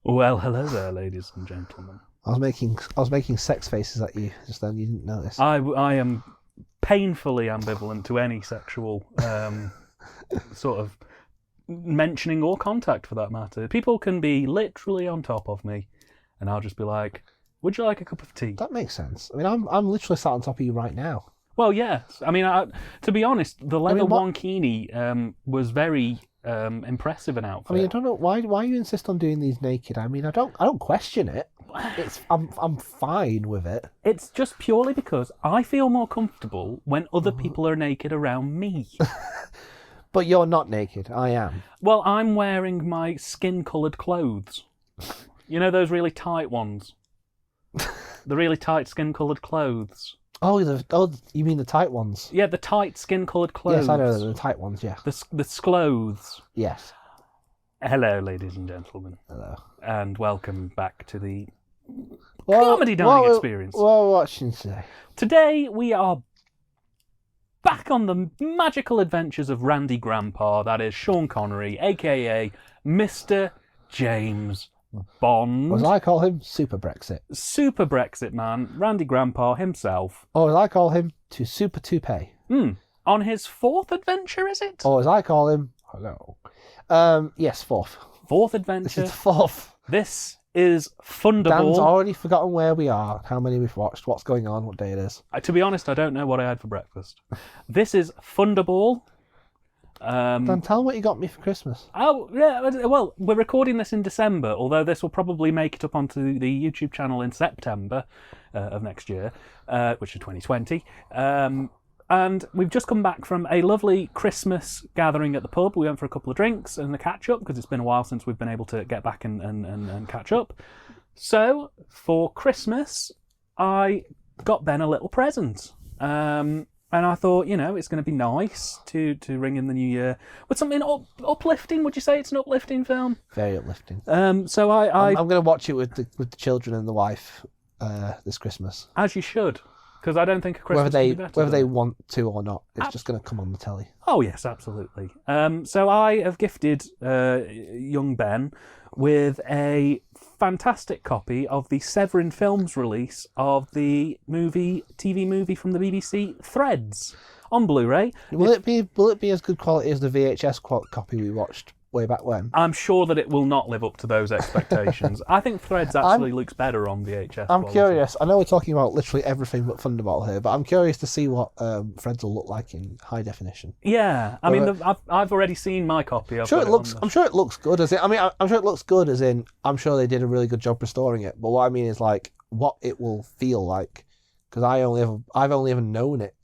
Well, hello there, ladies and gentlemen. I was making sex faces at you just then. You didn't notice. I am painfully ambivalent to any sexual sort of mentioning or contact, for that matter. People can be literally on top of me, and I'll just be like, "Would you like a cup of tea?" That makes sense. I mean, I'm literally sat on top of you right now. Well, yes. I mean, to be honest, the leather wankini was very impressive an outfit. I mean, I don't know why you insist on doing these naked. I mean, I don't question it. I'm fine with it. It's just purely because I feel more comfortable when other people are naked around me. But you're not naked. I am. Well, I'm wearing my skin-coloured clothes. You know those really tight ones? The really tight skin-coloured clothes. Oh, you mean the tight ones? Yeah, the tight skin-coloured clothes. Yes, I know the tight ones. Yeah. The clothes. Yes. Hello, ladies and gentlemen. Hello. And welcome back to the comedy dining experience. What are we watching today? Today we are back on the magical adventures of Randy Grandpa, that is Sean Connery, a.k.a. Mr. James Bond. Or as I call him, Super Brexit. Super Brexit man, Randy Grandpa himself. Or as I call him, to Super Toupee. On his fourth adventure, is it? Or as I call him, hello. Yes, fourth. Fourth adventure. This is fourth. This is Thunderball. Dan's already forgotten where we are, how many we've watched, what's going on, what day it is. To be honest, I don't know what I had for breakfast. This is Thunderball. Dan, tell them what you got me for Christmas. Oh, yeah, well, we're recording this in December, although this will probably make it up onto the YouTube channel in September of next year, which is 2020. And we've just come back from a lovely Christmas gathering at the pub. We went for a couple of drinks and a catch-up, because it's been a while since we've been able to get back and catch up. So, for Christmas, I got Ben a little present. And I thought, it's going to be nice to ring in the new year with something uplifting. Would you say it's an uplifting film? Very uplifting. So I'm going to watch it with the children and the wife this Christmas. As you should, because I don't think a Christmas would be better. Whether they want to or not, it's just going to come on the telly. Oh yes, absolutely. So I have gifted young Ben with a fantastic copy of the Severin Films release of the TV movie from the BBC, Threads, on Blu-ray. Will it be as good quality as the VHS copy we watched way back when? I'm sure that it will not live up to those expectations. I think Threads actually looks better on VHS. I'm curious. I know we're talking about literally everything but Thunderball here, but I'm curious to see what Threads will look like in high definition. Yeah, I mean, I've already seen my copy. I'm sure it looks good. I'm sure it looks good as in, I'm sure they did a really good job restoring it. But what I mean is like what it will feel like, because I've only ever known it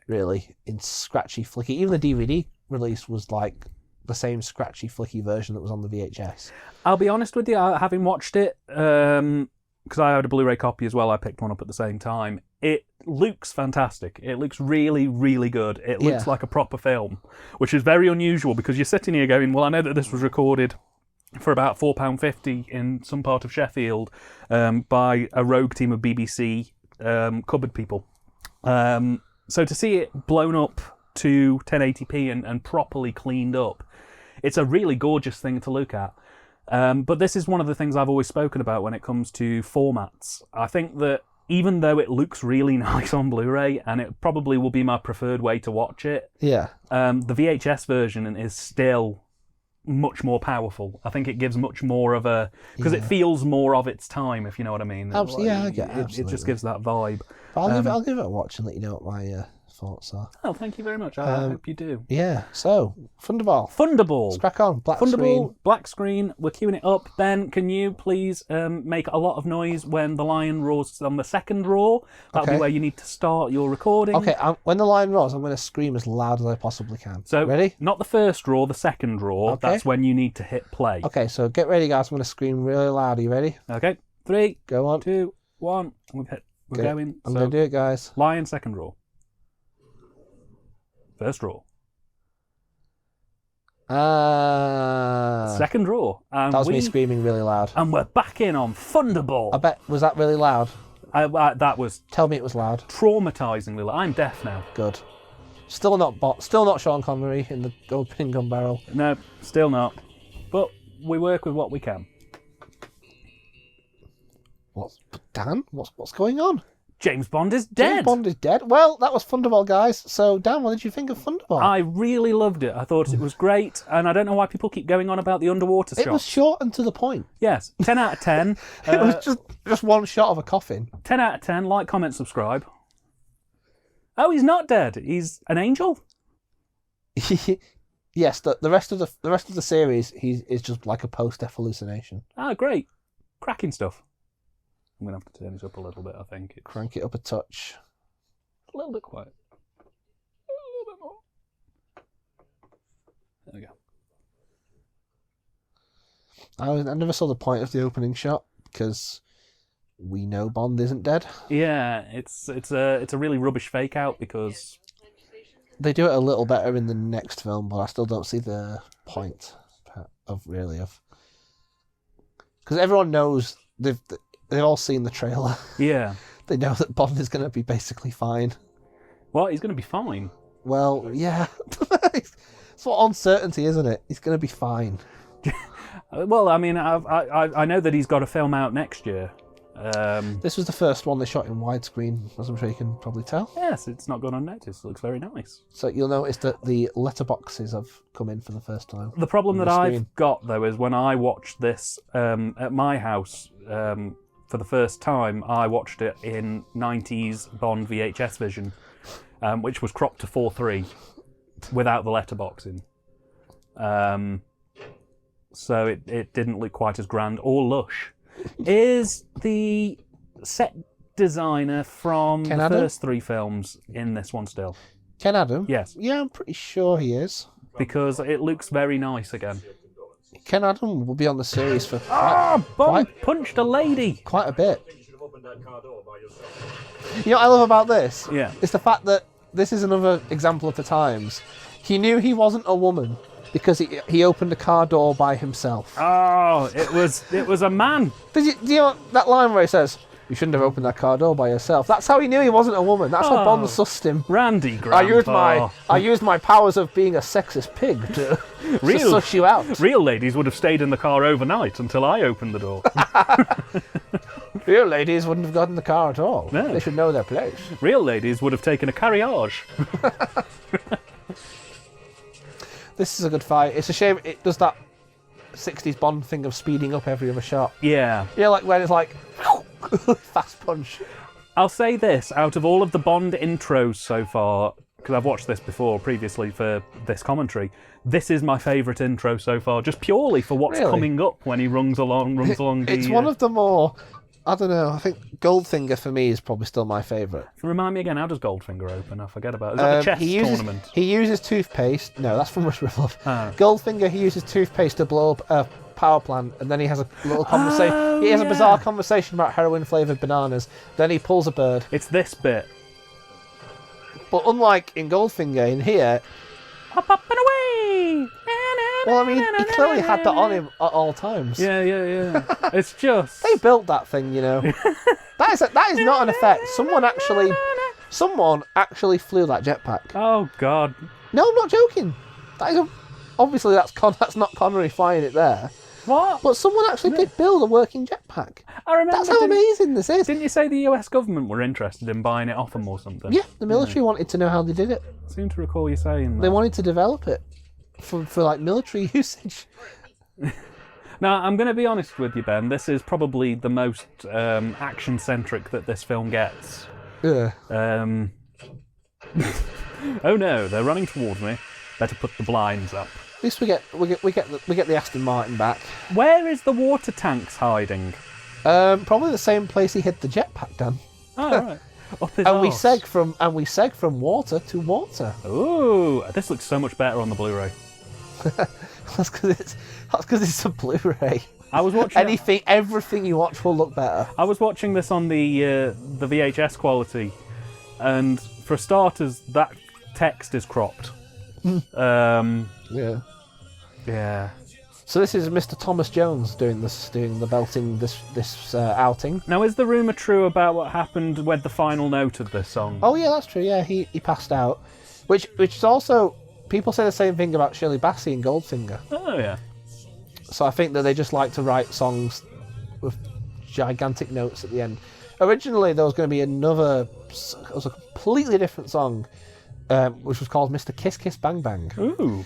really in scratchy, flicky. Even the DVD release was like the same scratchy, flicky version that was on the VHS. I'll be honest with you, having watched it, because I had a Blu-ray copy as well, I picked one up at the same time. It looks fantastic. It looks really, really good. It looks like a proper film, which is very unusual, because you're sitting here going, well, I know that this was recorded for about £4.50 in some part of Sheffield by a rogue team of BBC cupboard people. So to see it blown up to 1080p and properly cleaned up, it's a really gorgeous thing to look at. But this is one of the things I've always spoken about when it comes to formats. I think that even though it looks really nice on Blu-ray, and it probably will be my preferred way to watch it, the VHS version is still much more powerful. I think it gives much more of a... because it feels more of its time, if you know what I mean. Absolutely, I get it. It just gives that vibe. But I'll give it a watch and let you know what my thoughts are. Oh, thank you very much. I hope you do. Yeah, so, Thunderball. Let's crack on. Black screen. We're queuing it up. Ben, can you please make a lot of noise when the lion roars on the second roar? That'll be where you need to start your recording. Okay, when the lion roars, I'm going to scream as loud as I possibly can. So, ready? Not the first roar, the second roar. Okay. That's when you need to hit play. Okay, so get ready, guys. I'm going to scream really loud. Are you ready? Okay. 3, go on. 2, 1. We're going. I'm going to do it, guys. Lion, second roar. First roar. Second roar. And that was me screaming really loud. And we're back in on Thunderball. I bet, was that really loud? That was... Tell me it was loud. Traumatisingly loud. I'm deaf now. Good. Still not Sean Connery in the opening gun barrel. No, still not. But we work with what we can. Dan? What's going on? James Bond is dead. James Bond is dead. Well, that was Thunderball, guys. So, Dan, what did you think of Thunderball? I really loved it. I thought it was great, and I don't know why people keep going on about the underwater shot. It was short and to the point. Yes, 10 out of 10. It was just one shot of a coffin. 10 out of 10. Like, comment, subscribe. Oh, he's not dead. He's an angel. Yes, the rest of the series, is just like a post-death hallucination. Ah, great, cracking stuff. I'm gonna have to turn this up a little bit. I think Crank it up a touch. A little bit quiet. A little bit more. There we go. I never saw the point of the opening shot because we know Bond isn't dead. Yeah, it's a really rubbish fake out because they do it a little better in the next film, but I still don't see the point of because everyone knows they've all seen the trailer. Yeah, they know that Bond is going to be basically fine. What? He's going to be fine? Well, yeah. It's what uncertainty, isn't it? He's going to be fine. Well, I mean, I know that he's got a film out next year. This was the first one they shot in widescreen, as I'm sure you can probably tell. Yes, it's not gone unnoticed. It looks very nice. So you'll notice that the letterboxes have come in for the first time. The problem that I've got, though, is when I watched this at my house for the first time, I watched it in 90s Bond VHS vision, which was cropped to 4:3 without the letterboxing. So it didn't look quite as grand or lush. Is the set designer from the first 3 films in this one still? Ken Adam? Yes. Yeah, I'm pretty sure he is. Because it looks very nice again. Ken Adam will be on the series for Bond punched a lady! Quite a bit. You know what I love about this? Yeah. It's the fact that this is another example of the times. He knew he wasn't a woman because he opened a car door by himself. Oh, it was a man. Do you know that line where he says, "You shouldn't have opened that car door by yourself"? That's how he knew he wasn't a woman. That's how Bond sussed him. Randy, Grandpa. I used my powers of being a sexist pig to suss you out. Real ladies would have stayed in the car overnight until I opened the door. Real ladies wouldn't have gotten the car at all. No. They should know their place. Real ladies would have taken a carriage. This is a good fight. It's a shame it does that 60s Bond thing of speeding up every other shot. Yeah. Yeah, like when it's like fast punch. I'll say this, out of all of the Bond intros so far, because I've watched this before previously for this commentary, this is my favourite intro so far, just purely for what's coming up when he runs along It's one of the more, I don't know, I think Goldfinger for me is probably still my favourite. Remind me again, how does Goldfinger open? I forget about it. Is that the chess tournament? He uses toothpaste. No, that's from Rush Riffle. Oh. Goldfinger, he uses toothpaste to blow up a power plant, and then he has a little conversation. He has a bizarre conversation about heroin-flavoured bananas. Then he pulls a bird. It's this bit. But unlike in Goldfinger, in here... Hop up and away! Well, I mean, he clearly had that on him at all times. Yeah. It's just... They built that thing, you know. That is not an effect. Someone actually flew that jetpack. Oh, God. No, I'm not joking. Obviously, that's not Connery flying it there. What? But someone actually did build a working jetpack. I remember. That's how amazing this is. Didn't you say the US government were interested in buying it off them or something? Yeah, the military wanted to know how they did it. I seem to recall you saying that. They wanted to develop it for like military usage. Now, I'm going to be honest with you, Ben. This is probably the most action-centric that this film gets. Yeah. Oh no, they're running towards me. Better put the blinds up. At least we get the Aston Martin back. Where is the water tanks hiding? Probably the same place he hid the jetpack, Dan. Oh, right. Up his and we arse. seg from water to water. Ooh, this looks so much better on the Blu-ray. That's because it's a Blu-ray. I was watching everything you watch will look better. I was watching this on the VHS quality, and for starters, that text is cropped. Yeah. Yeah. So this is Mr. Thomas Jones doing the belting this outing. Now, is the rumour true about what happened with the final note of this song? Oh yeah, that's true. Yeah, he passed out, which is also, people say the same thing about Shirley Bassey and Goldfinger. Oh yeah. So I think that they just like to write songs with gigantic notes at the end. Originally, there was going to be it was a completely different song, which was called Mr. Kiss Kiss Bang Bang. Ooh.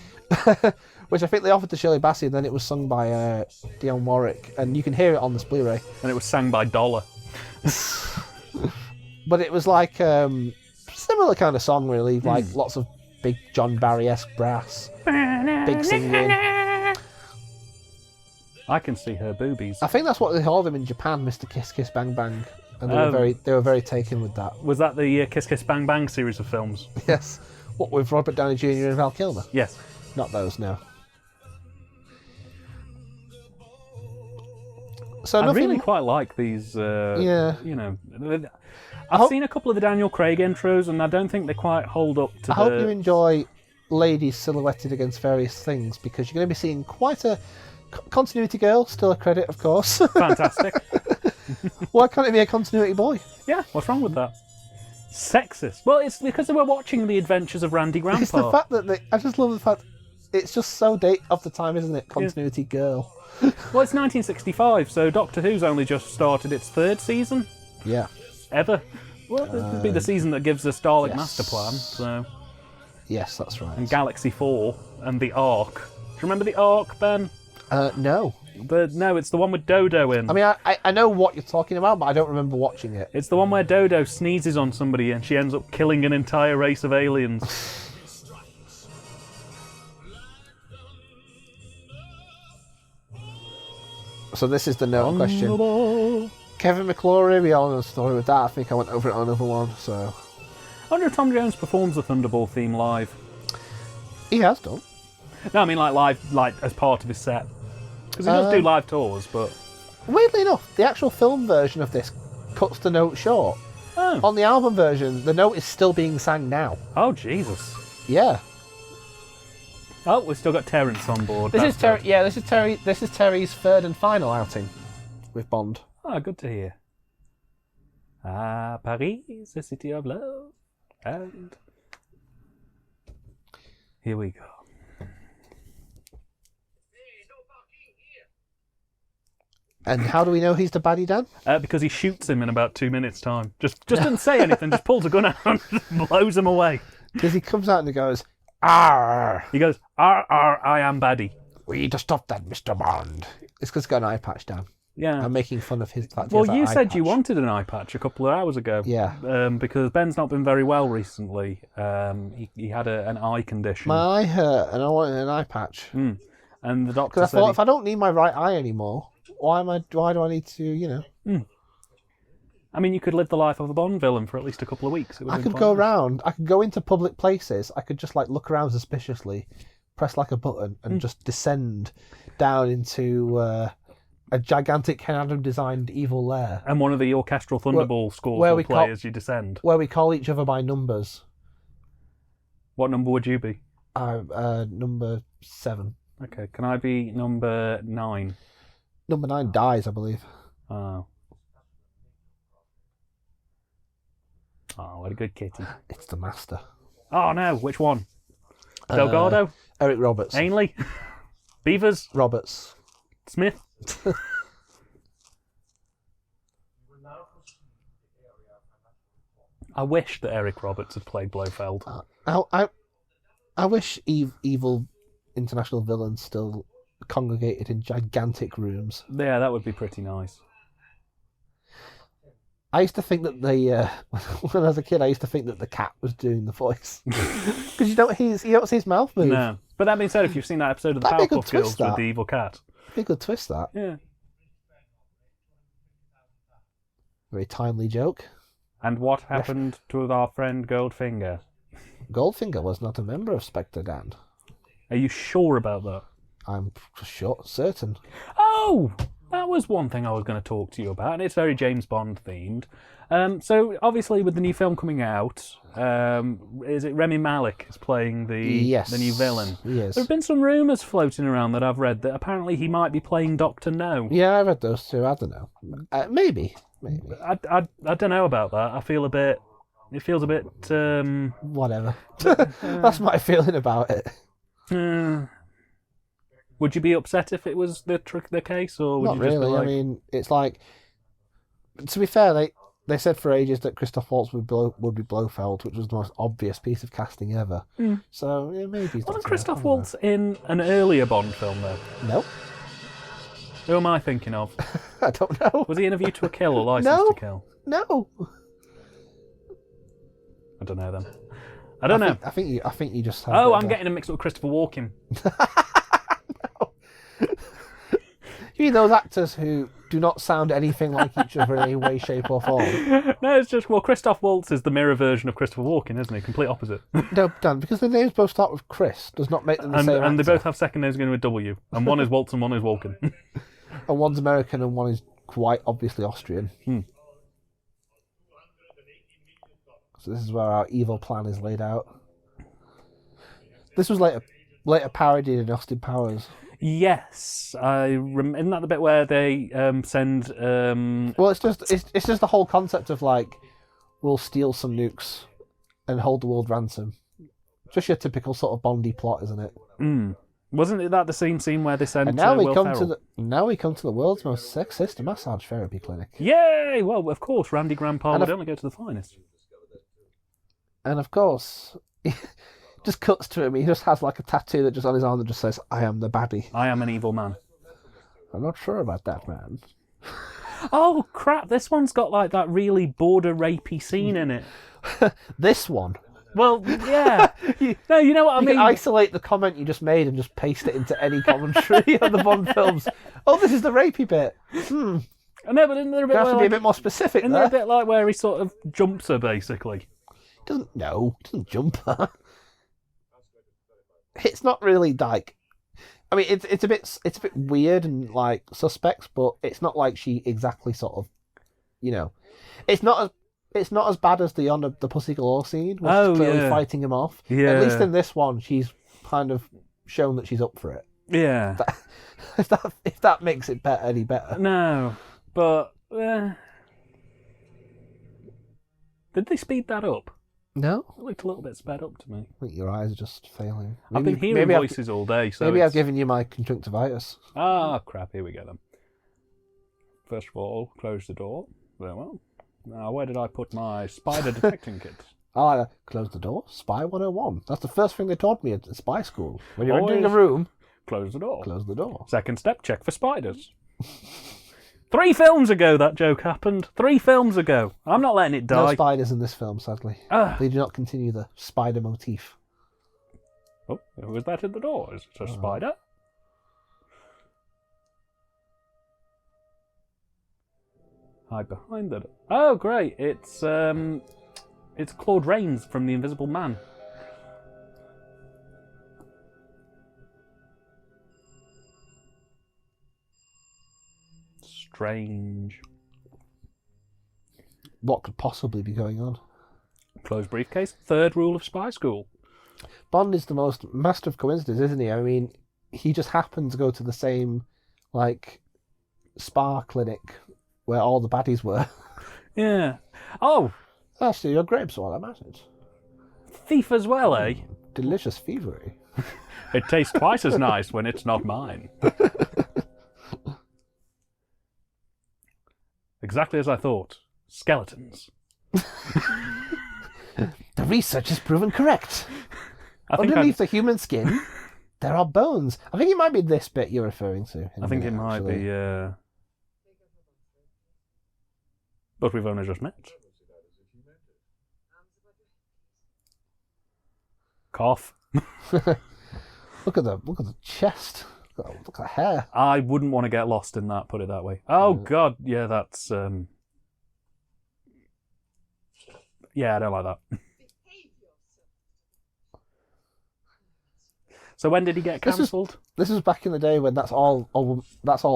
Which I think they offered to Shirley Bassey, and then it was sung by Dionne Warwick, and you can hear it on this Blu-ray. And it was sang by Dollar. But it was like similar kind of song, really, like lots of big John Barry-esque brass, big singing. I can see her boobies. I think that's what they called him in Japan, Mr. Kiss Kiss Bang Bang, and they were very taken with that. Was that the Kiss Kiss Bang Bang series of films? Yes. What, with Robert Downey Jr. and Val Kilmer? Yes. Not those, no. So I really quite like these. Yeah. You know, I've seen a couple of the Daniel Craig intros, and I don't think they quite hold up to. I hope you enjoy ladies silhouetted against various things, because you're going to be seeing quite a continuity girl. Still a credit, of course. Fantastic. Why can't it be a continuity boy? Yeah, what's wrong with that? Sexist. Well, it's because they were watching The Adventures of Randy Grandpa. It's the fact that I just love the fact it's just so date of the time, isn't it? Continuity girl. Well, it's 1965, so Doctor Who's only just started its 3rd season. Yeah. Ever. Well, this would be the season that gives us Dalek Master Plan. So. Yes, that's right. And Galaxy 4 and the Ark. Do you remember the Ark, Ben? No. No, it's the one with Dodo in. I mean, I know what you're talking about, but I don't remember watching it. It's the one where Dodo sneezes on somebody and she ends up killing an entire race of aliens. So this is the note question. Kevin McClory, we all know the story with that. I think I went over it on another one, so... I wonder if Tom Jones performs the Thunderball theme live. He has done. No, I mean live, as part of his set. Because he does do live tours, but... Weirdly enough, the actual film version of this cuts the note short. Oh. On the album version, the note is still being sang now. Oh, Jesus. Yeah. Oh, we've still got Terence on board. This is Terry. Yeah, this is Terry. This is Terry's 3rd and final outing with Bond. Ah, good to hear. Ah, Paris, the city of love, and here we go. And how do we know he's the baddie, Dan? Because he shoots him in about 2 minutes' time. Just doesn't say anything. Just pulls a gun out and just blows him away. Because he comes out and he goes, "Arr!" He goes, "Arr, arr, I am baddie." We need to stop that, Mr. Bond. It's because he's got an eye patch, Dan. Yeah. I'm making fun of his. Well, you said you wanted an eye patch a couple of hours ago. Yeah. Because Ben's not been very well recently. He had an eye condition. My eye hurt, and I wanted an eye patch. And the doctor Because I said thought, if I don't need my right eye anymore, why do I need to, I mean, you could live the life of a Bond villain for at least a couple of weeks. I could go around. I could go into public places. I could just look around suspiciously, press a button, and just descend down into a gigantic Ken Adam designed evil lair. And one of the orchestral Thunderball scores will play as you descend. Where we call each other by numbers. What number would you be? Number 7. Okay, can I be number 9? Number 9 dies, I believe. Oh. Oh, what a good kitty. It's the master. Oh no, which one? Delgado? Eric Roberts. Ainley? Beavers? Roberts. Smith? I wish that Eric Roberts had played Blofeld. I wish evil international villains still congregated in gigantic rooms. Yeah, that would be pretty nice. I used to think that when I was a kid, I used to think that the cat was doing the voice. Because you don't see his mouth move. No. But that being said, if you've seen that episode of the Powerpuff Girls with the evil cat. Be a good twist, that. Yeah. Very timely joke. And what happened to our friend Goldfinger? Goldfinger was not a member of Spectre, Dan. Are you sure about that? I'm certain. Oh! That was one thing I was going to talk to you about, and it's very James Bond themed. So obviously, with the new film coming out, is it Rami Malek is playing the new villain? Yes. There have been some rumours floating around that I've read that apparently he might be playing Dr. No. Yeah, I read those too. I don't know. Maybe. I don't know about that. I feel a bit. It feels a bit. Whatever. That's my feeling about it. Would you be upset if it was the case, or would Not you just really? be like... I mean, it's like To be fair, they said for ages that Christoph Waltz would be Blofeld, which was the most obvious piece of casting ever. So yeah, maybe he's Wasn't Christoph Waltz in an earlier Bond film though? No. Who am I thinking of? I don't know. Was he in A View to a Kill or License to Kill? No. I don't know then. I don't know. I think you just. Oh, I'm getting him mixed up with Christopher Walken. No. You mean those actors who do not sound anything like each other in any way, shape, or form? No, it's just Christoph Waltz is the mirror version of Christopher Walken, isn't he? Complete opposite. No, Dan, because the names both start with Chris does not make them the same. And they both have second names beginning with W, and one is Waltz and one is Walken. And one's American and one is quite obviously Austrian. So this is where our evil plan is laid out. This was later parodied in Austin Powers. Yes, isn't that the bit where they send? Well, it's just the whole concept of like, we'll steal some nukes and hold the world ransom. Just your typical sort of Bondy plot, isn't it? Wasn't it that the same scene where they sent? And now we Will come Ferrell? now we come to the world's most sexist massage therapy clinic. Yay! Well, of course, Randy Grandpa would only go to the finest. And of course, just cuts to him. He just has like a tattoo that just on his arm that just says, "I am the baddie." I am an evil man. I'm not sure about that, man. Oh crap! This one's got like that really border rapey scene in it. This one. Well, yeah. No, you know what I mean. You can isolate the comment you just made and just paste it into any commentary on the Bond films. Oh, this is the rapey bit. I know, but isn't there a bit? You have to be like, a bit more specific. Isn't there a bit like where he sort of jumps her basically? Doesn't jump her. It's not really like. I mean, it's a bit weird and like suspect, but it's not like she exactly sort of, it's not as bad as the Pussy Galore scene, where she's clearly fighting him off. Yeah. At least in this one, she's kind of shown that she's up for it. Yeah. If that makes it any better. No, but did they speed that up? No, It looked a little bit sped up to me. I think your eyes are just failing. I've been hearing voices all day, so maybe I've given you my conjunctivitis. Ah, crap! Here we go then. First of all, close the door. Very well. Now, where did I put my spider detecting kit? Close the door. Spy 101. That's the first thing they taught me at spy school. When you're Always entering a room, close the door. Close the door. Second step, check for spiders. 3 films ago that joke happened. 3 films ago. I'm not letting it die. No spiders in this film, sadly. They do not continue the spider motif. Oh, who was that in the door? Is it a spider? Hide behind the door. Oh, great! It's Claude Rains from The Invisible Man. Strange. What could possibly be going on? Closed briefcase. 3rd rule of spy school. Bond is the most master of coincidence, isn't he? I mean, he just happened to go to the same, like, spa clinic where all the baddies were. Yeah. Oh! Actually, your grapes while I'm at it. Thief as well, eh? Delicious thievery. It tastes twice as nice when it's not mine. Exactly as I thought. Skeletons. The research has proven correct. Underneath the human skin, there are bones. I think it might be this bit you're referring to. I think it might be, but we've only just met. Cough. Look at the chest. Look at the hair. I wouldn't want to get lost in that, put it that way. Oh, God. Yeah, that's... Yeah, I don't like that. So when did he get cancelled? This was back in the day when that's all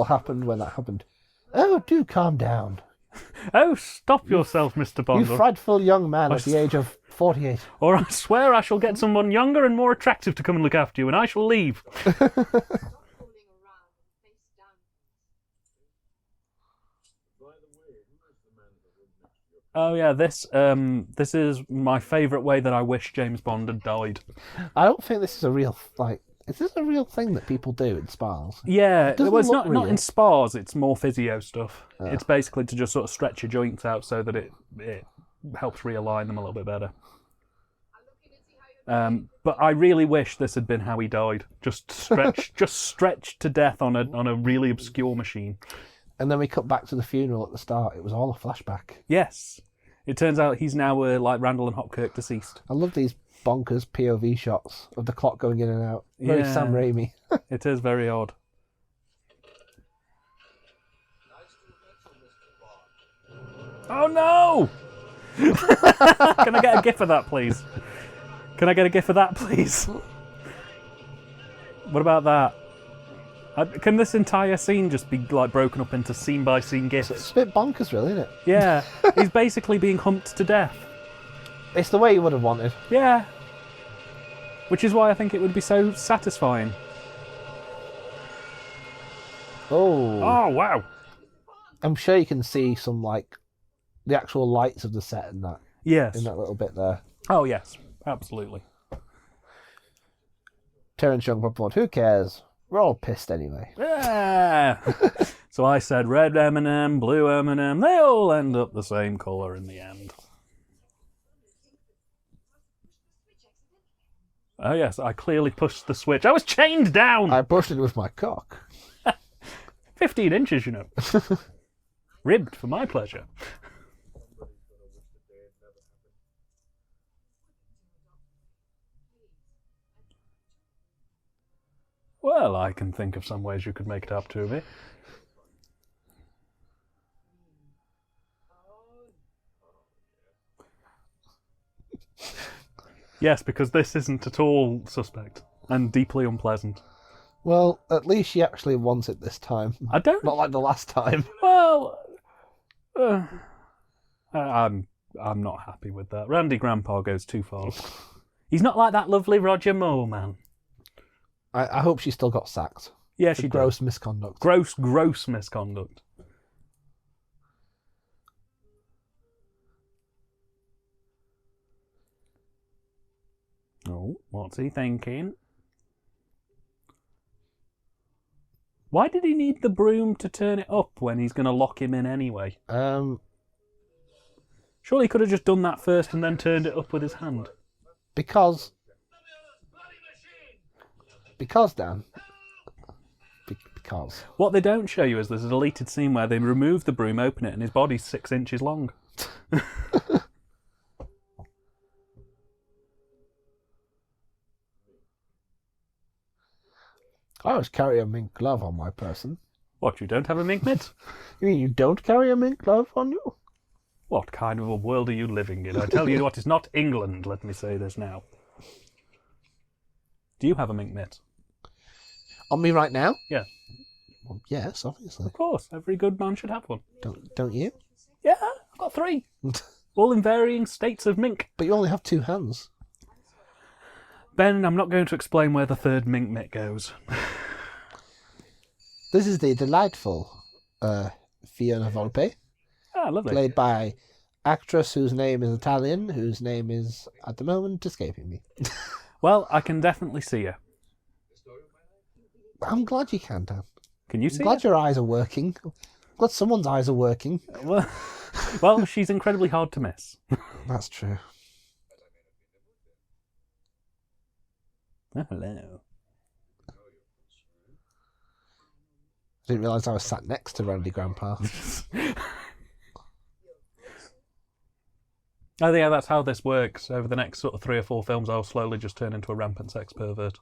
happened when that happened. Oh, do calm down. Oh, stop yourself, Mr. Bond. You frightful young man at the age of 48. Or I swear I shall get someone younger and more attractive to come and look after you, and I shall leave. Oh yeah, this is my favourite way that I wish James Bond had died. I don't think this is a real Is this a real thing that people do in spas? Yeah, doesn't well, it's look not real. in spas. It's more physio stuff. It's basically to just sort of stretch your joints out so that it helps realign them a little bit better. But I really wish this had been how he died. Just stretched to death on a really obscure machine. And then we cut back to the funeral at the start. It was all a flashback. Yes, it turns out he's now like Randall and Hopkirk deceased. I love these bonkers POV shots of the clock going in and out. Very Sam Raimi. It is very odd. Oh no! Can I get a gif of that, please? Can I get a gif of that, please? What about that? Can this entire scene just be like broken up into scene by scene gifs? It's a bit bonkers, really, isn't it? Yeah, he's basically being humped to death. It's the way you would have wanted. Yeah. Which is why I think it would be so satisfying. Oh. Oh, wow. I'm sure you can see some, like, the actual lights of the set in that. Yes. In that little bit there. Oh, yes. Absolutely. Terence Young proposed, who cares? We're all pissed anyway. Yeah. So I said red M&M, blue M&M, they all end up the same colour in the end. Oh yes, I clearly pushed the switch. I was chained down! I pushed it with my cock. 15 inches, you know. Ribbed for my pleasure. Well, I can think of some ways you could make it up to me. Yes, because this isn't at all suspect and deeply unpleasant. Well, at least she actually wants it this time. I don't... Not like the last time. Well... I'm not happy with that. Randy Grandpa goes too far. He's not like that lovely Roger Moore, man. I hope she still got sacked. Yeah, for she gross did. misconduct. Gross misconduct. Oh, what's he thinking? Why did he need the broom to turn it up when he's going to lock him in anyway? Surely he could have just done that first and then turned it up with his hand. Because, Dan. Because. What they don't show you is there's a deleted scene where they remove the broom, open it, and his body's 6 inches long. I always carry a mink glove on my person. What, you don't have a mink mitt? You mean you don't carry a mink glove on you? What kind of a world are you living in? I tell you what, it's not England, let me say this now. Do you have a mink mitt? On me right now? Yeah. Well, yes, obviously. Of course, every good man should have one. Don't you? Yeah, I've got 3. All in varying states of mink. But you only have 2 hands. Ben, I'm not going to explain where the 3rd mink mitt goes. This is the delightful Fiona Volpe. Ah, lovely. Played by actress whose name is Italian, whose name is, at the moment, escaping me. Well, I can definitely see her. I'm glad you can, Dan. Can you see I'm glad her? your eyes are working. I'm glad someone's eyes are working. Well, she's incredibly hard to miss. That's true. Oh, hello. I didn't realise I was sat next to Randy Grandpa. Oh yeah, that's how this works. Over the next sort of 3 or 4 films, I'll slowly just turn into a rampant sex pervert.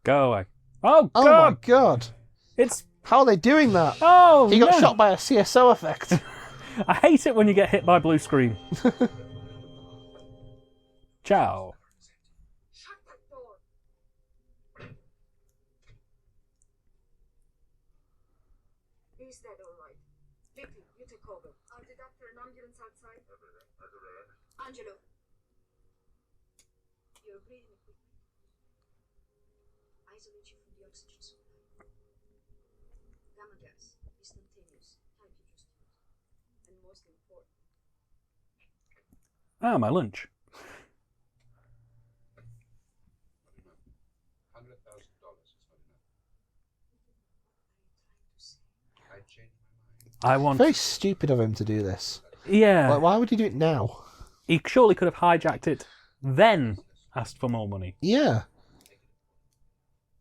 Go away. Oh, God! Oh my God! It's... How are they doing that? Oh, He got no. shot by a CSO effect. I hate it when you get hit by blue screen. Ciao. Shut that door. Is that all right? Vicky, you take over. I'll deduct an ambulance outside. Angelo. You're breathing equipment. Isolate you from the oxygen supply. Gamma gas. Instantaneous. Type you just used. And most important. Ah, my lunch. $100,000 is not enough. I changed my mind. I want... Very stupid of him to do this. Yeah. Like, why would he do it now? He surely could have hijacked it, then asked for more money. Yeah.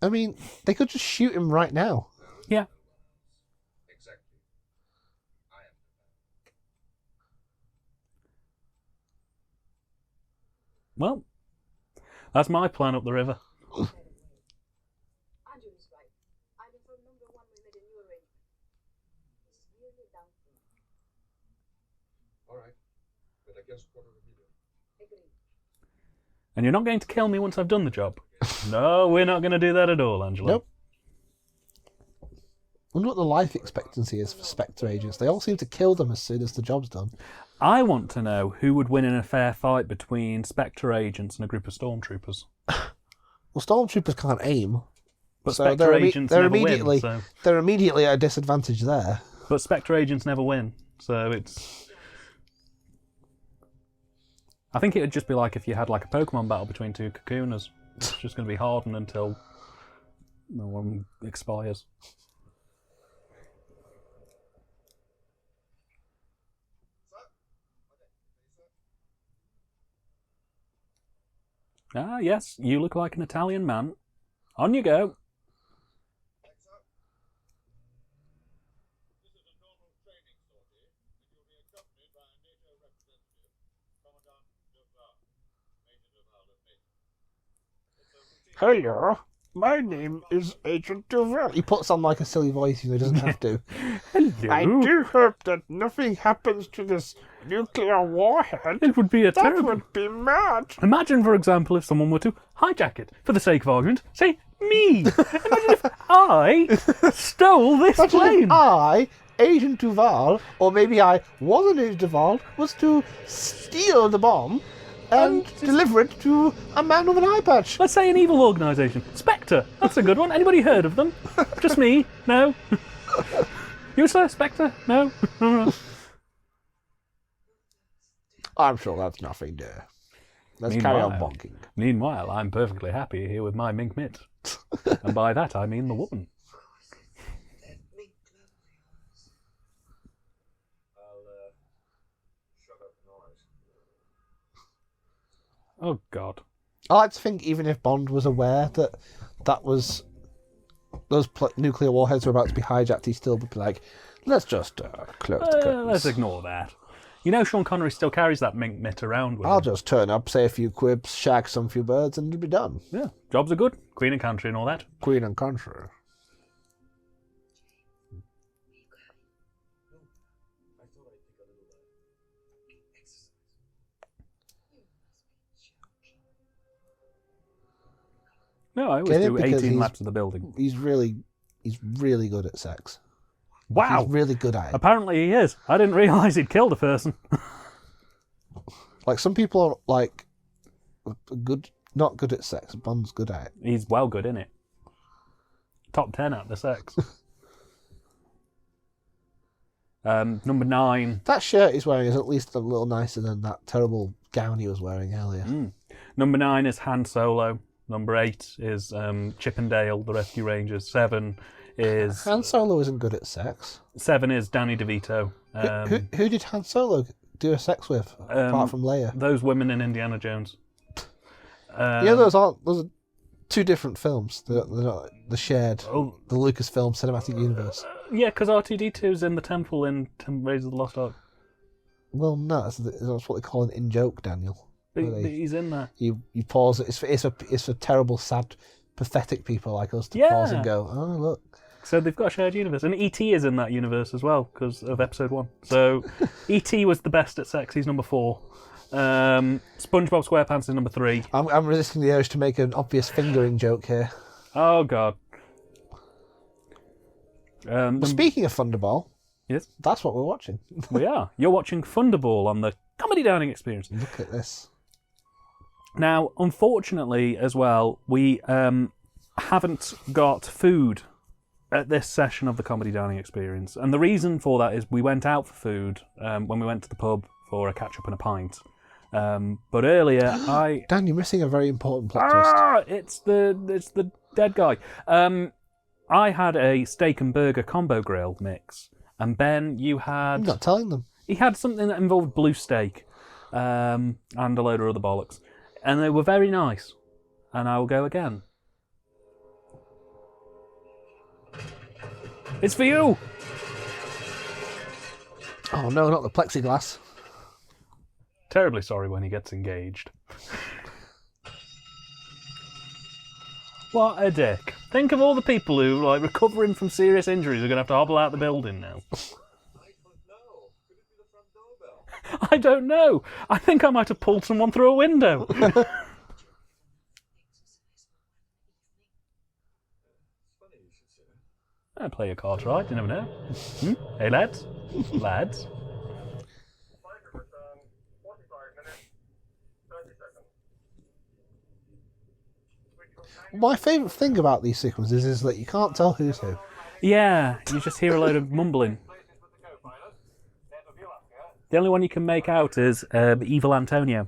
I mean, they could just shoot him right now. Yeah. Exactly. I am Well, that's my plan up the river. Andrew is right. I'm from number one. We made a new arrangement. This is really down for me. all right. But I guess $250,000. Agreed. And you're not going to kill me once I've done the job. No, we're not going to do that at all, Angela. Nope. I wonder what the life expectancy is for Spectre agents. They all seem to kill them as soon as the job's done. I want to know who would win in a fair fight between Spectre agents and a group of stormtroopers. Well, stormtroopers can't aim, But so Spectre agents never immediately win. So. they're immediately at a disadvantage there. But Spectre agents never win, so it's... I think it would just be like if you had like a Pokemon battle between two Cocooners. It's just going to be hardened until one expires. Ah, yes, you look like an Italian man. On you go. This is a normal training sortie, and you'll be accompanied by a NATO representative, Commandant Duval, Major Duval of me. It's a routine. Hello, my name is Agent Duval. He puts on like a silly voice, he doesn't have to. I Hello. do hope that nothing happens to this nuclear warhead. It would be a That terrible... would be mad. Imagine, for example, if someone were to hijack it, for the sake of argument, say, me! Imagine if I stole this Imagine plane! if I, Agent Duval, or maybe I wasn't Agent Duval, was to steal the bomb and deliver it to a man with an eye patch. Let's say an evil organisation. Spectre! That's a good one. Anybody heard of them? Just me? No? You, sir? Spectre? No? I'm sure that's nothing, dear. Let's carry on Meanwhile- bonking. Meanwhile, I'm perfectly happy here with my mink mitt. And by that, I mean the woman. I'll shut up noise. Oh, God. I like to think even if Bond was aware that that was those nuclear warheads were about to be hijacked, he still would be like, let's just close the curtains. Let's ignore that. You know Sean Connery still carries that mink mitt around with I'll him. just turn up, say a few quibs, shag some few birds, and it'll be done. Yeah, jobs are good. Queen and country and all that. Queen and country. I thought I'd pick a little exercise. No, I always Get it? do Because 18 he's- laps of the building. He's really good at sex. Wow! He's really good at it. Apparently he is. I didn't realise he'd killed a person. Like, some people are, like, good, not good at sex. Bond's good at it. He's well good in it. Top 10 at the sex. Number 9. That shirt he's wearing is at least a little nicer than that terrible gown he was wearing earlier. Number 9 is Han Solo. Number 8 is Chip and Dale, the Rescue Rangers. 7 is Han Solo isn't good at sex. Danny DeVito. Who did Han Solo do a sex with, apart from Leia? Those women in Indiana Jones. Yeah, those are two different films. They're not the shared, the Lucasfilm cinematic universe. Yeah, because R2-D2's in the temple in Raiders of the Lost Ark. Well, no, that's what they call an in-joke, Daniel. But he's in there. You pause it. It's for terrible, sad, pathetic people like us to pause and go, oh, look. So they've got a shared universe. And E.T. is in that universe as well, because of episode 1. So E.T. was the best at sex. He's number 4. SpongeBob SquarePants is number 3. I'm resisting the urge to make an obvious fingering joke here. Oh, God. But speaking of Thunderball, Yes, that's what we're watching. we are. You're watching Thunderball on the Comedy Dining Experience. Look at this. Now, unfortunately, as well, we haven't got food at this session of the Comedy Dining Experience. And the reason for that is we went out for food when we went to the pub for a catch-up and a pint. But earlier, Dan, you're missing a very important plot twist. it's the dead guy. I had a steak and burger combo grill mix, and Ben, you had. I'm not telling them. He had something that involved blue steak, and a load of other bollocks, and they were very nice. And I will go again. It's for you. Oh no, not the plexiglass. Terribly sorry when he gets engaged. What a dick. Think of all the people who, like, recovering from serious injuries are going to have to hobble out the building now. I don't know. I think I might have pulled someone through a window. I play your cards right, you never know. Hey, lads. Lads. My favourite thing about these sequences is that you can't tell who's who. Yeah, you just hear a load of mumbling. The only one you can make out is Evil Antonio.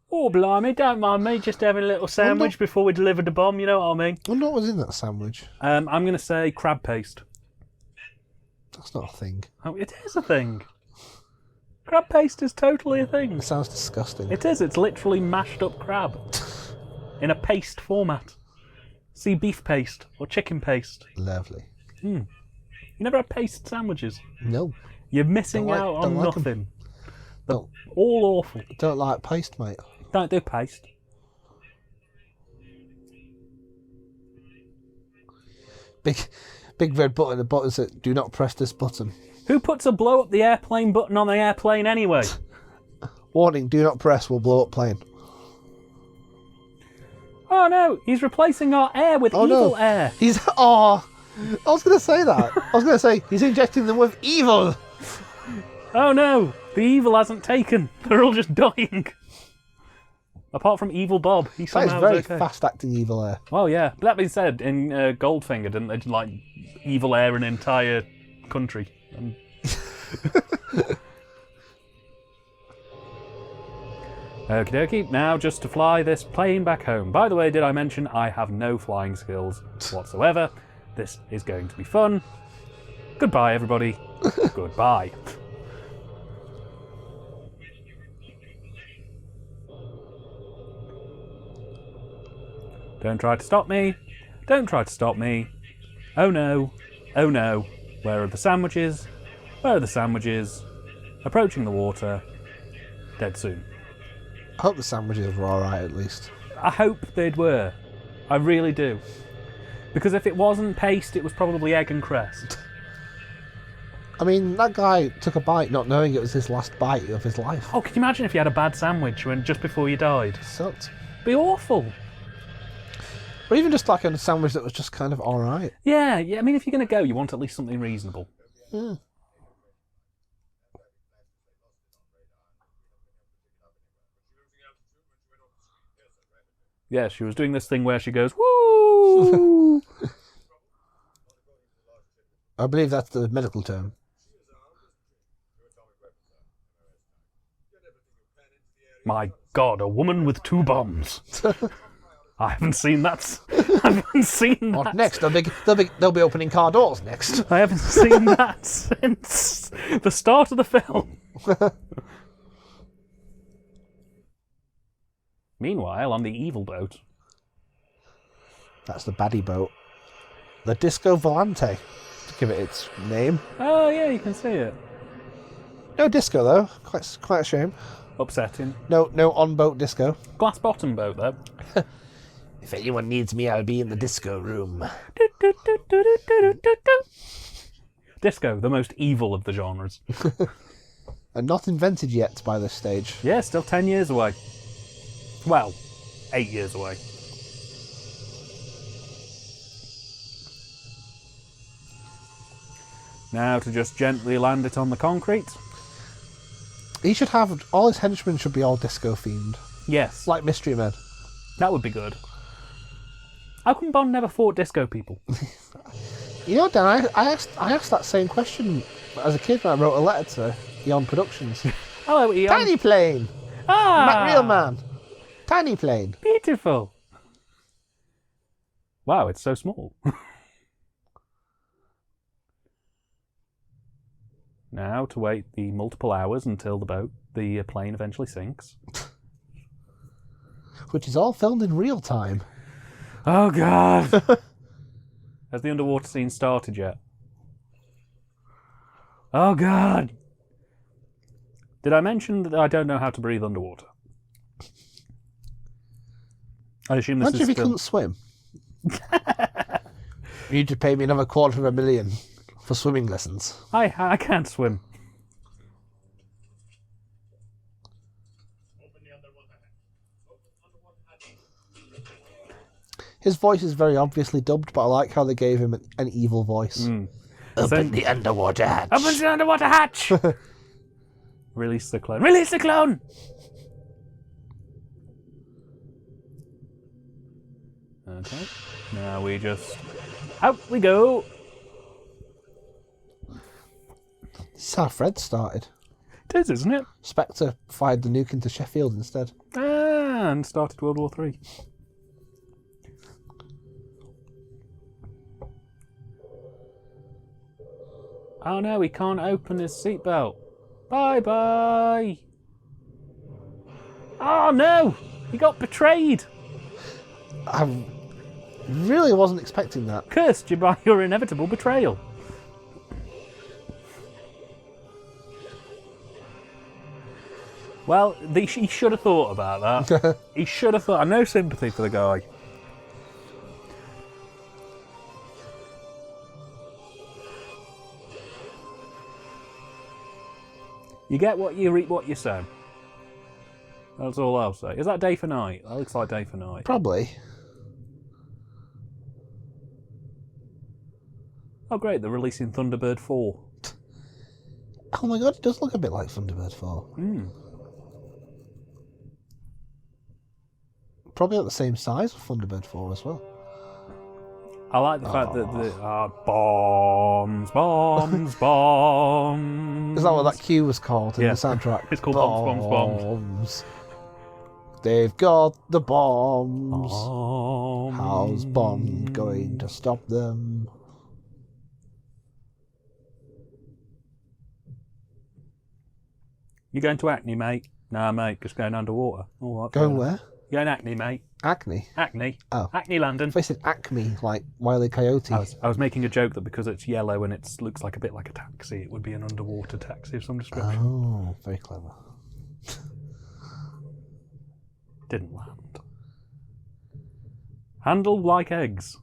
Oh, blimey, don't mind me just having a little sandwich before we deliver the bomb, you know what I mean? I wonder what was in that sandwich. I'm going to say crab paste. That's not a thing. Oh, it is a thing. Crab paste is totally a thing. It sounds disgusting. It is, it's literally mashed up crab. In a paste format. See beef paste or chicken paste. Lovely. You never had paste sandwiches? No. You're missing out on don't like 'em. nothing. They're Don't, all awful. don't like paste, mate. Don't do paste. Big red button. The button says, "Do not press this button." Who puts a blow up the airplane button on the airplane anyway? Warning: Do not press. Will blow up plane. Oh no, he's replacing our air with evil air. He's I was going to say that. I was going to say he's injecting them with evil. Oh no, the evil hasn't taken. They're all just dying. Apart from Evil Bob, he That is somehow very was okay. fast-acting evil air. Well, yeah. But that being said, in Goldfinger, didn't they like evil air an entire country? And... Okie dokie, now just to fly this plane back home. By the way, did I mention I have no flying skills whatsoever? This is going to be fun. Goodbye, everybody. Goodbye. Don't try to stop me. Don't try to stop me. Oh no. Oh no. Where are the sandwiches? Where are the sandwiches? Approaching the water. Dead soon. I hope the sandwiches were alright at least. I hope they were. I really do. Because if it wasn't paste, it was probably egg and cress. I mean, that guy took a bite not knowing it was his last bite of his life. Oh, can you imagine if you had a bad sandwich just before you died? Sucked. It'd be awful. Or even just like a sandwich that was just kind of alright. Yeah. I mean, if you're going to go, you want at least something reasonable. Yeah. Yeah, she was doing this thing where she goes, woo! I believe that's the medical term. My God, a woman with 2 bombs. I haven't seen that. I haven't seen that. What next? They'll be opening car doors next. I haven't seen that since the start of the film. Meanwhile, on the evil boat. That's the baddie boat. The Disco Volante, to give it its name. Oh yeah, you can see it. No disco though. Quite a shame. Upsetting. No on-boat disco. Glass bottom boat though. If anyone needs me, I'll be in the disco room. Disco, the most evil of the genres. And not invented yet by this stage. Yeah, still 10 years away. Well, 8 years away. Now to just gently land it on the concrete. He should have... All his henchmen should be all disco-themed. Yes, Like Mystery Men. that would be good. How come Bond never fought disco people? You know, Dan, I asked that same question as a kid when I wrote a letter to Eon Productions. Hello, Eon. Tiny plane! Real man! Tiny plane! Beautiful. Wow, it's so small. Now to wait the multiple hours until the plane eventually sinks. Which is all filmed in real time. Oh, God. Has the underwater scene started yet? Oh, God. Did I mention that I don't know how to breathe underwater? I assume this Imagine if is you still... couldn't swim. You need to pay me another $250,000 for swimming lessons. I can't swim. Open the underwater hatch. Open underwater hatch. His voice is very obviously dubbed, but I like how they gave him an evil voice. Open the underwater hatch. Open the underwater hatch! Release the clone. Release the clone! Okay. Now we just... Out we go! This is how Fred started. It is, isn't it? Spectre fired the nuke into Sheffield instead. And started World War III. Oh no, he can't open his seatbelt. Bye-bye! Oh no! He got betrayed! I really wasn't expecting that. Cursed you by your inevitable betrayal. Well, he should have thought about that. He should have thought. I've no sympathy for the guy. You get what you reap, what you sow. That's all I'll say. Is that day for night? That looks like day for night. Probably. Oh great, they're releasing Thunderbird 4. Oh my god, it does look a bit like Thunderbird 4. Probably at the same size of Thunderbird 4 as well. I like the fact that the bombs, bombs, bombs. Is that what that cue was called in Yeah. the soundtrack? It's called Bombs, Bombs, Bombs. They've got the bombs. Bombs. How's Bond going to stop them? You going to Acne, mate? Nah, mate, just going underwater. All right, Going fair where? enough. Going Acne, mate. Acne. Acne. Oh. Acne Landon. If I said Acme, like Wile E. Coyote. I was making a joke that because it's yellow and it looks like a bit like a taxi, it would be an underwater taxi of some description. Oh, very clever. Didn't land. Handle like eggs.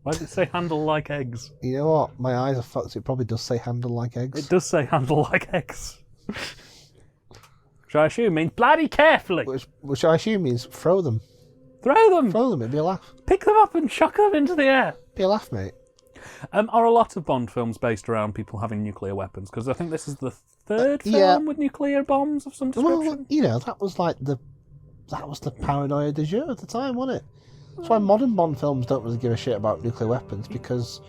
Why did it say handle like eggs? You know what? My eyes are fucked. It probably does say handle like eggs. It does say handle like eggs. Which I assume means bloody carefully. Which I assume means throw them. Throw them. Throw them, it'd be a laugh. Pick them up and chuck them into the air. Be a laugh, mate. Are a lot of Bond films based around people having nuclear weapons? Because I think this is the third film yeah. with nuclear bombs of some description. Well, you know, that was the paranoia du jour at the time, wasn't it? That's why modern Bond films don't really give a shit about nuclear weapons, because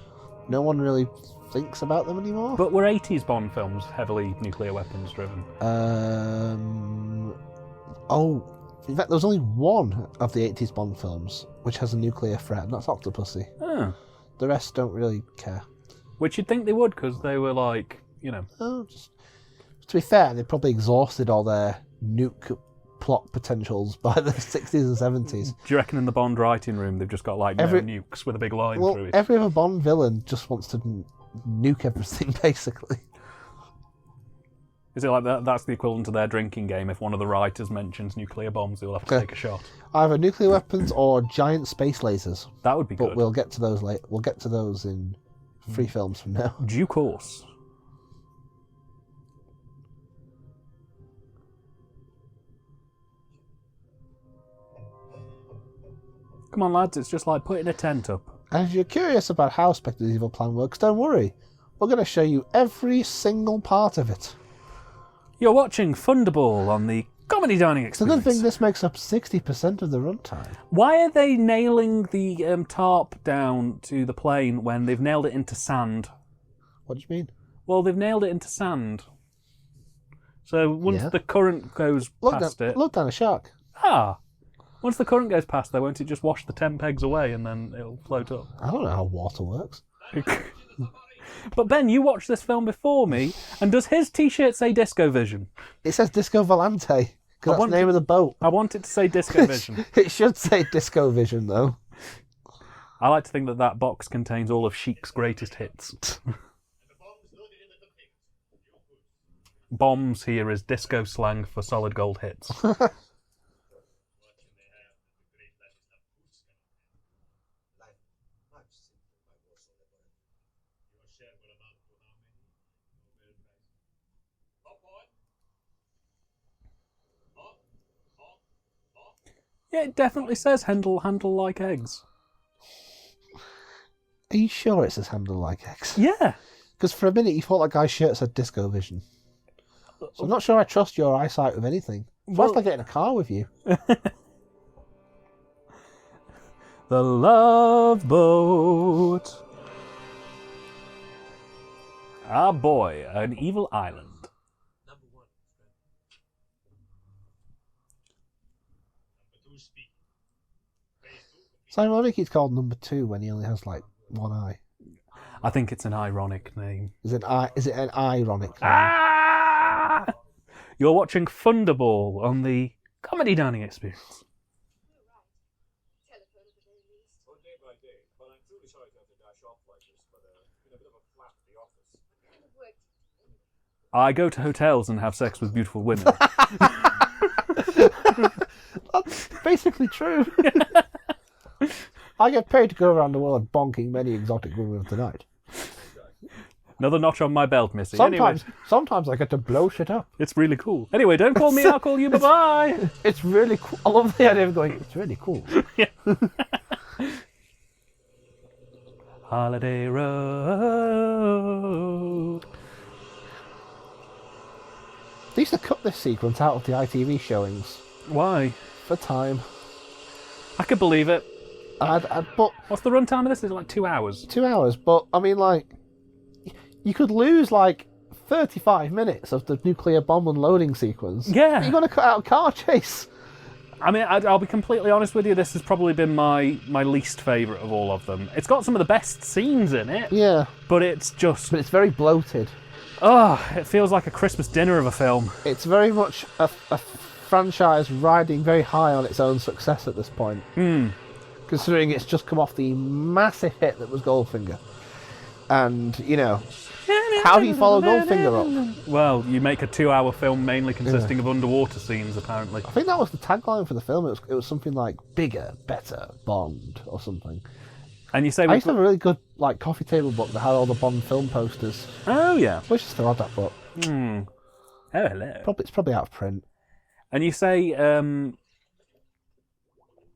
no one really thinks about them anymore. But were 80s Bond films heavily nuclear weapons driven? In fact, there's only one of the 80s Bond films which has a nuclear threat, and that's Octopussy. Oh. The rest don't really care. Which you'd think they would, because they were like, you know... Oh, just to be fair, they probably exhausted all their nuke plot potentials by the 60s and 70s. Do you reckon in the Bond writing room they've just got like no nukes with a big line through it? Every other Bond villain just wants to nuke everything, basically. Is it like that? That's the equivalent to their drinking game. If one of the writers mentions nuclear bombs, they'll have to take a shot. Either nuclear weapons or giant space lasers. That would be good. But we'll get to those later. We'll get to those in 3 films from now. Due course. Come on, lads, it's just like putting a tent up. And if you're curious about how Spectre's evil plan works, don't worry. We're going to show you every single part of it. You're watching Thunderball on the Comedy dining It's a experience. good thing this makes up 60% of the runtime. Why are they nailing the tarp down to the plane when they've nailed it into sand? What do you mean? Well, they've nailed it into sand. So once Yeah. the current goes past it... Look down a shark. Once the current goes past there, won't it just wash the 10 pegs away and then it'll float up? I don't know how water works. But Ben, you watched this film before me, and does his T-shirt say Disco Vision? It says Disco Volante, because that's the name of the boat. I want it to say Disco Vision. It should say Disco Vision, though. I like to think that that box contains all of Chic's greatest hits. Bombs here is disco slang for solid gold hits. Yeah, it definitely says handle like eggs. Are you sure it says handle like X? Yeah. Because for a minute you thought that guy's shirt said Disco Vision. So I'm not sure I trust your eyesight with anything. First I get in a car with you. The Love Boat. Ah boy, an evil island. It's ironic he's called number 2 when he only has like one eye. I think it's an ironic name. Is it an ironic name? Ah! You're watching Thunderball on the Comedy Dining Experience. Telephone at the very least. Well, day by day. But I'm truly sorry to have to dash off like this, but it's been a bit of a flap at the office. What kind of work do you do? I go to hotels and have sex with beautiful women. That's basically true. I get paid to go around the world bonking many exotic women of the night. Another notch on my belt, Missy. Anyway, Sometimes I get to blow shit up. it's really cool. Anyway, don't call me, I'll call you. Bye-bye. It's really cool. I love the idea of going, it's really cool. Holiday Road. They used to cut this sequence out of the ITV showings Why? for time. I could believe it. But What's the runtime of this? Is it like 2 hours? 2 hours, but I mean, like, you could lose like 35 minutes of the nuclear bomb unloading sequence. Yeah. You're going to cut out a car chase. I mean, I'll be completely honest with you, this has probably been my least favourite of all of them. It's got some of the best scenes in it, Yeah, but it's just... but it's very bloated. it feels like a Christmas dinner of a film. It's very much a franchise riding very high on its own success at this point. Considering it's just come off the massive hit that was Goldfinger. And, you know, how do you follow Goldfinger up? Well, you make a 2-hour film mainly consisting of underwater scenes, apparently. I think that was the tagline for the film. It was something like bigger, better, Bond or something. And you say... I used to have a really good like coffee table book that had all the Bond film posters. Oh, yeah. Wish I still had that book. Oh, hello. It's probably out of print. And you say...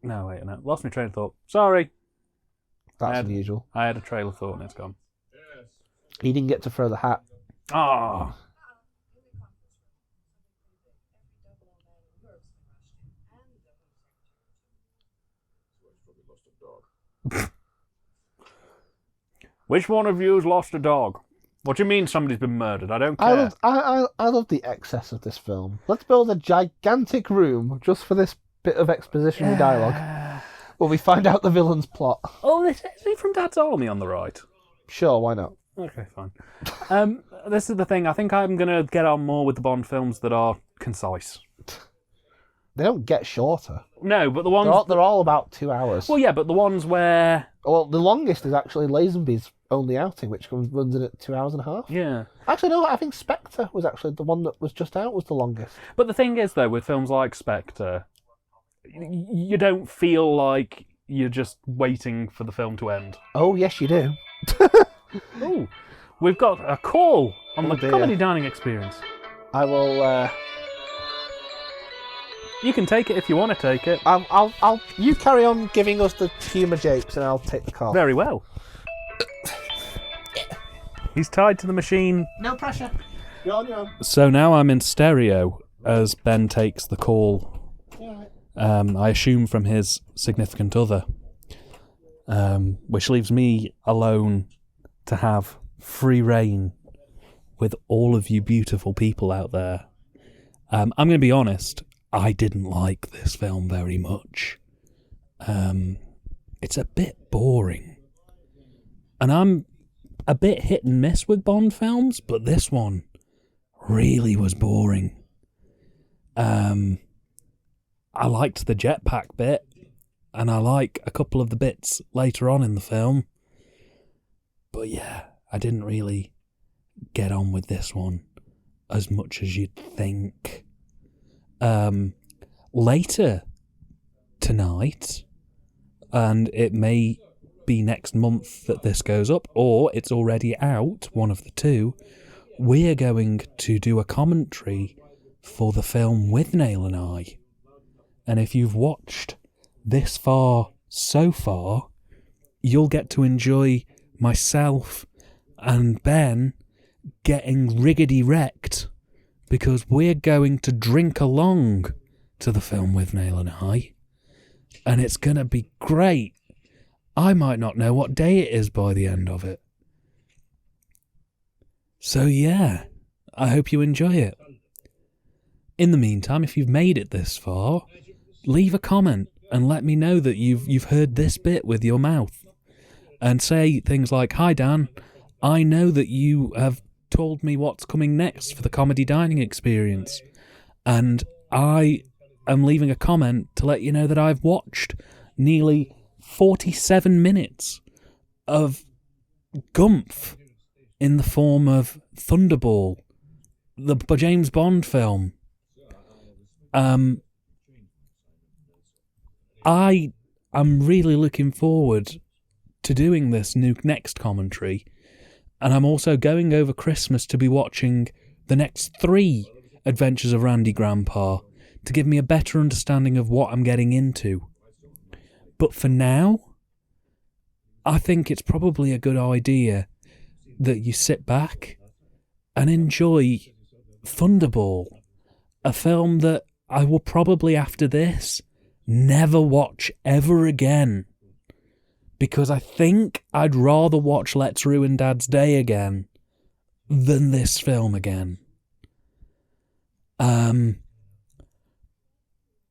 No, wait, no. Lost my train of thought. Sorry. That's had- unusual. I had a trail of thought and it's gone. Yes. He didn't get to throw the hat. Oh. Which one of you's lost a dog? What do you mean somebody's been murdered? I don't care. I love the excess of this film. Let's build a gigantic room just for this bit of expositionary dialogue where we find out the villain's plot. Oh, is he from Dad's Army on the right? Sure, why not? Okay, fine. This is the thing. I think I'm going to get on more with the Bond films that are concise. They don't get shorter. No, but the ones... They're all about 2 hours. Well, yeah, but the ones where... Well, the longest is actually Lazenby's only outing, which runs in at 2 hours and a half. Yeah. Actually, no, I think Spectre was actually the one that was just out was the longest. But the thing is, though, with films like Spectre, you don't feel like you're just waiting for the film to end. Oh, yes, you do. Oh, we've got a call on the dear. Comedy Dining Experience. I will. You can take it if you want to take it. I'll. You carry on giving us the humour japes, and I'll take the call. Very well. He's tied to the machine. No pressure. You're on your own. So now I'm in stereo, as Ben takes the call, I assume from his significant other, which leaves me alone to have free reign with all of you beautiful people out there. I'm going to be honest, I didn't like this film very much. It's a bit boring. And I'm a bit hit and miss with Bond films, but this one really was boring. I liked the jetpack bit, and I like a couple of the bits later on in the film. But yeah, I didn't really get on with this one as much as you'd think. Later tonight, and it may be next month that this goes up, or it's already out, one of the two, we're going to do a commentary for the film With Nail and I. And if you've watched this far so far, you'll get to enjoy myself and Ben getting riggedy wrecked, because we're going to drink along to the film With Nail and I, and it's going to be great. I might not know what day it is by the end of it. So yeah, I hope you enjoy it. In the meantime, if you've made it this far, leave a comment and let me know that you've heard this bit with your mouth. And say things like, "Hi Dan, I know that you have told me what's coming next for the comedy dining experience, and I am leaving a comment to let you know that I've watched nearly 47 minutes of gumph in the form of Thunderball, the James Bond film. I am really looking forward to doing this next commentary, and I'm also going over Christmas to be watching the next 3 Adventures of Randy Grandpa to give me a better understanding of what I'm getting into. But for now, I think it's probably a good idea that you sit back and enjoy Thunderball, a film that I will probably, after this, never watch ever again. Because I think I'd rather watch Let's Ruin Dad's Day again than this film again.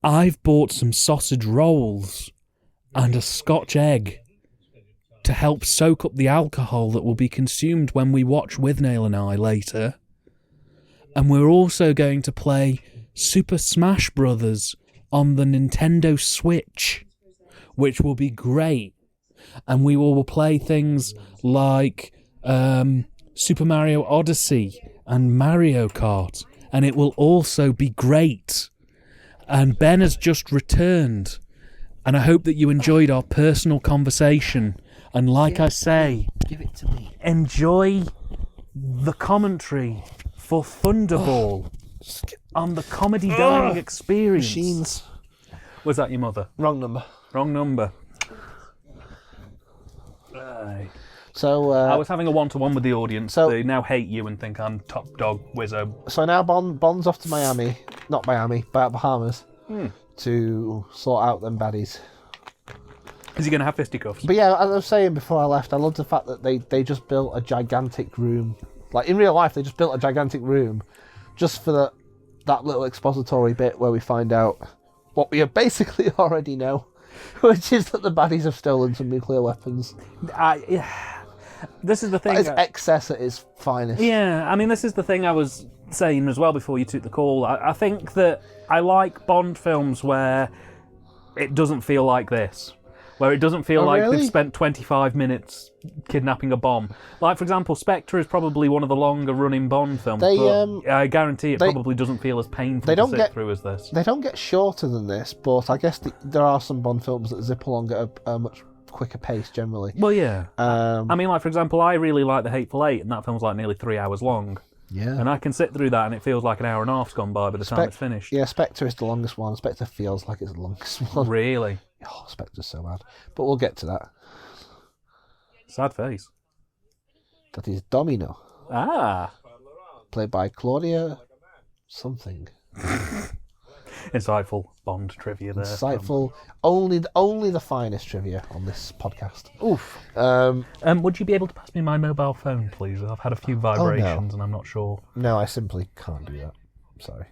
I've bought some sausage rolls and a Scotch egg to help soak up the alcohol that will be consumed when we watch With Nail and I later. And we're also going to play Super Smash Brothers on the Nintendo Switch, which will be great. And we will play things like Super Mario Odyssey and Mario Kart, and it will also be great. And Ben has just returned, and I hope that you enjoyed our personal conversation. And like I say, Give it to me. enjoy the commentary for Thunderball on the comedy dining experience. Machines. Was that your mother? Wrong number. Wrong number. So I was having a one-to-one with the audience. so- They now hate you and think I'm top dog wizzo. So now Bond's off to Miami, not Miami, but Bahamas, to sort out them baddies. Is he going to have fisticuffs? But yeah, as I was saying before I left, I love the fact that they just built a gigantic room. Like in real life, they just built a gigantic room just for that little expository bit where we find out what we basically already know, which is that the baddies have stolen some nuclear weapons. This is the thing. It's excess at its finest. Yeah, I mean, this is the thing I was saying as well before you took the call. I think that I like Bond films where it doesn't feel like this. Where it doesn't feel like really? they've spent 25 minutes kidnapping a bomb. Like, for example, Spectre is probably one of the longer running Bond films, but I guarantee it probably doesn't feel as painful to sit through as this. They don't get shorter than this, but I guess there are some Bond films that zip along at a much quicker pace generally. Well, yeah. I mean, like, for example, I really like The Hateful Eight, and that film's like nearly 3 hours long. Yeah. And I can sit through that and it feels like an hour and a half's gone by the time it's finished. Yeah, Spectre is the longest one. Spectre feels like it's the longest one. Really? Oh, Spectre's so bad. But we'll get to that. Sad face. That is Domino, Ah. played by Claudia something. Insightful Bond trivia there. Insightful. Only the finest trivia on this podcast. Oof. Would you be able to pass me my mobile phone, please? I've had a few vibrations and I'm not sure. No, I simply can't do that. Sorry.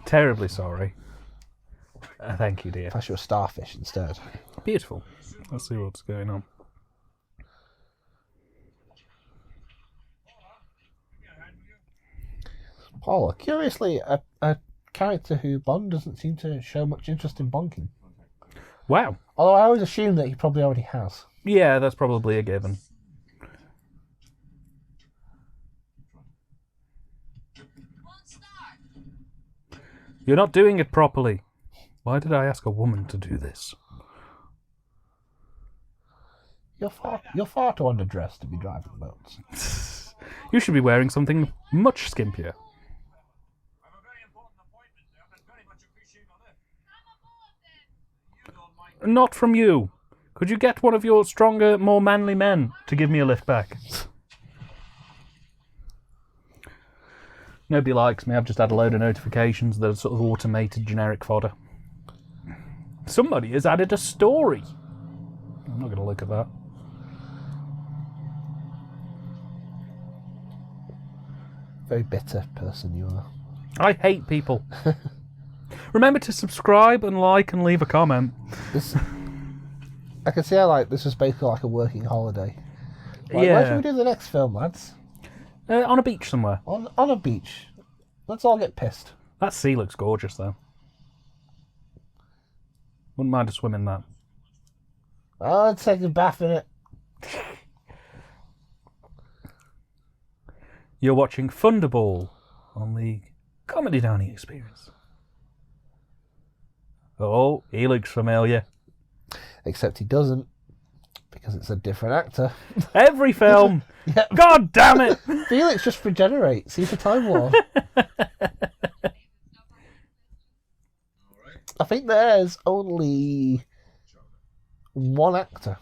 Terribly sorry. Thank you, dear. Pass you a starfish instead. Beautiful. Let's see what's going on. Paula, curiously, a character who Bond doesn't seem to show much interest in bonking. Wow. Although I always assume that he probably already has. Yeah, that's probably a given. You're not doing it properly. Why did I ask a woman to do this? You're far too underdressed to be driving boats. You should be wearing something much skimpier. Not from you. Could you get one of your stronger, more manly men to give me a lift back? Nobody likes me. I've just had a load of notifications that are sort of automated generic fodder. Somebody has added a story. I'm not going to look at that. Very bitter person you are. I hate people. Remember to subscribe and like and leave a comment. I can see how this was basically like a working holiday. Yeah. Where should we do the next film, lads? On a beach somewhere. On a beach. Let's all get pissed. That sea looks gorgeous, though. Wouldn't mind a swim in that. Oh, let's take a bath in it. You're watching Thunderball on the Comedy Dining Experience. Oh, he looks familiar. Except he doesn't, because it's a different actor. Every film! Yeah. God damn it! Felix just regenerates. He's a Time Lord. I think there's only one actor.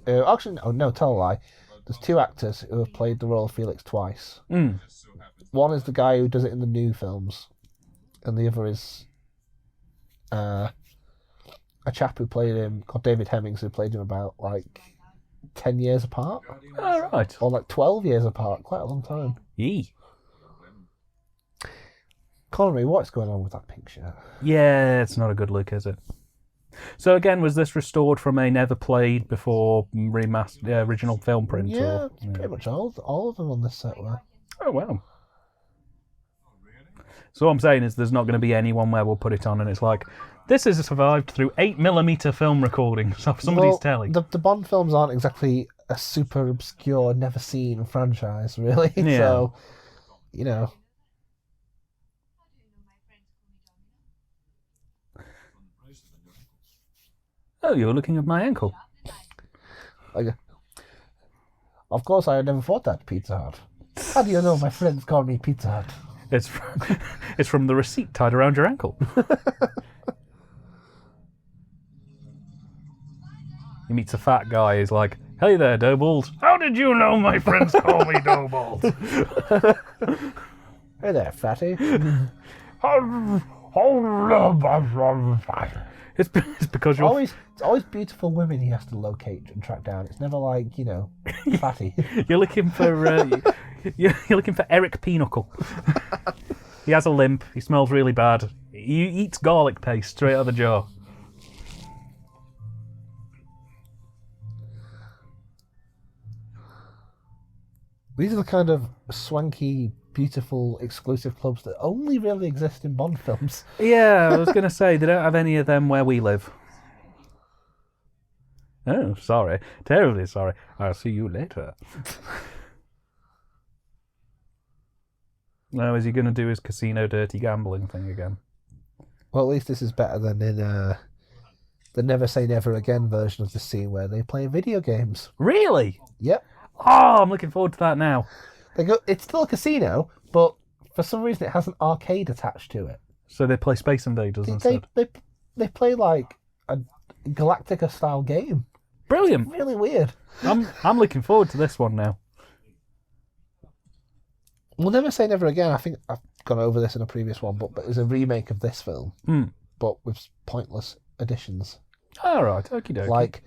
Actually, no, tell a lie. There's two actors who have played the role of Felix twice. Mm. One is the guy who does it in the new films, and the other is a chap who played him, called David Hemmings, who played him about 10 years apart. All right. Or 12 years apart, quite a long time. Yee. Connery, what's going on with that pink shirt? Yeah, it's not a good look, is it? So again, was this restored from a never played before remastered original film print? Yeah, pretty much all of them on this set were. Oh, wow. So what I'm saying is there's not going to be anyone where we'll put it on and it's like, this has survived through 8mm film recordings off somebody's telly. The Bond films aren't exactly a super obscure, never seen franchise, really. Yeah. So, you know. Oh, you're looking at my ankle. Of course, I never thought that, Pizza Hut. How do you know my friends call me Pizza Hut? It's from the receipt tied around your ankle. He meets a fat guy. He's like, "Hey there, Doughballs. How did you know my friends call me Doughballs?" Hey there, fatty. It's because you're It's always beautiful women he has to locate and track down. It's never fatty. you're looking for you're looking for Eric Pinochle. He has a limp. He smells really bad. He eats garlic paste straight out of the jar. These are the kind of swanky, beautiful, exclusive clubs that only really exist in Bond films. Yeah, I was going to say, they don't have any of them where we live. Oh, sorry. Terribly sorry. I'll see you later. Now, is he going to do his casino dirty gambling thing again? Well, at least this is better than in the Never Say Never Again version of the scene where they play video games. Really? Yep. Oh, I'm looking forward to that now. It's still a casino, but for some reason it has an arcade attached to it. So they play Space Invaders instead? They play like a Galactica-style game. Brilliant. It's really weird. I'm looking forward to this one now. We'll Never Say Never Again. I think I've gone over this in a previous one, but it's a remake of this film, but with pointless additions. All right, okie dokie. Like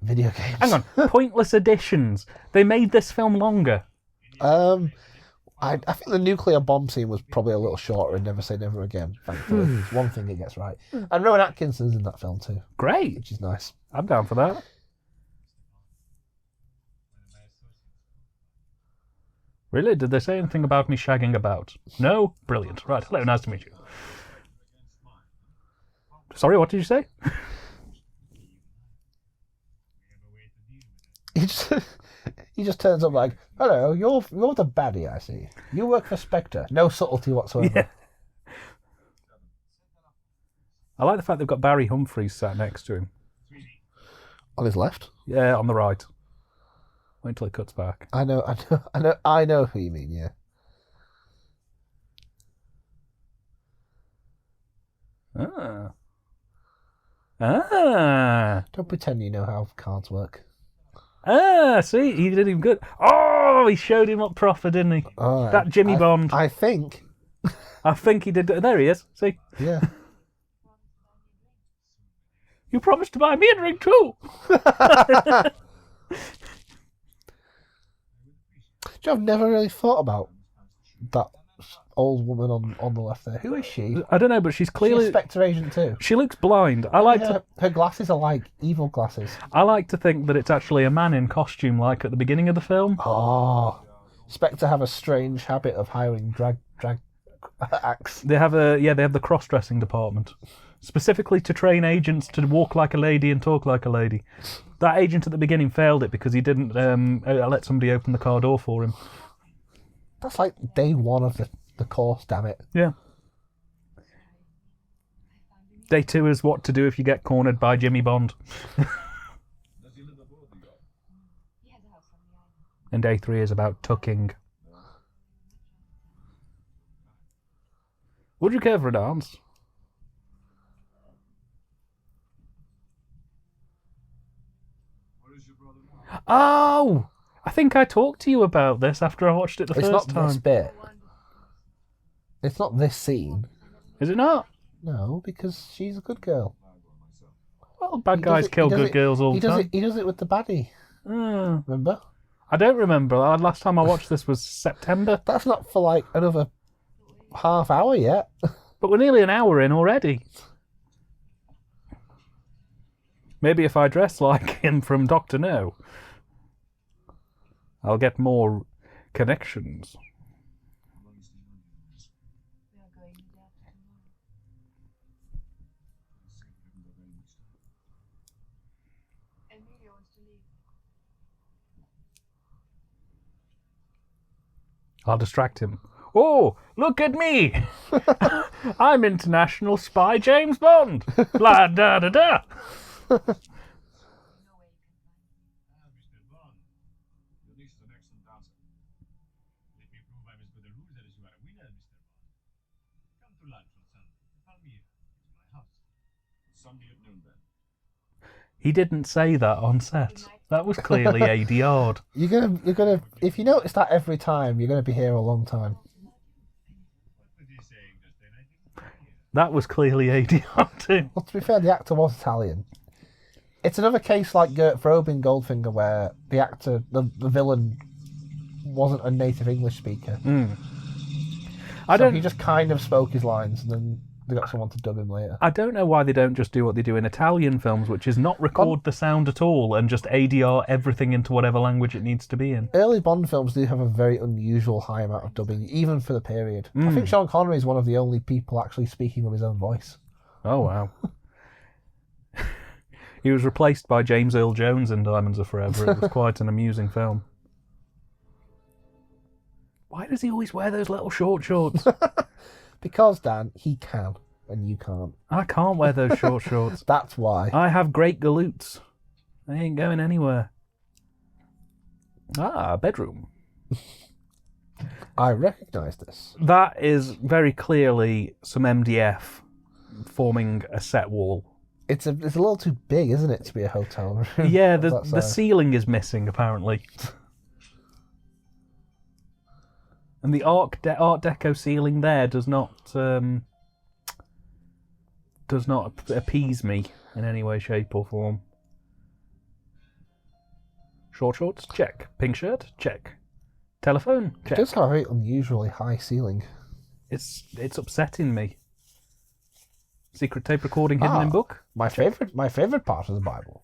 video games. Hang on, pointless additions. They made this film longer. I think the nuclear bomb scene was probably a little shorter in Never Say Never Again, thankfully. It's one thing it gets right. And Rowan Atkinson's in that film too, Great. which is nice. I'm down for that. Really? Did they say anything about me shagging about? No? Brilliant. Right, hello, nice to meet you. Sorry, what did you say? He just turns up like, hello, you're the baddie, I see. You work for Spectre. No subtlety whatsoever. Yeah. I like the fact they've got Barry Humphries sat next to him. On his left? Yeah, on the right. Wait until it cuts back. I know who you mean, yeah. Don't pretend you know how cards work. See, he did him good. Oh, he showed him up proper, didn't he? Right. That Jimmy Bond. I think. I think he did. There he is. See? Yeah. You promised to buy me a drink too. I've never really thought about that old woman on the left there. Who is she? I don't know, but she's She's clearly. a Spectre agent too. She looks blind. I like to. Her glasses are like evil glasses. I like to think that it's actually a man in costume, like at the beginning of the film. Oh, Spectre have a strange habit of hiring drag acts. They have the cross-dressing department, specifically to train agents to walk like a lady and talk like a lady. That agent at the beginning failed it because he didn't let somebody open the car door for him. That's like day one of the course, damn it. Yeah. Day 2 is what to do if you get cornered by Jimmy Bond. And day 3 is about tucking. Would you care for a dance? Oh! I think I talked to you about this after I watched it the It's first not time. this bit. It's not this scene. Is it not? No, because she's a good girl. Well, bad He guys does it- kill he does good it- girls all He the does time. it. He does it with the baddie. Remember? I don't remember. Last time I watched this was September. That's not for like another half hour yet. But we're nearly an hour in already. Maybe if I dress like him from Doctor No, I'll get more connections. I'll distract him. Oh, look at me! I'm International Spy James Bond! Blah, da, da, da! Mr. Bond, your niece is an excellent dancer. Let me prove I'm as good a loser as you are a winner, Mr. Bond. Come to lunch on Sunday. Palmyra. It's my house. Sunday at noon, then. He didn't say that on set. That was clearly ADR'd. You're gonna. If you notice that every time, you're gonna be here a long time. What was he saying just then? I didn't hear. That was clearly ADR'd too. Well, to be fair, the actor was Italian. It's another case like Gert Frobe in Goldfinger, where the actor, the villain, wasn't a native English speaker. He just kind of spoke his lines, and then they got someone to dub him later. I don't know why they don't just do what they do in Italian films, which is not record the sound at all and just ADR everything into whatever language it needs to be in. Early Bond films do have a very unusual high amount of dubbing, even for the period. I think Sean Connery is one of the only people actually speaking with his own voice. Oh, wow. He was replaced by James Earl Jones in Diamonds Are Forever. It was quite an amusing film. Why does he always wear those little short shorts? Because, Dan, he can, and you can't. I can't wear those short shorts. That's why. I have great galoots. They ain't going anywhere. Bedroom. I recognise this. That is very clearly some MDF forming a set wall. It's a little too big, isn't it, to be a hotel room? Yeah, of that the size. ceiling is missing, apparently. And the Art Deco ceiling there does not appease me in any way, shape, or form. Short shorts? Check. Pink shirt? Check. Telephone? It Check. does have a very unusually high ceiling. It's upsetting me. Secret tape recording hidden in book? My favorite part of the Bible.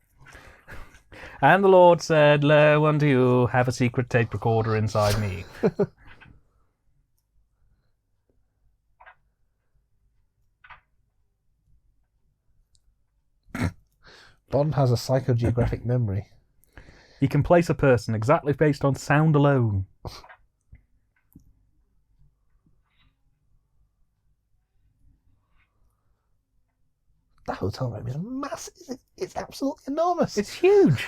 And the Lord said, "Lo, unto you have a secret tape recorder inside me." Bond has a psychogeographic memory. He can place a person exactly based on sound alone. That hotel room is massive. It's absolutely enormous. It's huge.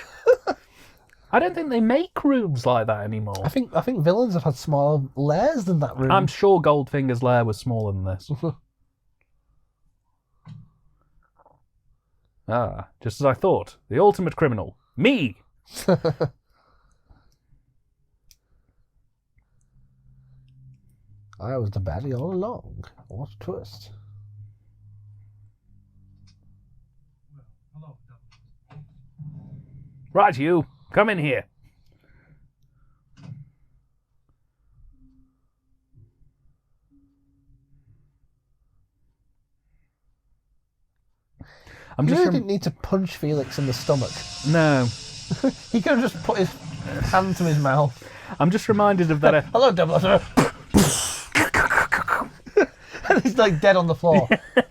I don't think they make rooms like that anymore. I think villains have had smaller lairs than that room. I'm sure Goldfinger's lair was smaller than this. Just as I thought. The ultimate criminal. Me! I was the baddie all along. What a twist. Hello, Right, you. Come in here. He really didn't need to punch Felix in the stomach. No. He could have just put his hand to his mouth. I'm just reminded of that. Hello, 007. And he's like dead on the floor.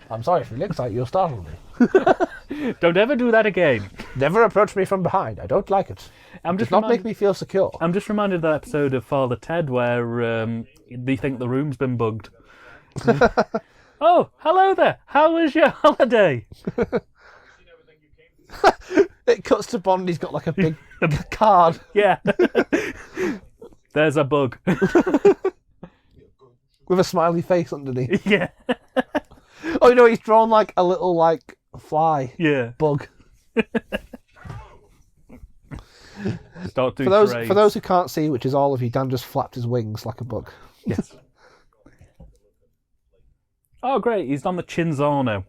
I'm sorry, Felix. You startled me. Don't ever do that again. Never approach me from behind. I don't like it. Does not make me feel secure. I'm just reminded of that episode of Father Ted where they think the room's been bugged. Oh, hello there. How was your holiday? It cuts to Bond. He's got like a big card. Yeah. There's a bug. With a smiley face underneath. Yeah. Oh, you know, he's drawn like a little like fly. Yeah. Bug. Start doing For those who can't see, which is all of you, Dan just flapped his wings like a bug. Yes. Oh, great. He's done the Chinzano.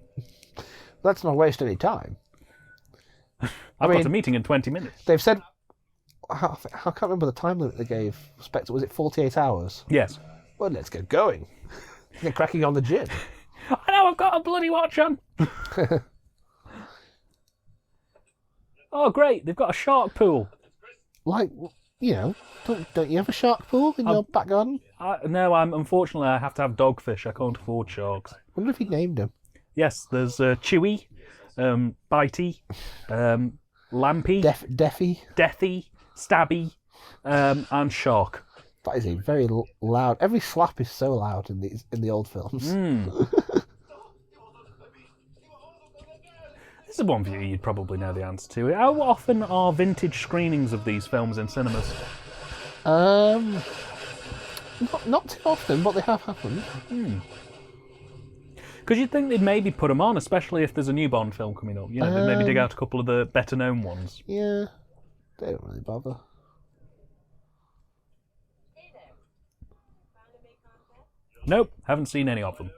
Let's not waste any time. I've got a meeting in 20 minutes. They've said... I can't remember the time limit they gave. Spectre, was it 48 hours? Yes. Well, let's get going. Get cracking on the gin. I know, I've got a bloody watch on. Oh, great. They've got a shark pool. Like, you know, don't you have a shark pool in your back garden? No, unfortunately, I have to have dogfish. I can't afford sharks. I wonder if he named him. Yes, there's Chewy, Bitey, Lampy, Deafy. Deathy, Stabby, and Shark. That is a very loud... Every slap is so loud in the old films. This is one view you'd probably know the answer to. How often are vintage screenings of these films in cinemas? Not too often, but they have happened. Because you'd think they'd maybe put them on, especially if there's a new Bond film coming up. You know, they'd maybe dig out a couple of the better-known ones. Yeah, they don't really bother. Nope, haven't seen any of them.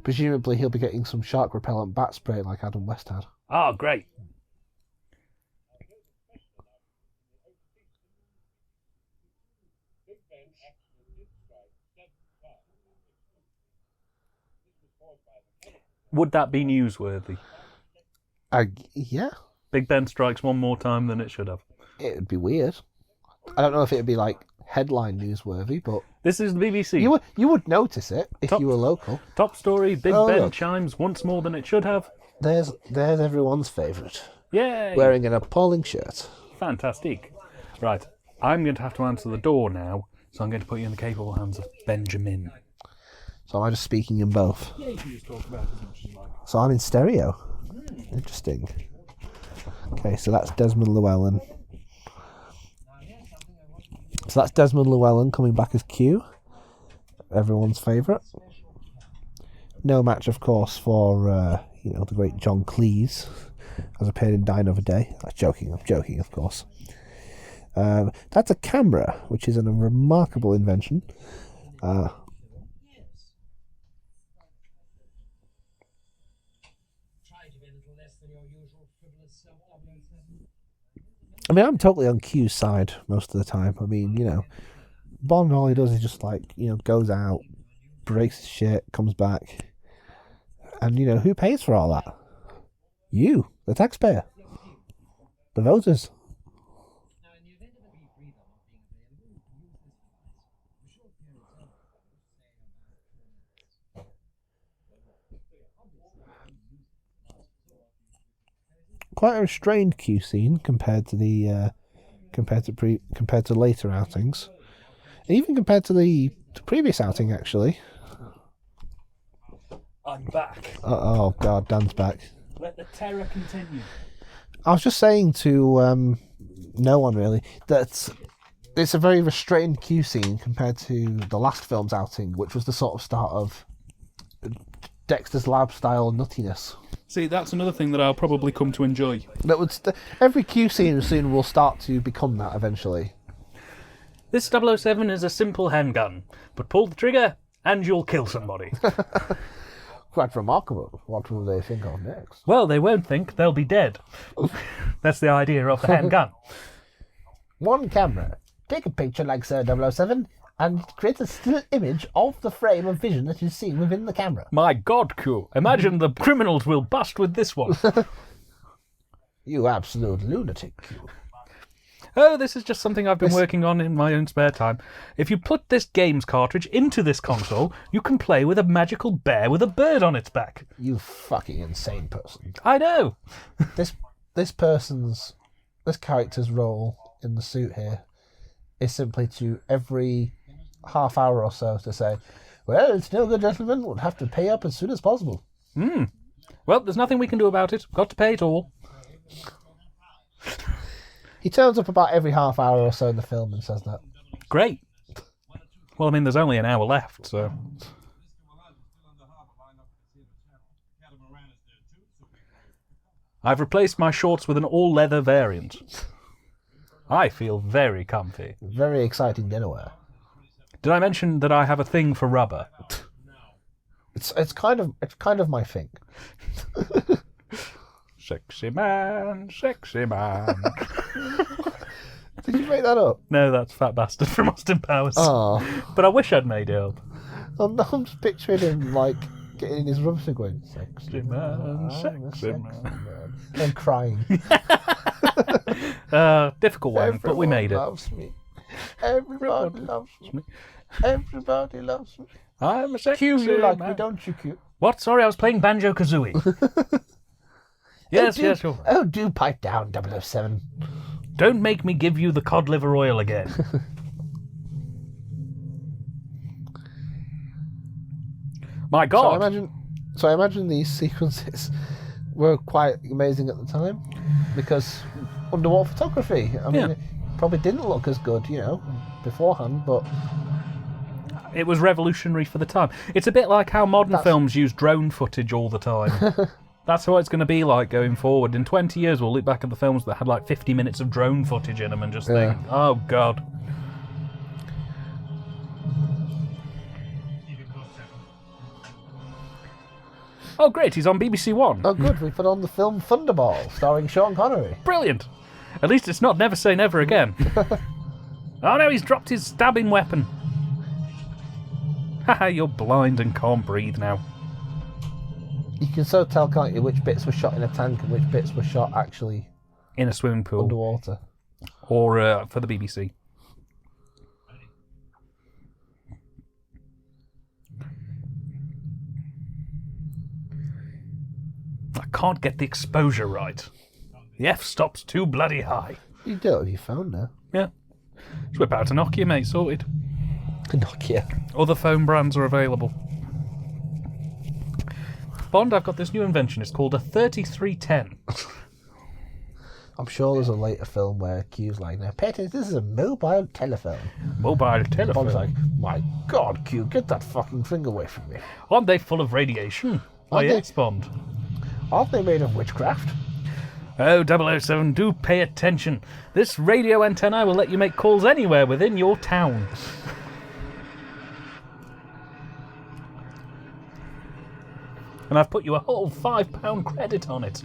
Presumably he'll be getting some shark repellent bat spray like Adam West had. Oh, great. Would that be newsworthy? Yeah. Big Ben strikes one more time than it should have. It'd be weird. I don't know if it'd be like headline newsworthy, but This is the BBC. you would notice it if you were local. Top story, Big Oh, Ben look. chimes once more than it should have. There's everyone's favourite. Yay! Wearing an appalling shirt. Fantastic. Right, I'm going to have to answer the door now, so I'm going to put you in the capable hands of Benjamin. So am I just speaking in both? Yeah, you can just talk about as much as you like. So I'm in stereo. Interesting. Okay, so that's Desmond Llewellyn. So that's Desmond Llewellyn coming back as Q. Everyone's favourite. No match, of course, for the great John Cleese, as appeared in Die Another Day. I'm joking, of course. That's a camera, which is a remarkable invention. I mean, I'm totally on Q's side most of the time. I mean, Bond, all he does is just goes out, breaks his shit, comes back. And, who pays for all that? You, the taxpayer. The voters. Quite a restrained Q scene compared to the compared to later outings, even compared to the previous outing actually. I'm back. Oh God, Dan's back. Let the terror continue. I was just saying to no one really that it's a very restrained Q scene compared to the last film's outing, which was the sort of start of Dexter's Lab style nuttiness. See, that's another thing that I'll probably come to enjoy. Every Q scene soon will start to become that eventually. This 007 is a simple handgun, but pull the trigger and you'll kill somebody. Quite remarkable. What will they think of next? Well, they won't think, they'll be dead. That's the idea of the handgun. One camera. Take a picture like Sir 007 and create a still image of the frame of vision that is seen within the camera. My God, Q. Imagine the criminals will bust with this one. You absolute lunatic, Q. Oh, this is just something I've been working on in my own spare time. If you put this games cartridge into this console, you can play with a magical bear with a bird on its back. You fucking insane person. I know. This character's role in the suit here is simply to every half hour or so to say, well, it's no good, gentlemen, we'll have to pay up as soon as possible. Well, there's nothing we can do about it. Got to pay it all. He turns up about every half hour or so in the film and says that. Great. Well, I mean, there's only an hour left, so... I've replaced my shorts with an all-leather variant. I feel very comfy. Very exciting dinnerware. Did I mention that I have a thing for rubber? It's kind of my thing. Sexy man, sexy man. Did you make that up? No, that's Fat Bastard from Austin Powers. Oh. But I wish I'd made it up. Oh no, I'm just picturing him getting in his rubber suit going, sexy man, sexy man. And crying. Difficult one, but we made it. Loves me. Everybody loves me. Everybody loves me. I'm a sexy Q, you like man. me, don't you, Q? What? Sorry, I was playing Banjo-Kazooie. Yes, sure. Oh, do pipe down, 007. Don't make me give you the cod liver oil again. My God. So I imagine these sequences were quite amazing at the time because underwater photography. I mean, it probably didn't look as good, beforehand, but it was revolutionary for the time. It's a bit like how modern films use drone footage all the time. That's what it's going to be like going forward. In 20 years, we'll look back at the films that had 50 minutes of drone footage in them and just think, oh, God. Oh, great, he's on BBC One. Oh, good, we put on the film Thunderball, starring Sean Connery. Brilliant. At least it's not Never Say Never Again. Oh, no, he's dropped his stabbing weapon. Haha, you're blind and can't breathe now. You can so tell, can't you, which bits were shot in a tank and which bits were shot actually in a swimming pool. Underwater. Or for the BBC. I can't get the exposure right. The f-stop's too bloody high. You do it with your phone now. Yeah. Just whip out a Nokia, mate, sorted. A Nokia. Other phone brands are available. Bond, I've got this new invention. It's called a 3310. I'm sure there's a later film where Q's like, "Now, pay attention, this is a mobile telephone." Mobile telephone. Bond's like, "My God, Q, get that fucking thing away from me." Aren't they full of radiation? Oh, Aren't they? yes, Bond. Aren't they made of witchcraft? Oh, 007, do pay attention. This radio antenna will let you make calls anywhere within your town. And I've put you a whole £5 credit on it.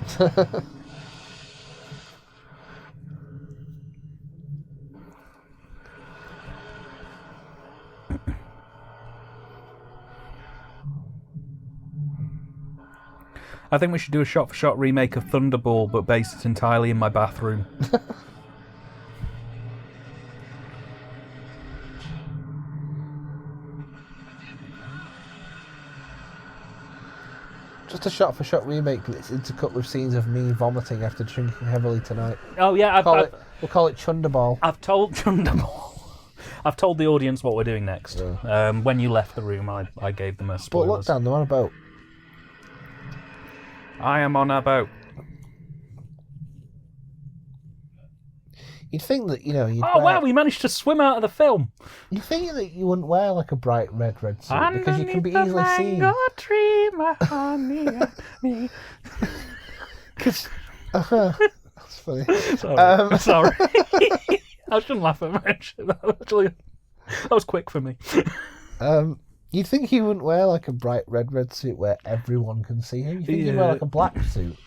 I think we should do a shot-for-shot remake of Thunderball, but based it entirely in my bathroom. Just a shot-for-shot remake that's intercut with scenes of me vomiting after drinking heavily tonight. Oh yeah, We'll call it Thunderball. I've told Thunderball. I've told the audience what we're doing next. Yeah. When you left the room, I gave them a spoiler. But look, Dan, they're on a boat. I am on a boat. You'd think that, you'd Wow, we managed to swim out of the film. You'd think that you wouldn't wear like a bright red suit because you can be easily seen. Mango tree, my honey and me. Because that's funny. Sorry. I shouldn't laugh at much. That was quick for me. You'd think he wouldn't wear like a bright red suit where everyone can see him. You think he'd wear like a black suit.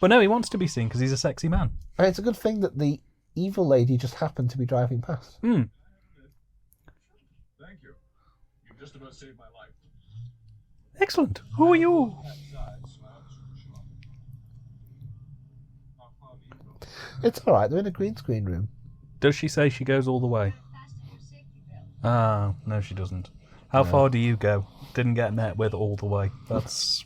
But no, he wants to be seen because he's a sexy man. And it's a good thing that the evil lady just happened to be driving past. Thank you. You've just about saved my life. Excellent. Who are you? It's alright, they're in a green screen room. Does she say she goes all the way? Ah, no, she doesn't. How far do you go? Didn't get met with all the way. That's...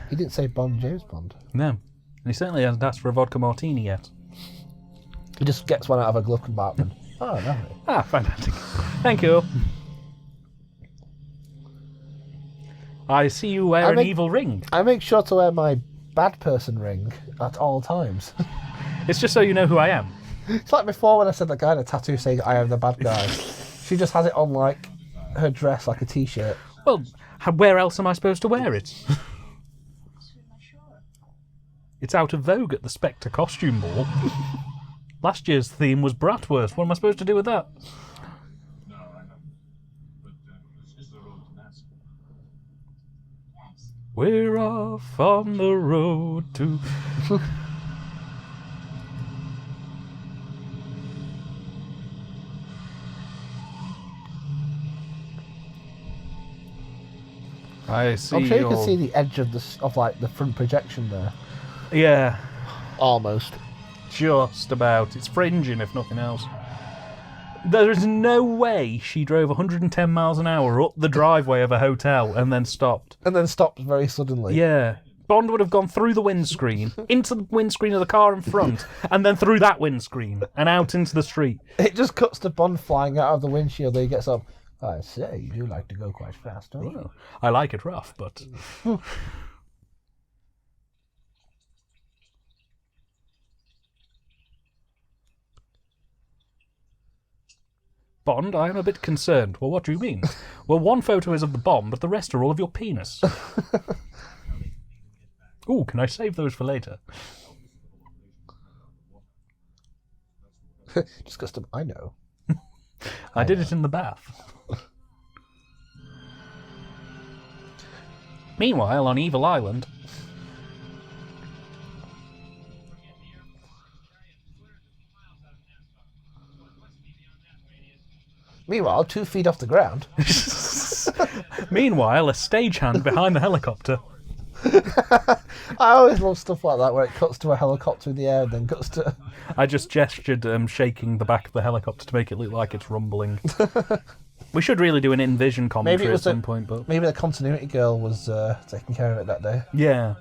He didn't say Bond, James Bond. No. And he certainly hasn't asked for a vodka martini yet. He just gets one out of a glove compartment. Oh, no. Ah, fantastic. Thank you. I see you wear an evil ring. I make sure to wear my bad person ring at all times. It's just so you know who I am. It's like before when I said that guy had a tattoo saying I am the bad guy. She just has it on like her dress, like a t-shirt. Well, where else am I supposed to wear it? It's out of vogue at the Spectre costume ball. Last year's theme was bratwurst. What am I supposed to do with that? No, I know. But this is the road to Nancy. We're off on the road to... I see. I'm sure you can see the edge of the front projection there. Yeah. Almost. Just about. It's fringing, if nothing else. There is no way she drove 110 miles an hour up the driveway of a hotel and then stopped. And then stopped very suddenly. Yeah. Bond would have gone through the windscreen, into the windscreen of the car in front, and then through that windscreen, and out into the street. It just cuts to Bond flying out of the windshield and he gets up. I say, you do like to go quite fast, don't you? Well, I like it rough, but... Bond, I am a bit concerned. Well, what do you mean? Well, one photo is of the bomb, but the rest are all of your penis. Ooh, can I save those for later? Just custom. I know. I did it in the bath. Meanwhile, on Evil Island... Meanwhile, 2 feet off the ground. Meanwhile, a stagehand behind the helicopter. I always love stuff like that where it cuts to a helicopter in the air and then cuts to... I just gestured shaking the back of the helicopter to make it look like it's rumbling. We should really do an in-vision commentary at some point, but... Maybe the continuity girl was taking care of it that day. Yeah.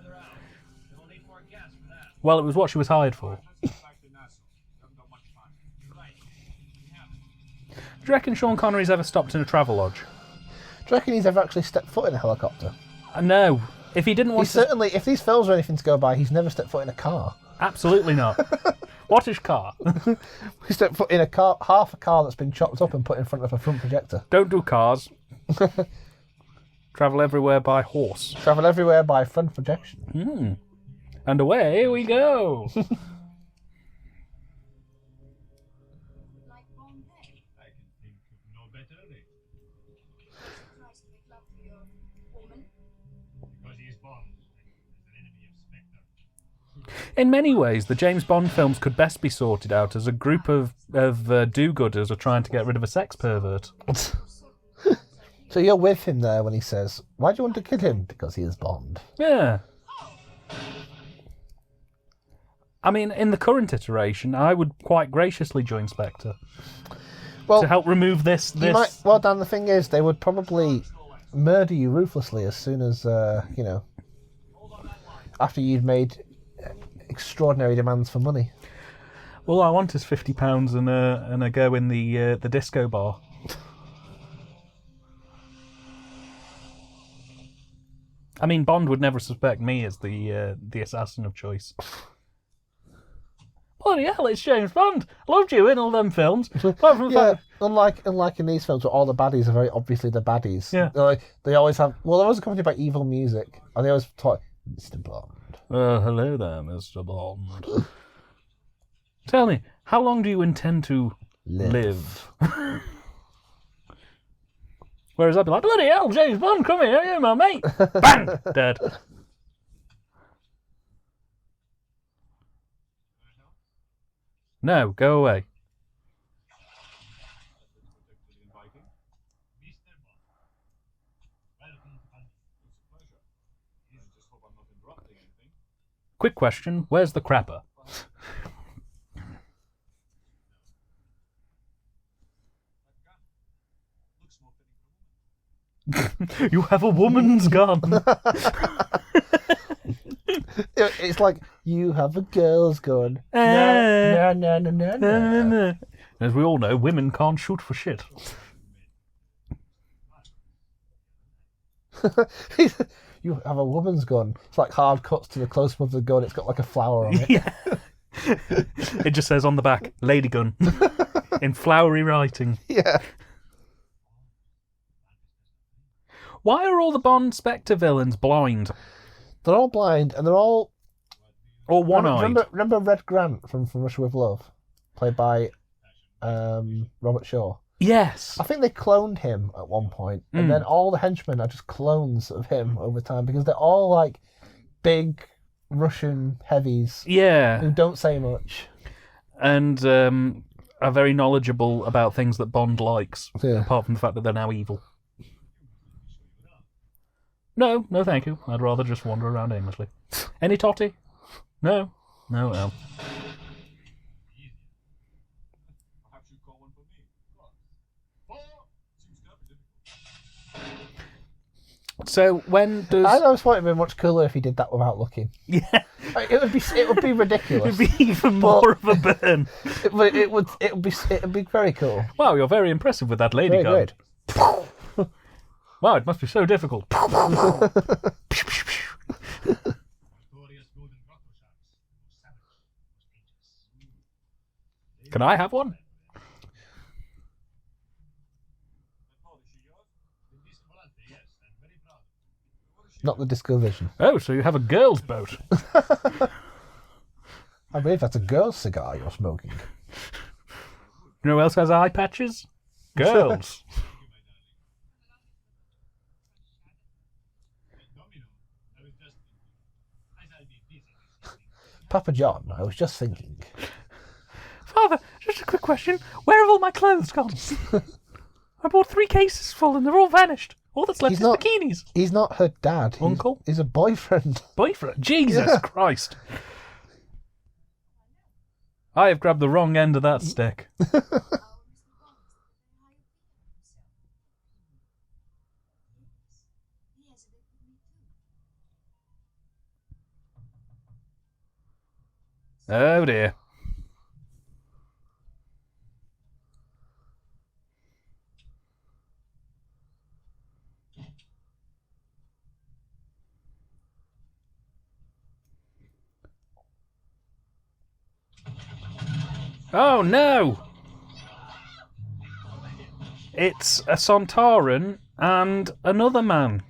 Well, it was what she was hired for. Do you reckon Sean Connery's ever stopped in a Travelodge? Do you reckon he's ever actually stepped foot in a helicopter? No. If he didn't want He's to... certainly, if these films are anything to go by, he's never stepped foot in a car. Absolutely not. What is car? He stepped foot in a car, half a car that's been chopped up and put in front of a front projector. Don't do cars. Travel everywhere by horse. Travel everywhere by front projection. And away we go. Like Bond there. I can think of no better name. Tries to make love to your woman. Because he is Bond, and is an enemy of Spectre. In many ways, the James Bond films could best be sorted out as a group of do-gooders are trying to get rid of a sex pervert. So you're with him there when he says, "Why do you want to kill him?" Because he is Bond. Yeah. I mean, in the current iteration, I would quite graciously join Spectre Well, to help remove this. you might. Well, Dan, the thing is, they would probably murder you ruthlessly as soon as after you'd made extraordinary demands for money. All I want is £50 and a go in the disco bar. I mean, Bond would never suspect me as the assassin of choice. Bloody hell, it's James Bond. I loved you in all them films. Apart from the Yeah, fact- unlike in these films where all the baddies are very obviously the baddies. Yeah. They always have. Well, they're always accompanied by evil music, and they always talk, Mr. Bond. Hello there, Mr. Bond. Tell me, how long do you intend to live? Whereas I'd be like, bloody hell, James Bond, come here, you're my mate. Bang! Dead. No, go away. Inviting. Mr. Bond. Welcome to Thunderball. It's a pleasure. Please just hope I'm not interrupting anything. Quick question, where's the crapper? Looks more fitting for a woman. You have a woman's gun. It's like you have a girl's gun. No, no, no, no, no, no. As we all know, women can't shoot for shit. You have a woman's gun. It's like hard cuts to the close-up of the gun. It's got like a flower on it. Yeah. It just says on the back, lady gun, in flowery writing. Yeah. Why are all the Bond Spectre villains blind? They're all blind and they're all. Or one-eyed? Remember Red Grant from Russia with Love, played by Robert Shaw. Yes. I think they cloned him at one point, and then all the henchmen are just clones of him over time because they're all like big Russian heavies Yeah. who don't say much. And are very knowledgeable about things that Bond likes, Yeah. apart from the fact that they're now evil. No, thank you. I'd rather just wander around aimlessly. Any totty? No. No. Perhaps you call one for me. Four seems to be difficult. So when does... I always thought it'd be much cooler if he did that without looking. Yeah, It would be ridiculous. it'd be even more of a burn. It would be very cool. Wow, you're very impressive with that lady Very gun. good. Wow, it must be so difficult. Notorious golden grotto sharks. Most savage, most dangerous. Can I have one? That boat, is she yours? The Disco Volante, yes. I'm very proud. What is she? Not the Disco Vision. Oh, so you have a girl's boat. I believe that's a girl's cigar you're smoking. You know who else has eye patches? Girls. Domino. I was just thinking. I shall be busy this evening. Papa John, I was just thinking. Father, just a quick question. Where have all my clothes gone? I bought 3 cases full and they're all vanished. All that's left He's is not- bikinis. He's not her dad. Uncle? He's a boyfriend. Boyfriend. Jesus Yeah. Christ. I have grabbed the wrong end of that stick. Our Mr. Bond is very high opinion of himself. Yes, he has a bit with me too. Oh dear. Oh no! It's a Sontaran and another man.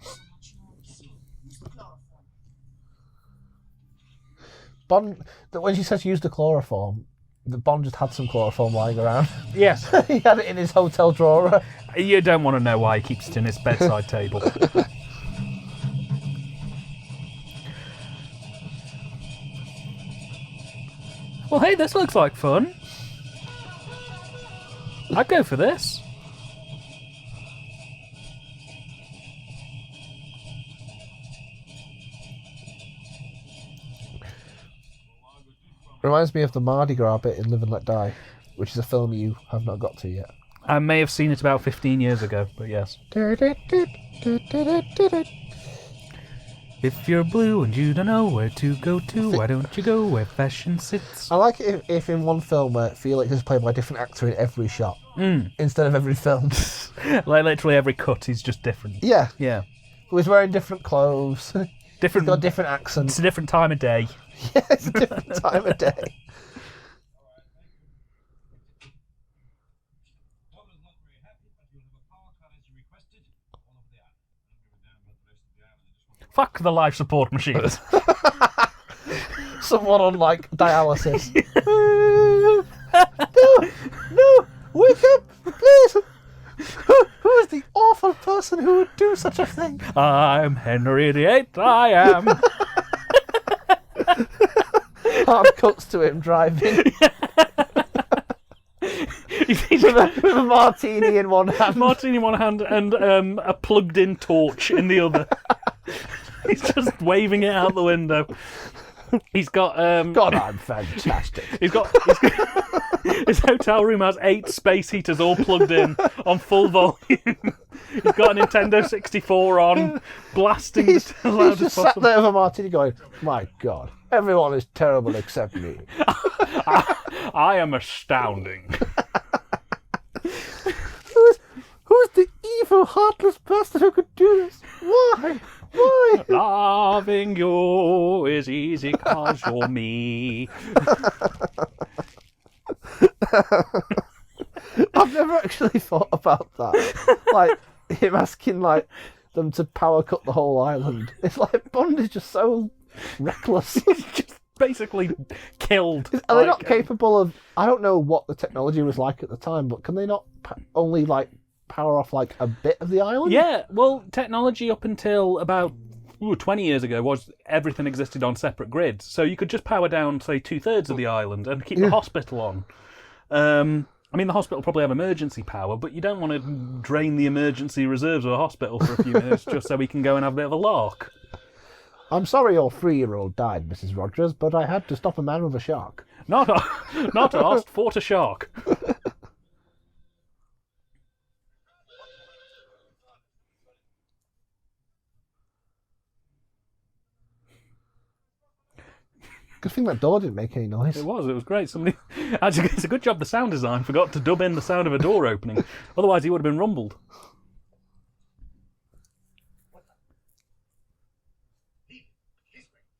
Bond, when she says use the chloroform, the Bond just had some chloroform lying around. Yes. He had it in his hotel drawer. You don't want to know why he keeps it in his bedside table. Well, hey, this looks like fun. I'd go for this. Reminds me of the Mardi Gras bit in Live and Let Die, which is a film you have not got to yet. I may have seen it about 15 years ago, but yes. If you're blue and you don't know where to go to, why don't you go where fashion sits? I like it if in one film where Felix is played by a different actor in every shot, instead of every film. Like literally every cut, he's just different. Yeah. Yeah. He's wearing different clothes. Different. He's got different accents. It's a different time of day. Yeah, it's a different time of day. Tom is not very happy, but you'll have a power cut as you requested all over the island. I don't give a damn about the rest of the island. I just want Fuck the life support machines. Someone on like dialysis. No, wake up, please. Who is the awful person who would do such a thing? I'm Henry VIII, I am. Arm cuts to him driving. He's with a martini in one hand. Martini in one hand and a plugged-in torch in the other. He's just waving it out the window. He's got God, I'm fantastic. He's got his hotel room has 8 space heaters all plugged in on full volume. He's got a Nintendo 64 on, blasting He's as loud as just sat possible. there with a martini going, my God, everyone is terrible except me. I am astounding. Who's the evil, heartless person who could do this? Why? Why? Loving you is easy 'cause you're me. I've never actually thought about that. Like, him asking, like, them to power cut the whole island. It's like, Bond is just so reckless. Just basically killed. Are they not capable of... I don't know what the technology was like at the time, but can they not only, like, power off, like, a bit of the island? Yeah, well, technology up until about 20 years ago was everything existed on separate grids. So you could just power down, say, 2/3 of the island and keep the hospital on. I mean, the hospital probably have emergency power, but you don't want to drain the emergency reserves of a hospital for a few minutes just so we can go and have a bit of a lark. I'm sorry your 3-year-old died, Mrs. Rogers, but I had to stop a man with a shark. Not a host, fought a shark. Good thing that door didn't make any noise. It was great. Somebody actually, it's a good job the sound design forgot to dub in the sound of a door opening. Otherwise, he would have been rumbled.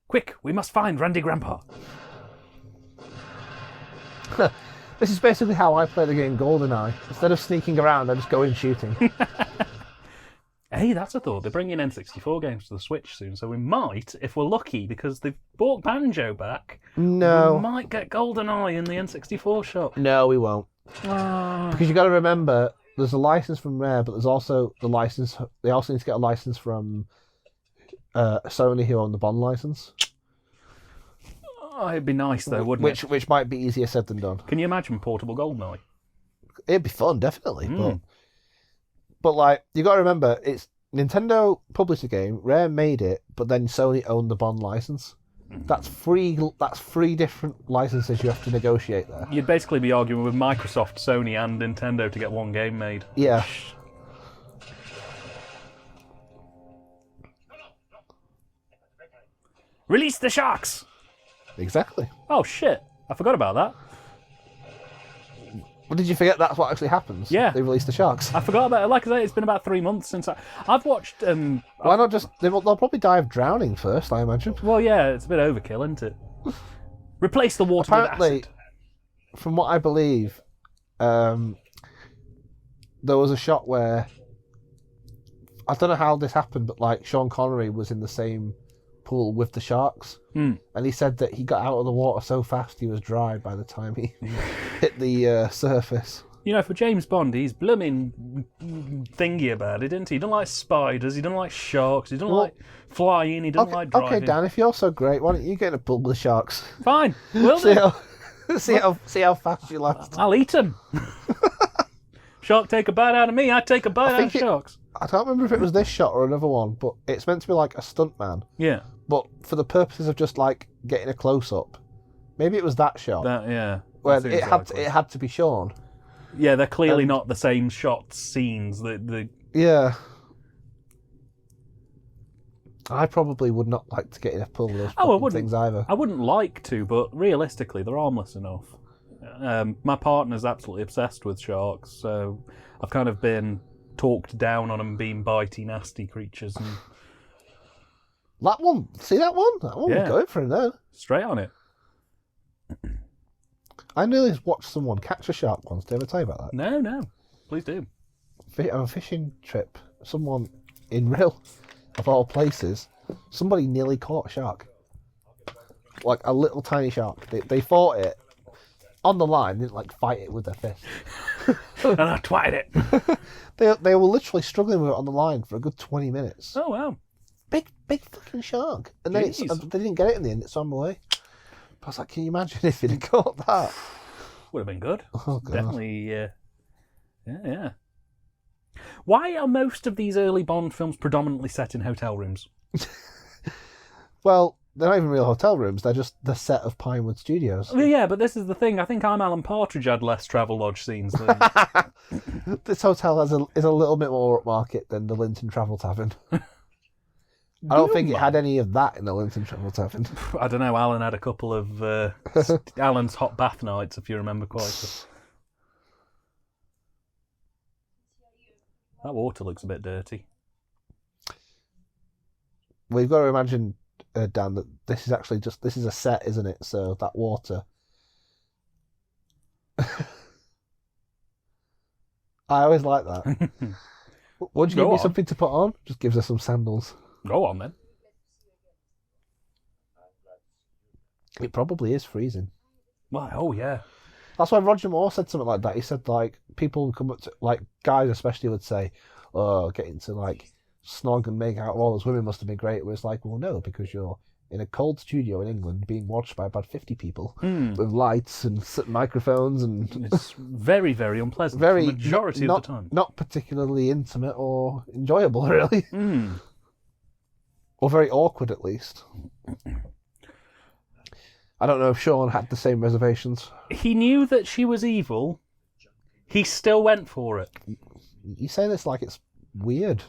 Quick, we must find Randy Grandpa. This is basically how I play the game GoldenEye. Instead of sneaking around, I just go in shooting. Hey, that's a thought. They're bringing N64 games to the Switch soon, so we might, if we're lucky, because they've brought Banjo back, No. we might get GoldenEye in the N64 shop. No, we won't. Ah. Because you got to remember, there's a license from Rare, but there's also the license. They also need to get a license from Sony, who own the Bond license. Oh, it'd be nice though, wouldn't it? Which might be easier said than done. Can you imagine portable GoldenEye? It'd be fun, definitely. But like, you got to remember, it's Nintendo published the game, Rare made it, but then Sony owned the Bond license. That's three different licenses you have to negotiate there. You'd basically be arguing with Microsoft, Sony, and Nintendo to get one game made. Yeah. Release the sharks! Exactly. Oh shit! I forgot about that. Well, did you forget that's what actually happens? Yeah. They release the sharks. I forgot about it. Like I say, it's been about 3 months since I've watched. Why not just... They'll probably die of drowning first, I imagine. Well, yeah, it's a bit overkill, isn't it? Replace the water with Apparently, acid. from what I believe, there was a shot where I don't know how this happened, but like Sean Connery was in the same pool with the sharks, and he said that he got out of the water so fast he was dry by the time he hit the surface. You know, for James Bond, he's blooming thingy about it, isn't he? He doesn't like spiders, he doesn't like sharks, he doesn't like flying, he doesn't like driving. Okay, Dan, if you're so great, why don't you get in a pool with the sharks? Fine, will see do. See how fast you last. I'll eat them. Shark take a bite out of me, I take a bite out of sharks. I can't remember if it was this shot or another one, but it's meant to be like a stuntman. Yeah. But for the purposes of just like getting a close up, maybe it was that shot. Where it had to be Sean. Yeah, they're clearly not the same shots, scenes. Yeah. I probably would not like to get in a pool with those things either. I wouldn't like to, but realistically, they're harmless enough. My partner's absolutely obsessed with sharks, so I've kind of been talked down on them being bitey, nasty creatures. And... That one, see that one? That one was going for him there. Straight on it. I nearly watched someone catch a shark once. Did I ever tell you about that? No. Please do. On a fishing trip, someone in Rill, of all places, somebody nearly caught a shark. Like a little tiny shark. They fought it on the line, didn't like fight it with their fist. And I twatted it. They were literally struggling with it on the line for a good 20 minutes. Oh, wow. Big fucking shark. And then they didn't get it in the end, it swam away. I was like, can you imagine if he'd have caught that? Would have been good. Oh, God. Definitely, yeah. Why are most of these early Bond films predominantly set in hotel rooms? Well, they're not even real hotel rooms. They're just the set of Pinewood Studios. Well, yeah, but this is the thing. I think I'm Alan Partridge had less Travelodge scenes than... This hotel is a little bit more upmarket than the Linton Travel Tavern. I don't think it had any of that in the Linton Travel Tavern. I don't know. Alan had a couple of Alan's hot bath nights, if you remember quite. That water looks a bit dirty. We've got to imagine, Dan, that this is a set, isn't it? So that water. I always like that. Would you give me something to put on? Just gives us some sandals. Go on, then. It probably is freezing. Why? Oh, yeah. That's why Roger Moore said something like that. He said, like, people would come up to, like, guys especially would say, oh, getting to, like, snog and make out of all those women must have been great. Where it's like, well, no, because you're in a cold studio in England being watched by about 50 people with lights and microphones. And it's very, very unpleasant very, the majority of the time. Not particularly intimate or enjoyable, really. Or very awkward, at least. I don't know if Sean had the same reservations. He knew that she was evil. He still went for it. You say this like it's weird.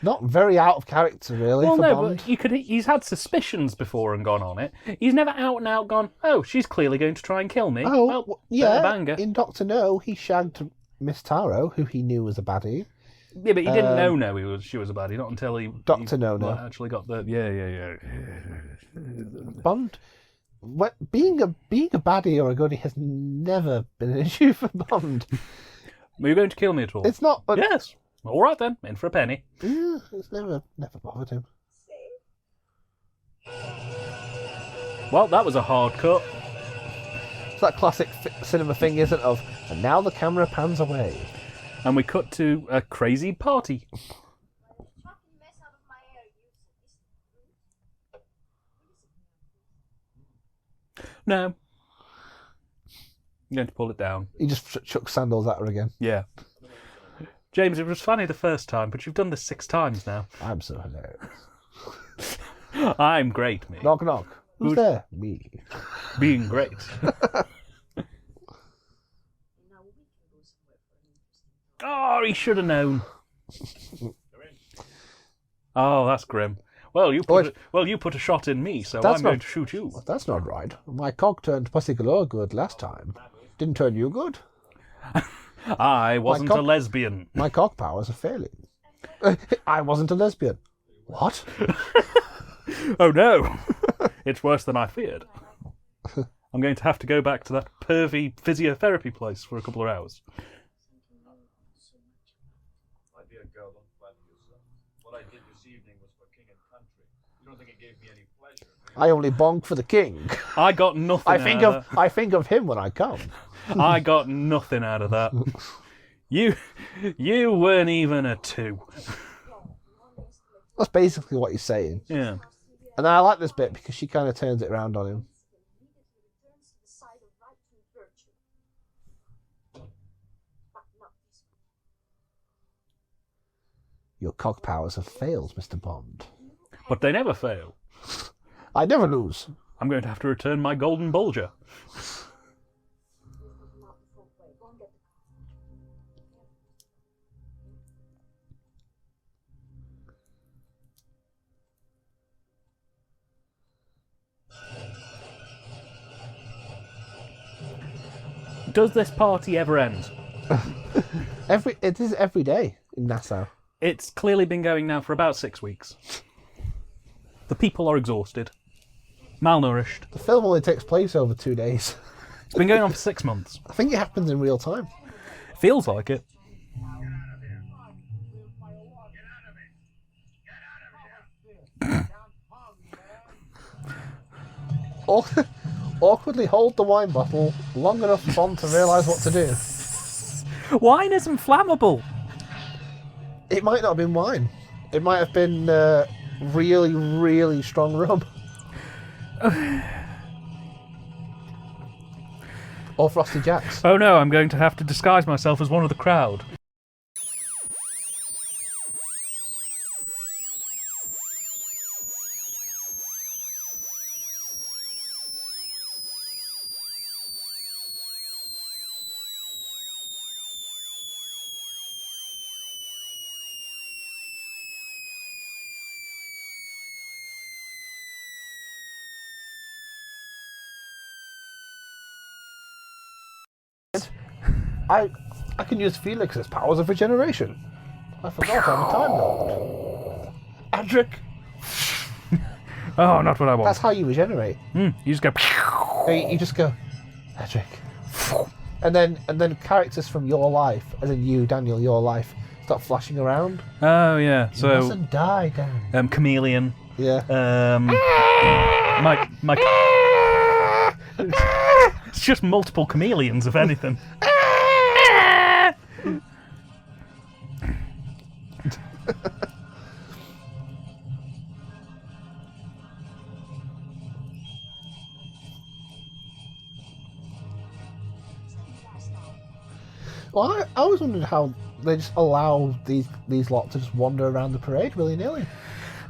Not very out of character, really, well, for no, Bond. But he's had suspicions before and gone on it. He's never out and out gone, oh, she's clearly going to try and kill me. Oh, well, yeah. Banger. In Dr. No, he shagged Miss Taro, who he knew was a baddie. Yeah, but he didn't know she was a baddie, not until he... Dr. No. Actually got the... Yeah. Bond... Being a baddie or a goodie has never been an issue for Bond. Were you going to kill me at all? It's not... Yes. All right, then. In for a penny. Yeah, it's never bothered him. Well, that was a hard cut. It's that classic cinema thing, isn't it, of, and now the camera pans away. And we cut to a crazy party. No. I'm going to pull it down. He just chucked sandals at her again. Yeah. James, it was funny the first time, but you've done this 6 times now. I'm so hilarious. I'm great, mate. Knock, knock. Who's there? Me. Being great. Oh, he should have known. Oh, that's grim. Well, you put a shot in me, so I'm going to shoot you. That's not right. My cock turned Pussy Galore good last time. Didn't turn you good? I wasn't a lesbian. My cock powers are failing. I wasn't a lesbian. What? Oh no. It's worse than I feared. I'm going to have to go back to that pervy physiotherapy place for a couple of hours. My dear girl, don't flatter yourself. What I did this evening was for king and country. You don't think it gave me any pleasure? I only bonk for the king. I got nothing I think of him when I come. I got nothing out of that. You weren't even a 2. That's basically what he's saying. Yeah. And I like this bit because she kind of turns it around on him. Your cock powers have failed, Mr. Bond. But they never fail. I never lose. I'm going to have to return my golden bulger. Does this party ever end? It is every day in Nassau. It's clearly been going now for about 6 weeks. The people are exhausted, malnourished. The film only takes place over 2 days. It's been going on for 6 months. I think it happens in real time. Feels like it. Awkwardly hold the wine bottle long enough for Bond to realise what to do. Wine isn't flammable. It might not have been wine. It might have been really, really strong rum. Or Frosty Jacks. Oh no, I'm going to have to disguise myself as one of the crowd. I can use Felix's powers of regeneration. I forgot I'm a Time Lord. Adric! Oh, not what I want. That's how you regenerate. You just go... You just go, Adric. And then characters from your life, as in you, Daniel, your life, start flashing around. Oh, yeah. You So, mustn't die, Dan. Chameleon. Yeah. My... It's just multiple chameleons, if anything. Well, I always wondered how they just allow these lot to just wander around the parade willy-nilly.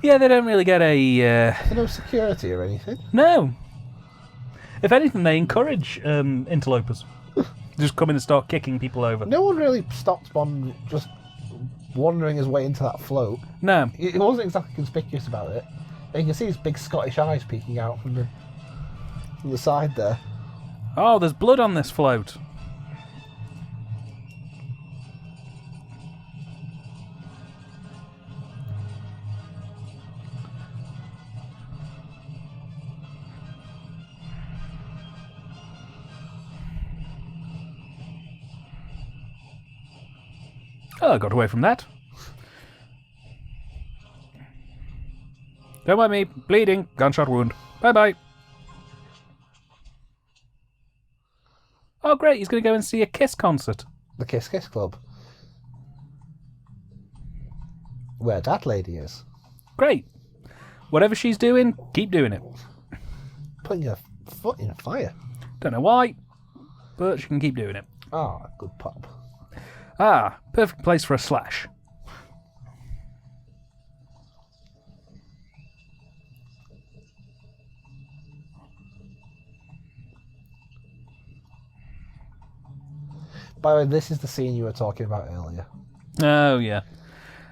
Yeah, they don't really get a... There's no security or anything. No. If anything, they encourage interlopers. Just come in and start kicking people over. No one really stopped Bond just wandering his way into that float. No. He wasn't exactly conspicuous about it. And you can see his big Scottish eyes peeking out from the side there. Oh, there's blood on this float. Oh, I got away from that. Don't mind me. Bleeding. Gunshot wound. Bye-bye. Oh, great. He's going to go and see a Kiss concert. The Kiss Kiss Club. Where that lady is. Great. Whatever she's doing, keep doing it. Putting her foot in fire. Don't know why, but she can keep doing it. Ah, good pop. Ah, perfect place for a slash. By the way, this is the scene you were talking about earlier. Oh, yeah.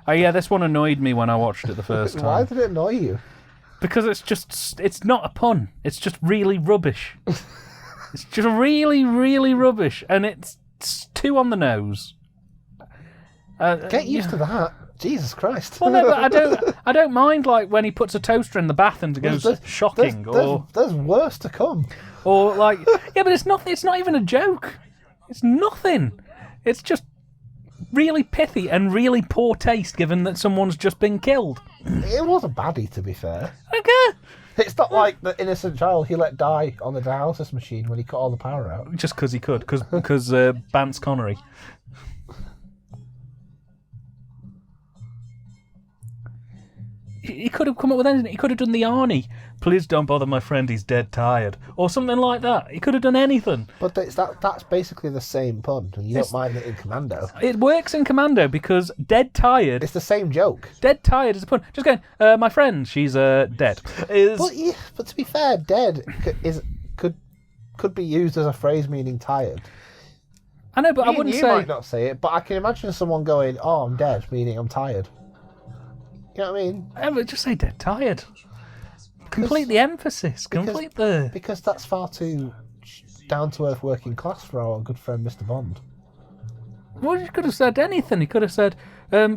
Oh, yeah, this one annoyed me when I watched it the first time. Why did it annoy you? Because it's not a pun. It's just really rubbish. It's just really, really rubbish. And it's too on the nose. Get used to that. Jesus Christ. Well, no, but I don't mind like when he puts a toaster in the bath and goes shocking, there's worse to come. Or like, yeah, but it's nothing. It's not even a joke. It's nothing. It's just really pithy and really poor taste, given that someone's just been killed. It was a baddie, to be fair. Okay. It's not like the innocent child he let die on the dialysis machine when he cut all the power out. Just because he could, because Bance Connery. He could have come up with anything. He could have done the Arnie. Please don't bother my friend, he's dead tired. Or something like that. He could have done anything. But that's basically the same pun, and you don't mind it in Commando. It works in Commando because dead tired... It's the same joke. Dead tired is a pun. Just going, my friend, she's dead. But to be fair, dead could be used as a phrase meaning tired. I know, but I wouldn't you say... You might not say it, but I can imagine someone going, oh, I'm dead, meaning I'm tired. You know what I mean? I would just say dead tired. Complete the emphasis. Complete the... Because that's far too down-to-earth working class for our good friend Mr. Bond. Well, he could have said anything. He could have said,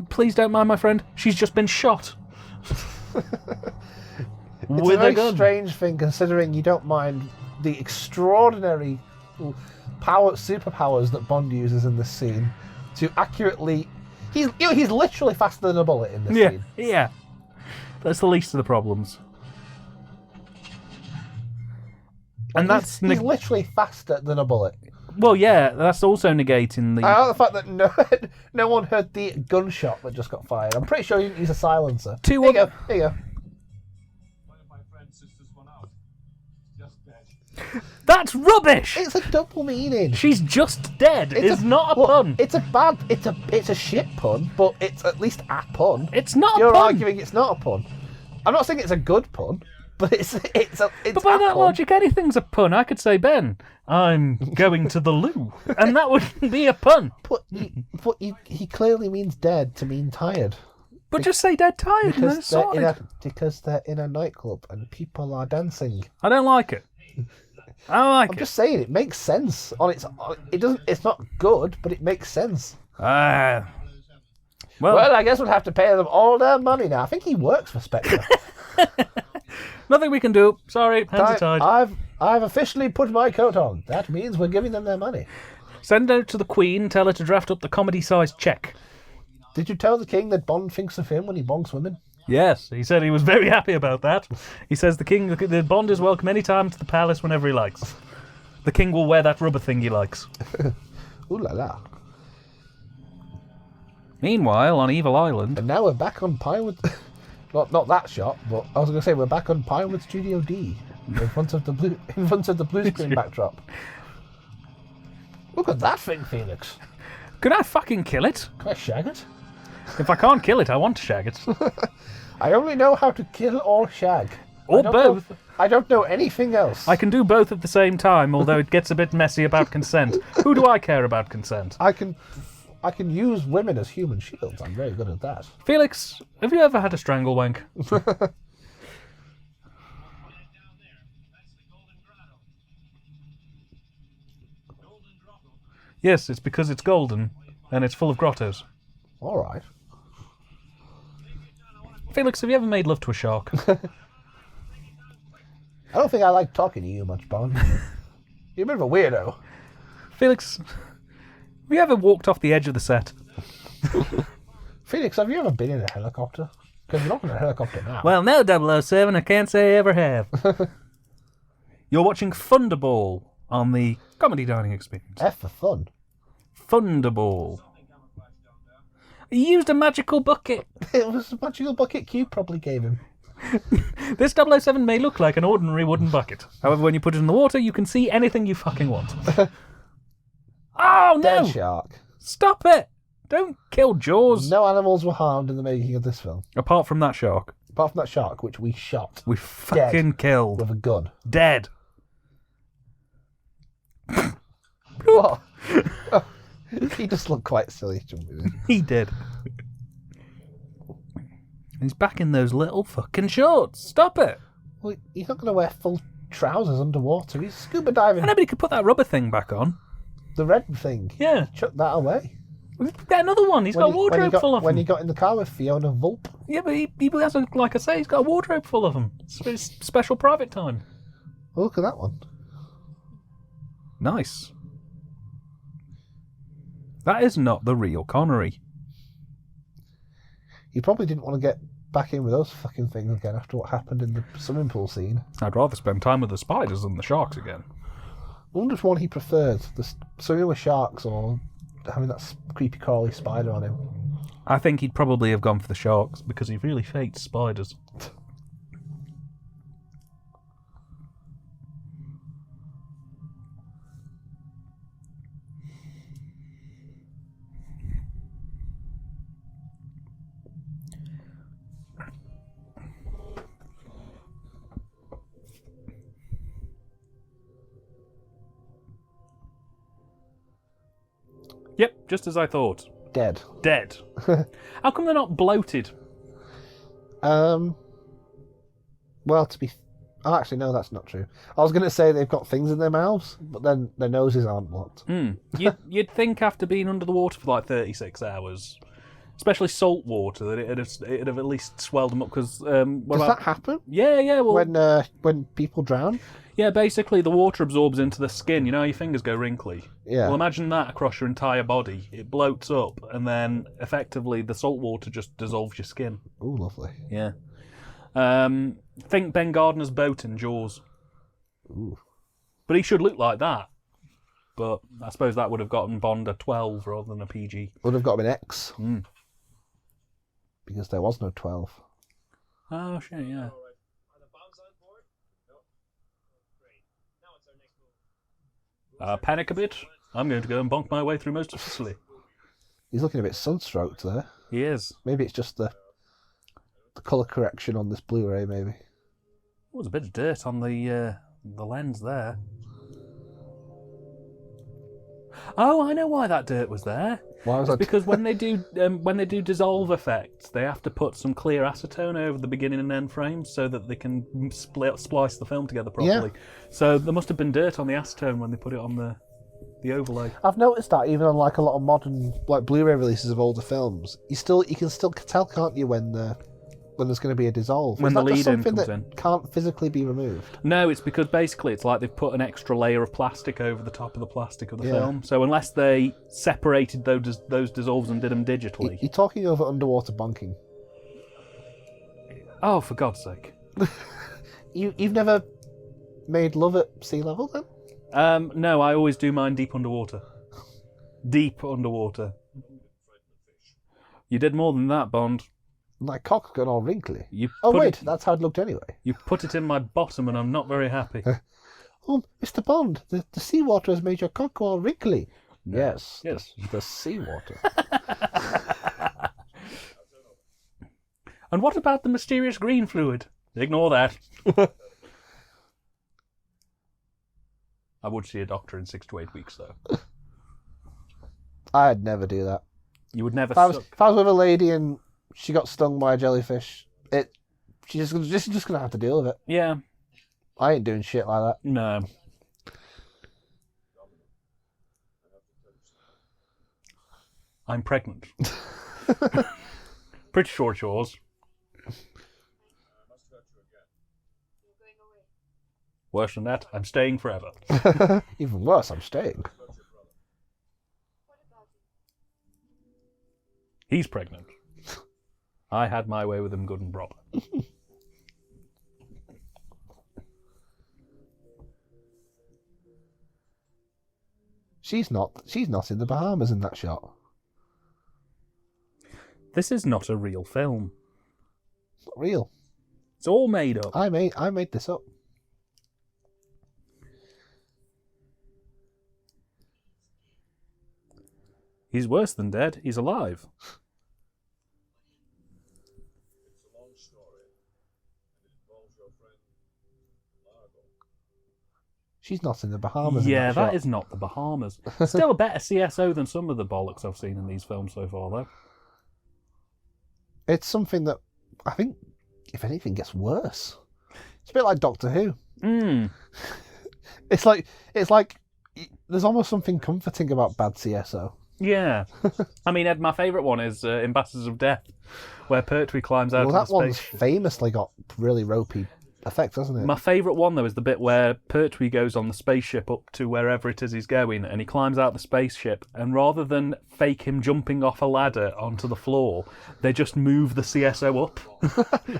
please don't mind my friend, she's just been shot. It's a very strange thing, considering you don't mind the extraordinary superpowers that Bond uses in this scene to accurately... He's literally faster than a bullet in this scene. Yeah. That's the least of the problems. And he's literally faster than a bullet. Well, yeah, that's also negating the... I like the fact that no one heard the gunshot that just got fired. I'm pretty sure you didn't use a silencer. Here you go. One of my friend's sisters went out. Just dead. That's rubbish! It's a double meaning. She's just dead. It's not a pun. It's a shit pun, but it's at least a pun. It's not a pun. You're arguing it's not a pun. I'm not saying it's a good pun, but it's But by that logic, anything's a pun. I could say, Ben, I'm going to the loo, and that wouldn't be a pun. But he clearly means dead to mean tired. But just say dead tired and then it's sorted. Because they're in a nightclub and people are dancing. I don't like it. I don't like it. I'm just saying it makes sense on its. It's not good, but it makes sense. Well, I guess we'll have to pay them all their money now. I think he works for Spectre. Nothing we can do. Sorry, hands are tied. I've officially put my coat on. That means we're giving them their money. Send it to the Queen. Tell her to draft up the comedy-sized cheque. Did you tell the king that Bond thinks of him when he bonks women? Yes, he said he was very happy about that. He says the Bond is welcome any time to the palace whenever he likes. The king will wear that rubber thing he likes. Ooh la la. Meanwhile, on Evil Island... And now we're back on Pinewood... not that shot, but I was going to say we're back on Pinewood Studio D, in front of the blue screen backdrop. Look at that thing, Felix. Can I fucking kill it? Can I shag it? If I can't kill it, I want to shag it. I only know how to kill or shag. Or both. I don't know anything else. I can do both at the same time, although it gets a bit messy about consent. Who do I care about consent? I can use women as human shields. I'm very good at that. Felix, have you ever had a strangle wank? Yes, it's because it's golden, and it's full of grottos. All right. Felix, have you ever made love to a shark? I don't think I like talking to you much, Bond. You're a bit of a weirdo. Felix, have you ever walked off the edge of the set? Felix, have you ever been in a helicopter? Because you're not in a helicopter now. Well, no, 007, I can't say I ever have. You're watching Thunderball on the Comedy Dining Experience. F for fun. Thunderball. He used a magical bucket. It was a magical bucket Q probably gave him. This 007 may look like an ordinary wooden bucket. However, when you put it in the water, you can see anything you fucking want. Oh, no! Dead shark. Stop it! Don't kill Jaws. No animals were harmed in the making of this film. Apart from that shark. Apart from that shark, which we shot. We fucking killed. With a gun. Dead. What? Oh, he just looked quite silly jumping in. He did. He's back in those little fucking shorts. Stop it. Well, he's not going to wear full trousers underwater. He's scuba diving. Nobody could put that rubber thing back on. The red thing. Yeah. Chuck that away. Get another one. He's got a wardrobe full of them. When he got in the car with Fiona Vulp. Yeah, but he has, like I say, he's got a wardrobe full of them. It's special private time. Oh, look at that one. Nice. That is not the real Connery. He probably didn't want to get back in with those fucking things again after what happened in the swimming pool scene. I'd rather spend time with the spiders than the sharks again. I wonder which one he preferred, swimming with sharks or having that creepy crawly spider on him. I think he'd probably have gone for the sharks because he really hates spiders. Yep, just as I thought. Dead. Dead. How come they're not bloated? Well, oh, actually, no, that's not true. I was going to say they've got things in thehave mouths, but then their noses aren't blocked. You'd think after being under the water for like 36 hours, especially salt water, that it'd have at least swelled them up. Because that happen? Yeah. Well, when people drown? Yeah, basically the water absorbs into the skin. You know how your fingers go wrinkly? Yeah. Well, imagine that across your entire body. It bloats up, and then effectively the salt water just dissolves your skin. Ooh, lovely. Yeah. Think Ben Gardner's boat in Jaws. Ooh. But he should look like that. But I suppose that would have gotten Bond a 12 rather than a PG. Would have got him an X. Mm. Because there was no 12. Oh, shit, yeah. Panic a bit. I'm going to go and bonk my way through most of Sicily. He's looking a bit sunstroked there. He is. Maybe it's just the colour correction on this Blu-ray, maybe. Oh, there's a bit of dirt on the lens there. Oh, I know why that dirt was there. Why was that? Because when they do dissolve effects, they have to put some clear acetone over the beginning and end frames so that they can splice the film together properly. Yeah. So there must have been dirt on the acetone when they put it on the overlay. I've noticed that even on like a lot of modern like Blu-ray releases of older films, you can still tell, can't you, when there's going to be a dissolve? When the lead-in something comes that in. can't physically be removed? No, it's because basically it's like they've put an extra layer of plastic over the top of the plastic of the Yeah. film. So unless they separated those dissolves and did them digitally. You're talking over underwater bonking. Oh, for God's sake. You've never made love at sea level then? No, I always do mine deep underwater. Deep underwater. You did more than that, Bond. My cock's gone all wrinkly. Oh, wait, that's how it looked anyway. You put it in my bottom and I'm not very happy. Oh, Mr. Bond, the seawater has made your cock go all wrinkly. No. Yes, Yes. the seawater. And what about the mysterious green fluid? Ignore that. I would see a doctor in 6 to 8 weeks, though. I'd never do that. You would never If I was suck. with a lady and she got stung by a jellyfish, she's just gonna have to deal with it. Yeah. I ain't doing shit like that. No. I'm pregnant. Pretty sure it's yours. Worse than that, I'm staying forever. Even worse, I'm staying. He's pregnant. I had my way with him good and proper. She's not in the Bahamas in that shot. This is not a real film. It's not real. It's all made up. I made this up. He's worse than dead. He's alive. It's a long story, and it involves your friend Largo. She's not in the Bahamas. Yeah, in that that shot. is not the Bahamas. Still a better CSO than some of the bollocks I've seen in these films so far, though. It's something that I think, if anything, gets worse. It's a bit like Doctor Who. It's like there's almost something comforting about bad CSO. Yeah. I mean, Ed, my favourite one is Ambassadors of Death, where Pertwee climbs out Well, of that the one's spaceship. famously got really ropey effect, doesn't it? My favourite one, though, is the bit where Pertwee goes on the spaceship up to wherever it is he's going, and he climbs out the spaceship, and rather than fake him jumping off a ladder onto the floor, they just move the CSO up.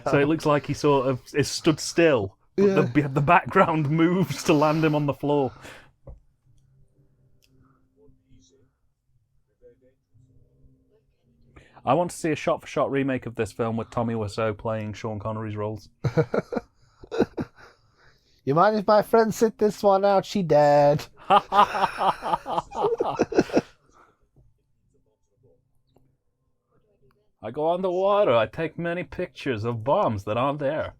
So it looks like he sort of is stood still, but the background moves to land him on the floor. I want to see a shot-for-shot remake of this film with Tommy Wiseau playing Sean Connery's roles. You mind if my friend sit this one out? She dead. I go underwater. I take many pictures of bombs that aren't there.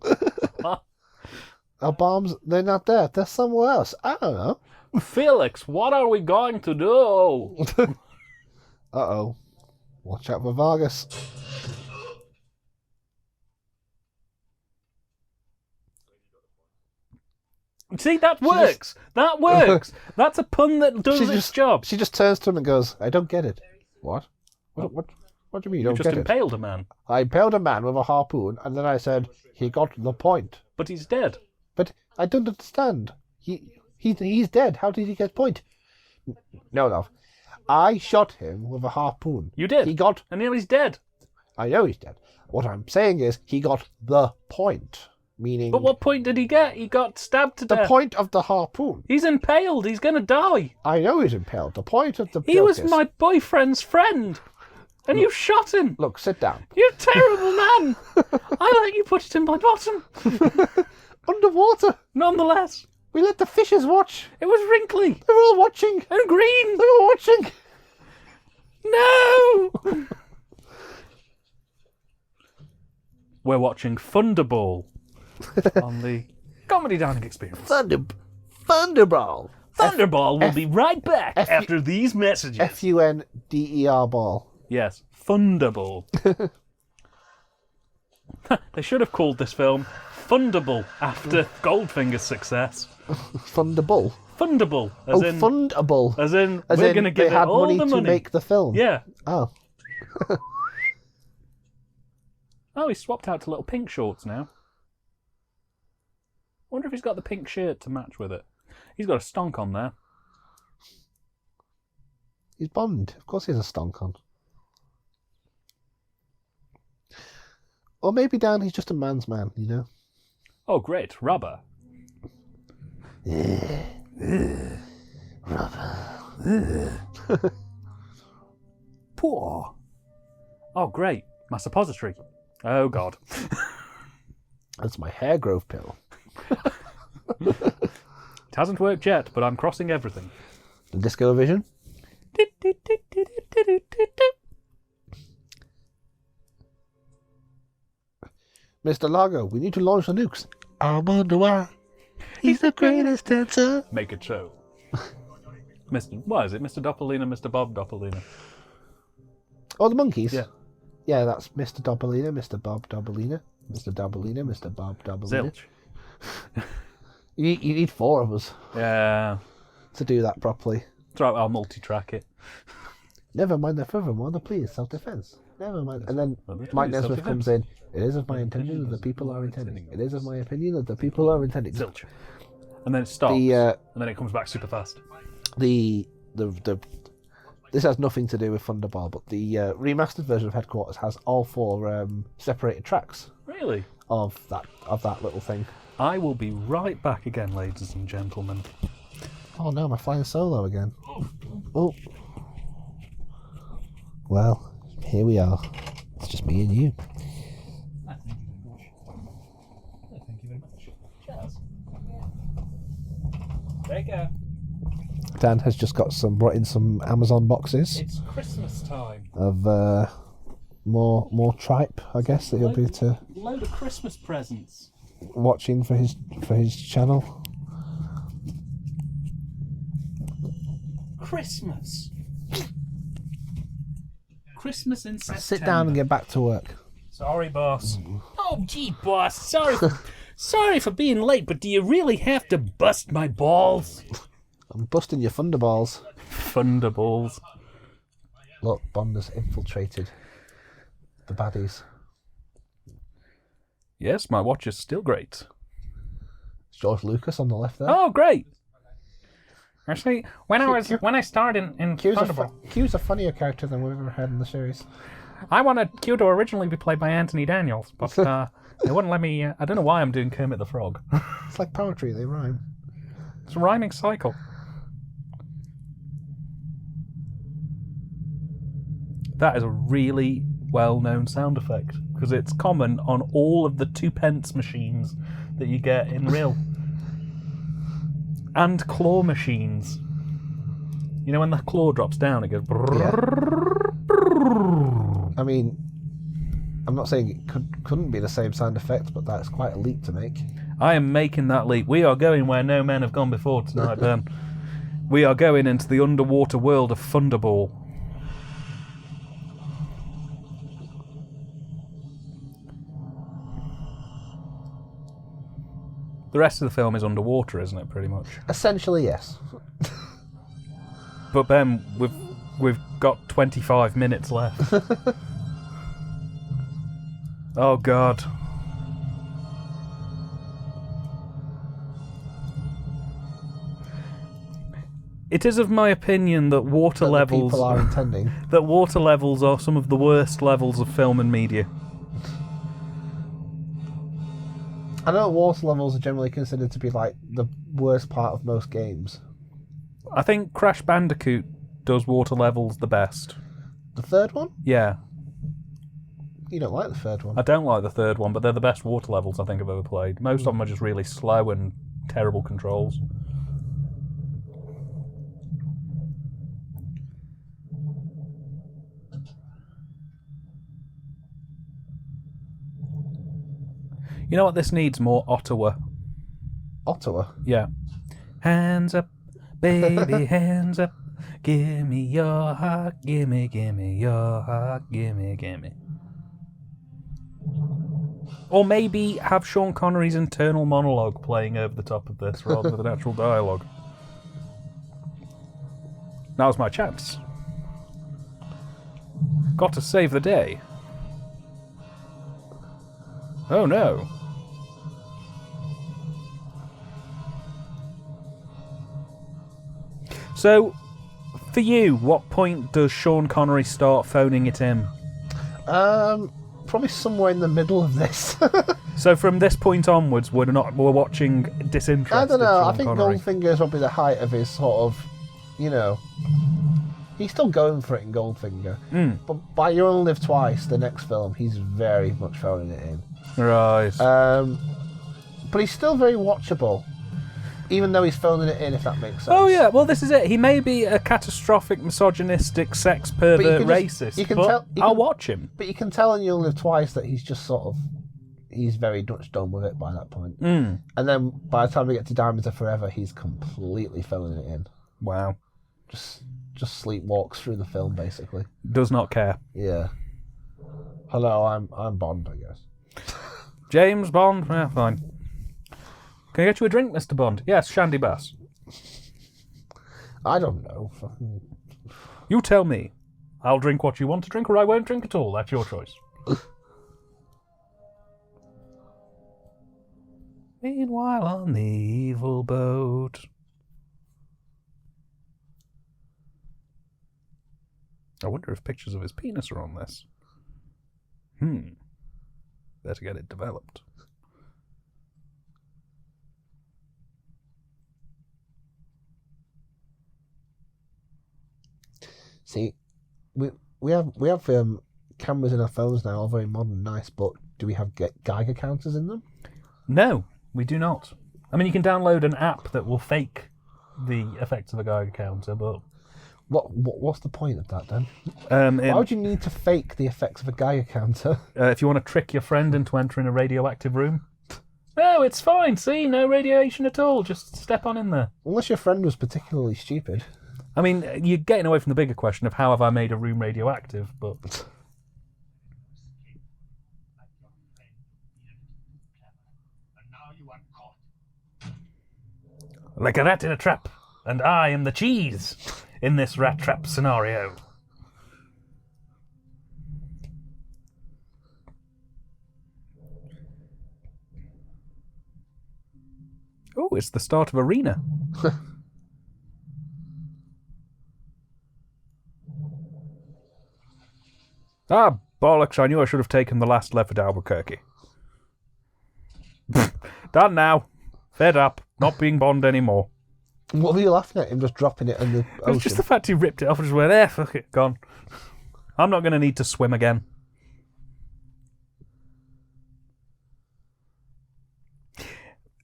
Our bombs, they're not there. They're somewhere else. I don't know. Felix, what are we going to do? Uh-oh. Watch out for Vargas. See, that works. That works. That's a pun that does its job. She just turns to him and goes, I don't get it. What? What do you mean you don't You get just it? impaled a man. I impaled a man with a harpoon, and then I said, he got the point. But he's dead. But I don't understand. He's dead. How did he get point? No, love. I shot him with a harpoon. You did. He got... And now he's dead. I know he's dead. What I'm saying is, he got the point. Meaning... But what point did he get? He got stabbed to the death. point of the harpoon. He's impaled. He's going to die. I know he's impaled. The point of the... He was my boyfriend's friend. And you shot him. Look, sit down. You're a terrible man. I let you put it in my bottom. Underwater. Nonetheless. We let the fishes watch. It was wrinkly. They were all watching. And green. They were watching. No! We're watching Thunderball on the Comedy Dining Experience. Thunderball. Thunderball will be right back after these messages. Funderball ball. Yes, Thunderball. They should have called this film Thunderball after Goldfinger's success. Thunderball. Thunderball, as in Fundable. As in, we're going to give they it had all money the to money. make the film. Yeah. Oh. Oh, he's swapped out to little pink shorts now. Wonder if he's got the pink shirt to match with it. He's got a stonk on there. He's Bond. Of course he has a stonk on. Or maybe Dan, he's just a man's man, you know? Oh, great. Rubber. Rubber. Poor. Oh, great. My suppository. Oh, God. That's my hair growth pill. It hasn't worked yet, but I'm crossing everything. The Disco Vision. Mr. Largo, we need to launch the nukes. I wonder why. He's the greatest dancer. Make it so. What is it? Mr. Doppelina, Mr. Bob Doppelina. Oh, the monkeys? Yeah. Yeah, that's Mr. Doppelina, Mr. Bob Doppelina, Mr. Doppelina, Mr. Bob Doppelina. Zilch. You need four of us Yeah. to do that properly. Throw I'll multi-track it. Never mind the furthermore, the plea is self-defense. Never mind. And then Well, the Mike plea is Nesmith self-defense. comes in. It is of my intention that the people are intending. It is of my opinion that the people are intending. Zilch. And then it stops. And then it comes back super fast. The this has nothing to do with Thunderball, but the remastered version of Headquarters has all four separated tracks Really? of that little thing. I will be right back again, ladies and gentlemen. Oh no, am I flying solo again? Oh. Well, here we are. It's just me and you. Thank you very much. Cheers. Take care. Dan has just brought in some Amazon boxes It's Christmas time. of more tripe, I guess, that he'll be to Load of Christmas presents. watching for his channel. Christmas. Christmas in September. Sit down and get back to work. Sorry, boss. Oh, gee, boss. Sorry for being late, but do you really have to bust my balls? I'm busting your Thunderballs. Thunderballs. Look, Bond has infiltrated the baddies. Yes, my watch is still great. It's George Lucas on the left there. Oh, great! Actually, when I started in Thunderball, Q's a funnier character than we've ever had in the series. I wanted Q to originally be played by Anthony Daniels, but they wouldn't let me. I don't know why I'm doing Kermit the Frog. It's like poetry, they rhyme. It's a rhyming cycle. That is a really well-known sound effect because it's common on all of the 2p machines that you get in real. And claw machines. You know when the claw drops down, it goes... Yeah. I mean, I'm not saying it couldn't be the same sound effect, but that's quite a leap to make. I am making that leap. We are going where no men have gone before tonight, Ben. We are going into the underwater world of Thunderball. The rest of the film is underwater, isn't it, pretty much? Essentially, yes. But Ben, we've got 25 minutes left. Oh God. It is of my opinion that water levels people are intending. that water levels are some of the worst levels of film and media. I know water levels are generally considered to be like the worst part of most games. I think Crash Bandicoot does water levels the best. The third one? Yeah. You don't like the third one. I don't like the third one, but they're the best water levels I think I've ever played. Most of them are just really slow and terrible controls. You know what this needs more? Ottawa. Ottawa? Yeah. Hands up, baby, hands up. Gimme your heart, gimme your heart, gimme. Or maybe have Sean Connery's internal monologue playing over the top of this rather than actual dialogue. Now's my chance. Got to save the day. Oh no. So, for you, what point does Sean Connery start phoning it in? Probably somewhere in the middle of this. So from this point onwards, we're watching disinterested I don't know. Sean I think Connery. Goldfinger is probably the height of his sort of, you know. He's still going for it in Goldfinger. But by You Only Live Twice, the next film, he's very much phoning it in. Right. But he's still very watchable. Even though he's phoning it in, if that makes sense. Oh yeah, well this is it. He may be a catastrophic, misogynistic, sex pervert racist, I'll watch him. But you can tell in You Only Live Twice that he's just sort of, he's very much done with it by that point. And then by the time we get to Diamonds Are Forever, he's completely phoning it in. Wow. Just sleepwalks through the film, basically. Does not care. Yeah. Hello, I'm Bond, I guess. James Bond? Yeah, fine. Can I get you a drink, Mr. Bond? Yes, Shandy Bass. I don't know. You tell me. I'll drink what you want to drink, or I won't drink at all. That's your choice. Meanwhile on the evil boat. I wonder if pictures of his penis are on this. Better get it developed. See, we have cameras in our phones now, all very modern and nice, but do we have Geiger counters in them? No, we do not. I mean, you can download an app that will fake the effects of a Geiger counter, but... What's the point of that, then? Why would you need to fake the effects of a Geiger counter? If you want to trick your friend into entering a radioactive room. No, it's fine. See, no radiation at all. Just step on in there. Unless your friend was particularly stupid. I mean, you're getting away from the bigger question of how have I made a room radioactive, but... Like a rat in a trap, and I am the cheese in this rat trap scenario. Oh, it's the start of Arena. Ah, bollocks, I knew I should have taken the last left at Albuquerque. Done now. Fed up. Not being Bond anymore. What were you laughing at? Him just dropping it in the It ocean? was just the fact he ripped it off and just went, there, fuck it, gone. I'm not going to need to swim again.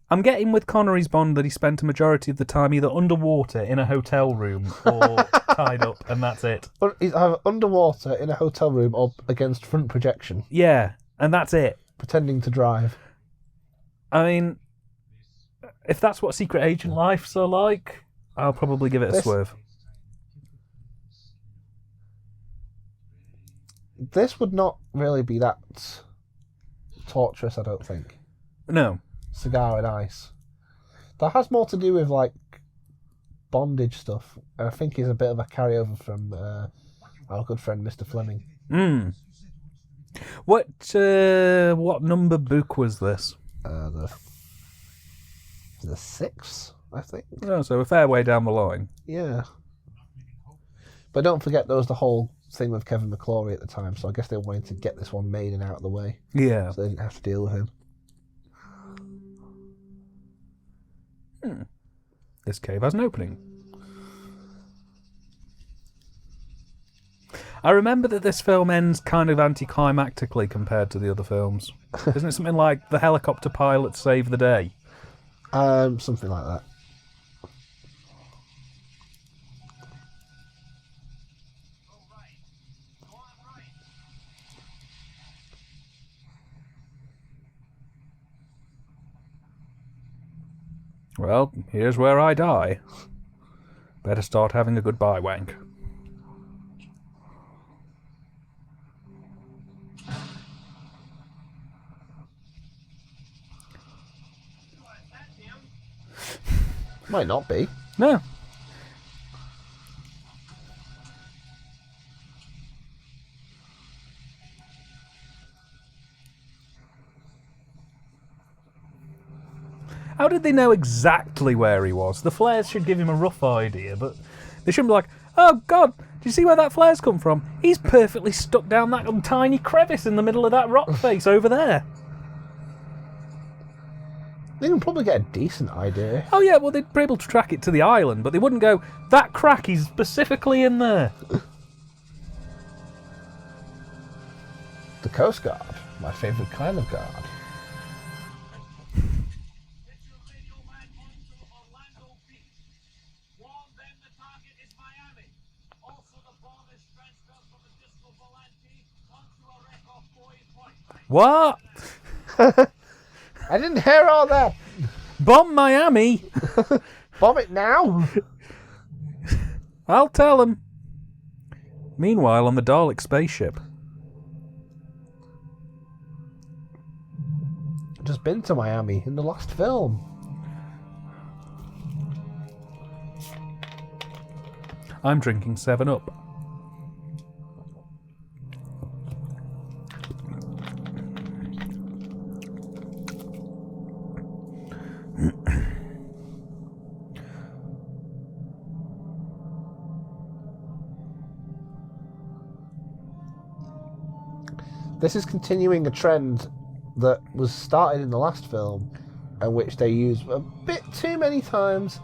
I'm getting with Connery's Bond that he spent a majority of the time either underwater in a hotel room or tied up, and that's it. He's either underwater in a hotel room or against front projection, Yeah, and that's it. pretending to drive. I mean, if that's what secret agent life's are like, I'll probably give it a This- swerve. This would not really be that torturous, I don't think. No. Cigar and Ice. That has more to do with, like, bondage stuff. And I think he's a bit of a carryover from our good friend Mr. Fleming. What number book was this? The 6th, I think. Oh, so a fair way down the line. Yeah. But don't forget there was the whole thing with Kevin McClory at the time, so I guess they wanted to get this one made and out of the way, Yeah. so they didn't have to deal with him. This cave has an opening. I remember that this film ends kind of anticlimactically compared to the other films. Isn't it something like the helicopter pilot saved the day? Something like that. Well, here's where I die. Better start having a goodbye wank. Might not be. No. How did they know exactly where he was? The flares should give him a rough idea, but they shouldn't be like, oh God, do you see where that flare's come from? He's perfectly stuck down that tiny crevice in the middle of that rock face over there. They can probably get a decent idea. Oh yeah, well they'd be able to track it to the island, but they wouldn't go, that crack is specifically in there. The Coast Guard, my favourite kind of guard. Get your radio man onto Orlando Beach. Warn them the target is Miami. Also the bomb is transferred from a disco volante onto a wreck off Bowie Point. What? I didn't hear all that. Bomb Miami? Bomb it now. I'll tell him. Meanwhile, on the Dalek spaceship. Just been to Miami in the last film. I'm drinking 7-Up. This is continuing a trend that was started in the last film, and which they use a bit too many times,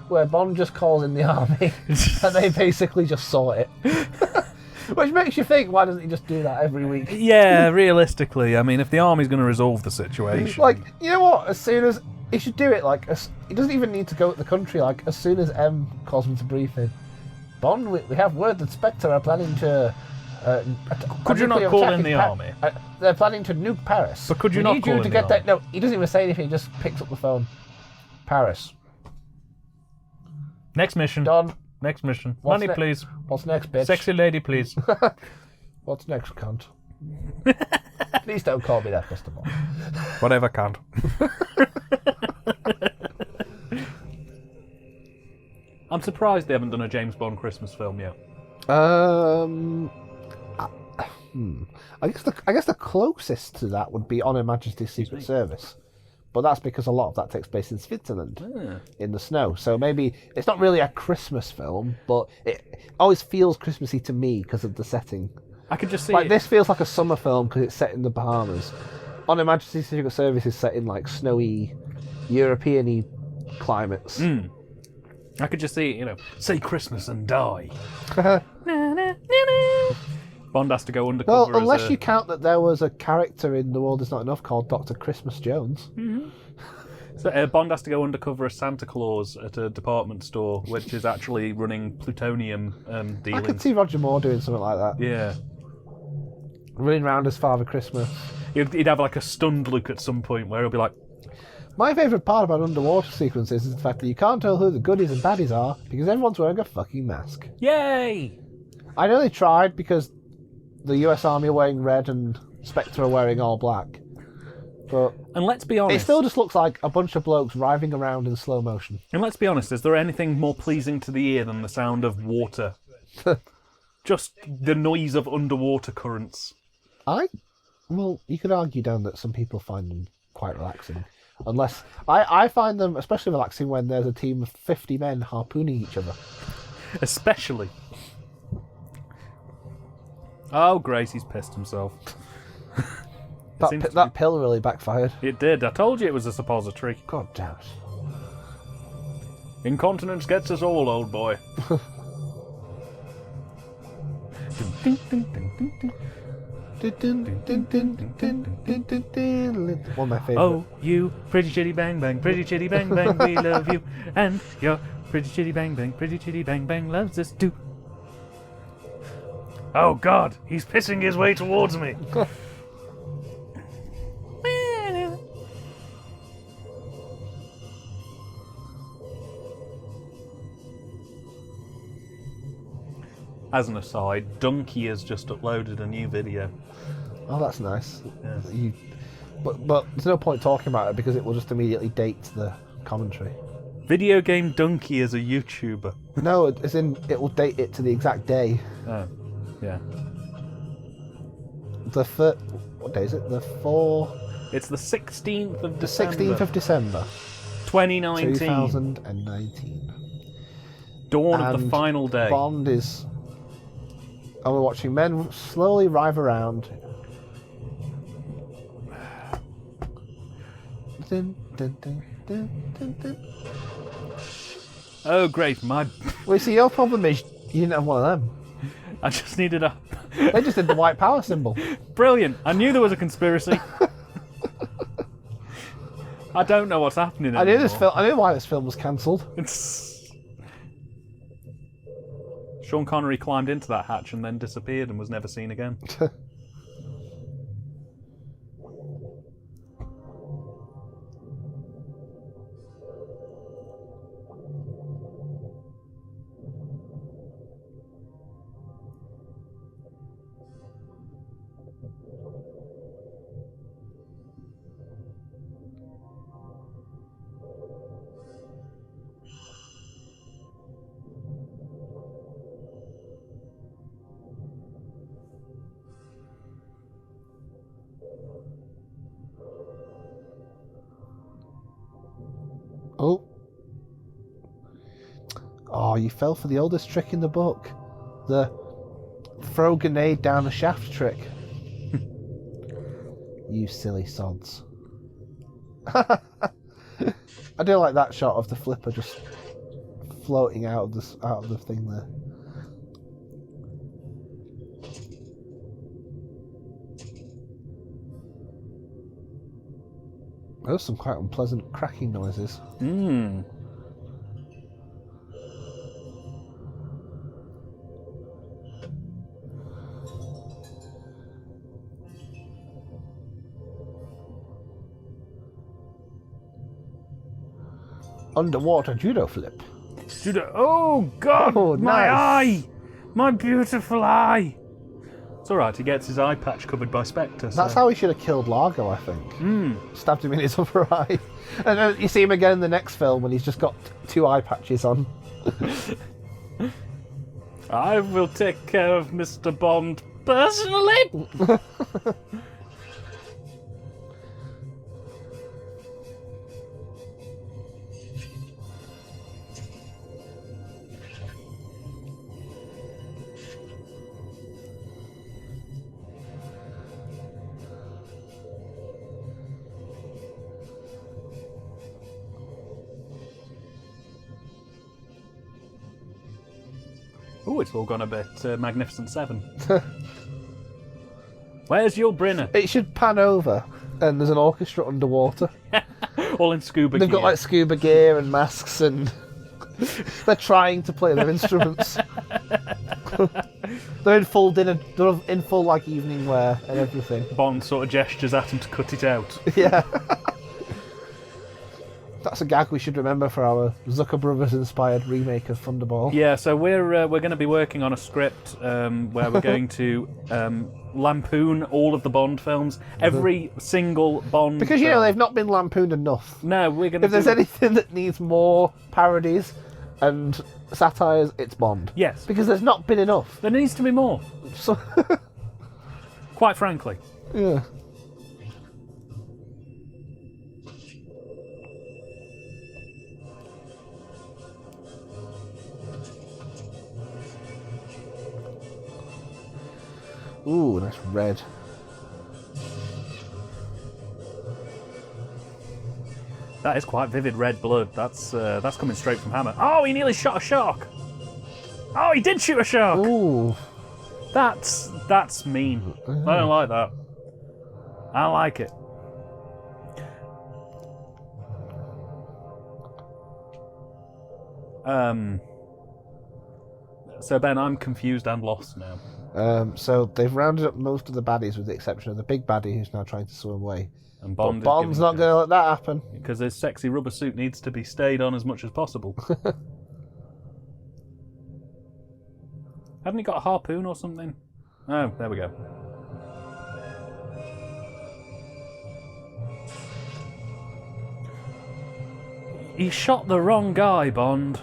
where Bond just calls in the army, and they basically just sort it. Which makes you think, why doesn't he just do that every week? Yeah, realistically, I mean, if the army's going to resolve the situation... Like, you know what? As soon as he should do it, like, he doesn't even need to go at the country. Like, as soon as M calls him to brief him, Bond, we have word that Spectre are planning to. Could you not call in the army? They're planning to nuke Paris. But could you We not need call you in to the get that? army? No, he doesn't even say anything. He just picks up the phone. Paris. Next mission. Done. Next mission. What's Money, ne- please. What's next, bitch? Sexy lady, please. What's next, cunt? Please don't call me that, first of all. Whatever, can't. I'm surprised they haven't done a James Bond Christmas film yet. I guess the closest to that would be On Her Majesty's Secret Service, but that's because a lot of that takes place in Switzerland, in the snow. So maybe it's not really a Christmas film, but it always feels Christmassy to me because of the setting. I could just see Like this feels like a summer film because it's set in the Bahamas. On Her Majesty's Secret Service is set in like snowy, European-y climates. I could just see, say Christmas and die. Bond has to go undercover. Well, unless you count that there was a character in The World Is Not Enough called Dr. Christmas Jones. So, Bond has to go undercover as Santa Claus at a department store, which is actually running plutonium dealings. I could see Roger Moore doing something like that. Yeah. Running around as Father Christmas. He'd have like a stunned look at some point where he'll be like, My favourite part about underwater sequences is the fact that you can't tell who the goodies and baddies are because everyone's wearing a fucking mask. yay! I know they tried because the US Army are wearing red and Spectre are wearing all black. But And let's be it honest. still just looks like a bunch of blokes writhing around in slow motion. And let's be honest, is there anything more pleasing to the ear than the sound of water? Just the noise of underwater currents. Well, you could argue down that some people find them quite relaxing. Unless I find them especially relaxing when there's a team of 50 men harpooning each other. Especially. Oh, Gracie's pissed himself. That pill really backfired. It did. I told you it was a suppository. God damn it. Incontinence gets us all, old boy. One of my favourite. Oh, you pretty chitty bang bang, pretty chitty bang bang, we love you. And your pretty chitty bang bang, pretty chitty bang bang loves us too. Oh God, he's pissing his way towards me. As an aside, Donkey has just uploaded a new video. Oh, that's nice. Yeah. But there's no point talking about it because it will just immediately date the commentary. Video Game Donkey is a YouTuber. No, as in it will date it to the exact day. Oh, yeah. What day is it? It's the 16th of The December. 16th of December, 2019. 2019. Dawn of the And final day. Bond is. And we're watching men slowly writhe around. Dun, dun, dun, dun, dun, dun. Oh, great. Well, you see, your problem is you didn't have one of them. I just needed a... They just did the white power symbol. Brilliant. I knew there was a conspiracy. I don't know what's happening I anymore. knew why this film was cancelled. Sean Connery climbed into that hatch and then disappeared and was never seen again. Oh, you fell for the oldest trick in the book. The throw grenade down a shaft trick. You silly sods. I do like that shot of the flipper just floating out of the thing there. Those are some quite unpleasant cracking noises. Mmm. Underwater judo flip. Judo. Oh, God! Oh, my nice. eye! My beautiful eye! It's alright, he gets his eye patch covered by Spectre. That's how he should have killed Largo, I think. Stabbed him in his other eye. And then you see him again in the next film when he's just got two eye patches on. I will take care of Mr. Bond personally! Oh, it's all gone a bit Magnificent Seven. Where's your Brinner? It should pan over, and there's an orchestra underwater. All in scuba They've gear. got like scuba gear and masks, and they're trying to play their instruments. They're in full dinner. They're in full like evening wear and everything. Bond sort of gestures at him to cut it out. Yeah. That's a gag we should remember for our Zucker Brothers inspired remake of Thunderball. Yeah, so we're going to be working on a script where we're going to lampoon all of the Bond films, every single Bond. Because you film. know they've not been lampooned enough. No, we're going to. If there's anything that needs more parodies and satires, it's Bond. Yes, Because there's not been enough. there needs to be more. So, Quite frankly. yeah. Ooh, nice red. That is quite vivid red blood. That's coming straight from Hammer. Oh, he nearly shot a shark. Oh, he did shoot a shark. Ooh. That's mean. I don't like that. I don't like it. So Ben, I'm confused and lost now. So they've rounded up most of the baddies with the exception of the big baddie who's now trying to swim away. And But Bond is Bond's giving not going to let that happen. because his sexy rubber suit needs to be stayed on as much as possible. Hadn't he got a harpoon or something? Oh, there we go. He shot the wrong guy, Bond.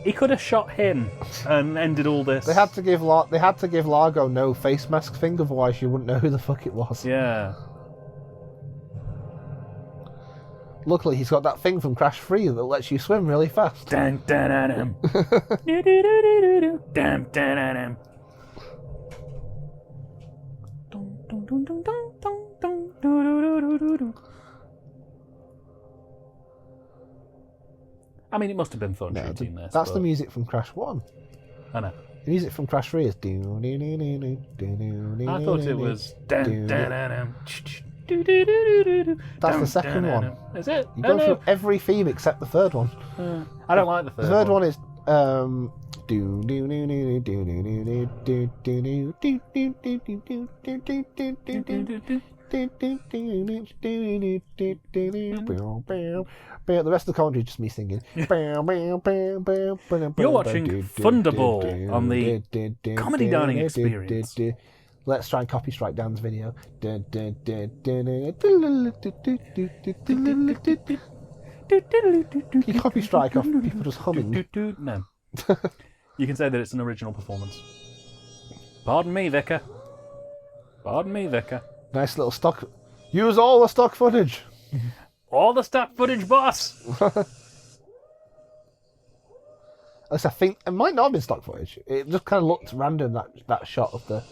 He could have shot him and ended all this. They had to give Largo no face mask thing, otherwise you wouldn't know who the fuck it was. Yeah. Luckily, he's got that thing from Crash 3 that lets you swim really fast. Dun, dun, dun, dun. Do-do-do-do-do-do. Dun, dun, dun, dun. Dun, dun, dun, dun, dun, dun, dun, do-do-do-do-do-do. I mean, it must have been fun shooting this. That's but... the music from Crash 1. I know. The music from Crash 3 is... I thought it was... Dun, dun, dun, dun. Do-do-do-do-do-do. That's the Dun, second dun, dun, one. dun. Is it? You've Oh, gone no. through every theme except the third one. I don't like the The third one is... The rest of the commentary is just me singing. You're watching Thunderball on the Comedy Dining Experience. Let's try and copy strike Dan's video. You You copy strike off people just humming. No. You can say that it's an original performance. Pardon me, Vicar. Pardon me, Vicar. Nice little stock. Use all the stock footage. All the stock footage, boss! At least I think it might not have been stock footage. It just kind of looked random, that shot of the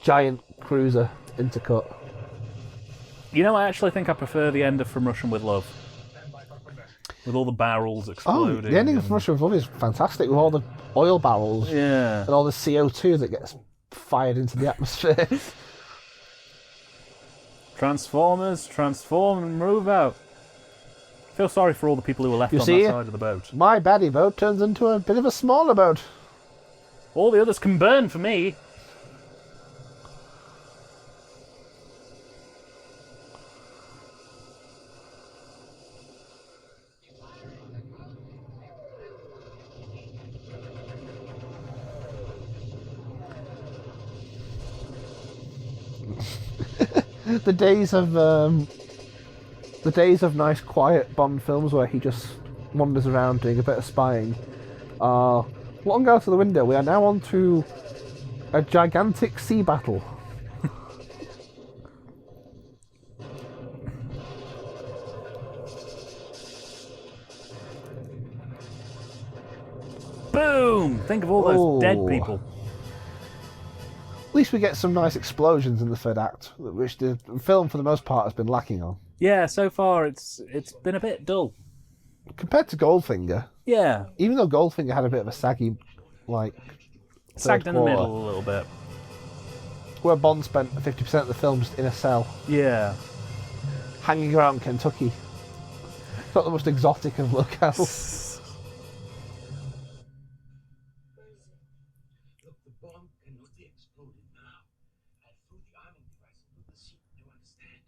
giant cruiser intercut. You know, I actually think I prefer the end of From Russian with Love. With all the barrels Oh, exploding. the ending of Russia with Love is fantastic with all the oil barrels Yeah. and all the CO2 that gets fired into the atmosphere. Transformers, transform and move out. Feel sorry for all the people who were left You on see? that side of the boat. My baddie boat turns into a bit of a smaller boat. All the others can burn for me. The days of nice, quiet Bond films where he just wanders around doing a bit of spying are long out of the window. We are now on to a gigantic sea battle. Boom! Think of all those dead Oh. people. At least we get some nice explosions in the third act, which the film for the most part has been lacking on. Yeah, so far it's been a bit dull. Compared to Goldfinger, Yeah. Even though Goldfinger had a bit of a saggy, like, Sagged in the quarter, middle a little bit. where Bond spent 50% of the film just in a cell, Yeah. hanging around Kentucky. It's not the most exotic of locales. Look, the bomb cannot be exploded now. I threw the arming device into the seat. You understand?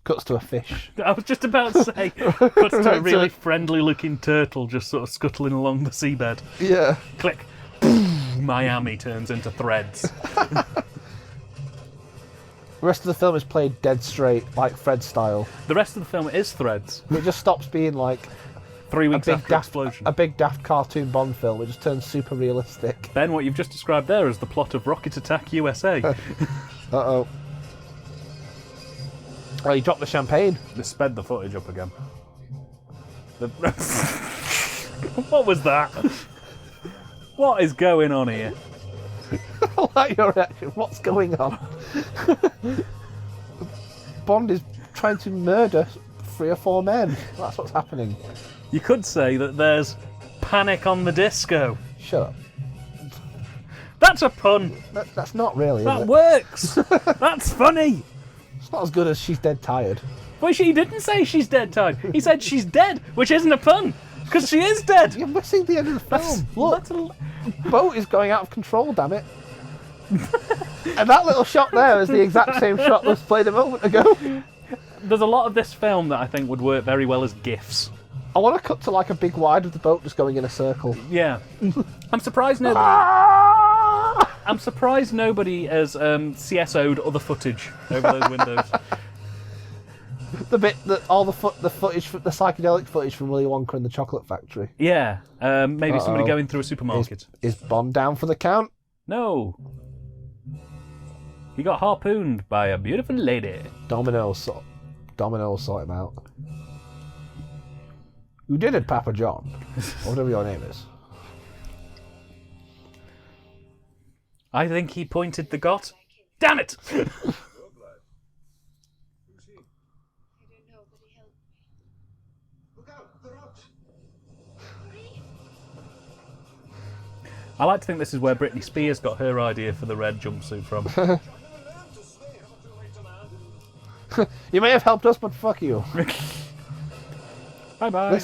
Cuts to a fish. I was just about to say, cuts to a really friendly-looking turtle just sort of scuttling along the seabed. Yeah. Click. Miami turns into threads. The rest of the film is played dead straight, like Fred style. The rest of the film is threads. It just stops being like 3 weeks after explosion. a big daft cartoon Bond film. It just turns super realistic. Ben, what you've just described there is the plot of Rocket Attack USA. Uh-oh. Oh, he dropped the champagne. They sped the footage up again. What was that? What is going on here? I like your reaction. What's going on? Bond is trying to murder 3 or 4 men. That's what's happening. You could say that there's Panic on the Disco. Shut up. That's a pun. That's not really, is That it? works. That's funny. It's not as good as She's Dead Tired. But she didn't say she's dead tired. He said she's dead, which isn't a pun, because she is dead. You're missing the end of the film. Look, boat is going out of control, damn it. And that little shot there is the exact same shot that was played a moment ago. There's a lot of this film that I think would work very well as GIFs. I want to cut to like a big wide of the boat just going in a circle. Yeah. I'm surprised nobody has CSO'd other footage over those windows. The bit that all the footage, the psychedelic footage from Willy Wonka and the Chocolate Factory. Yeah. Maybe somebody going through a supermarket. Is Bond down for the count? No. He got harpooned by a beautiful lady. Domino will sort him out. You did it, Papa John. Or whatever your name is. I think he pointed the got. Damn it! You're glad. Who's he? I don't know, but he helped me. Look out! The rocks! I like to think this is where Britney Spears got her idea for the red jumpsuit from. I never learned to swim. Never too late to learn. You may have helped us, but fuck you. Bye bye.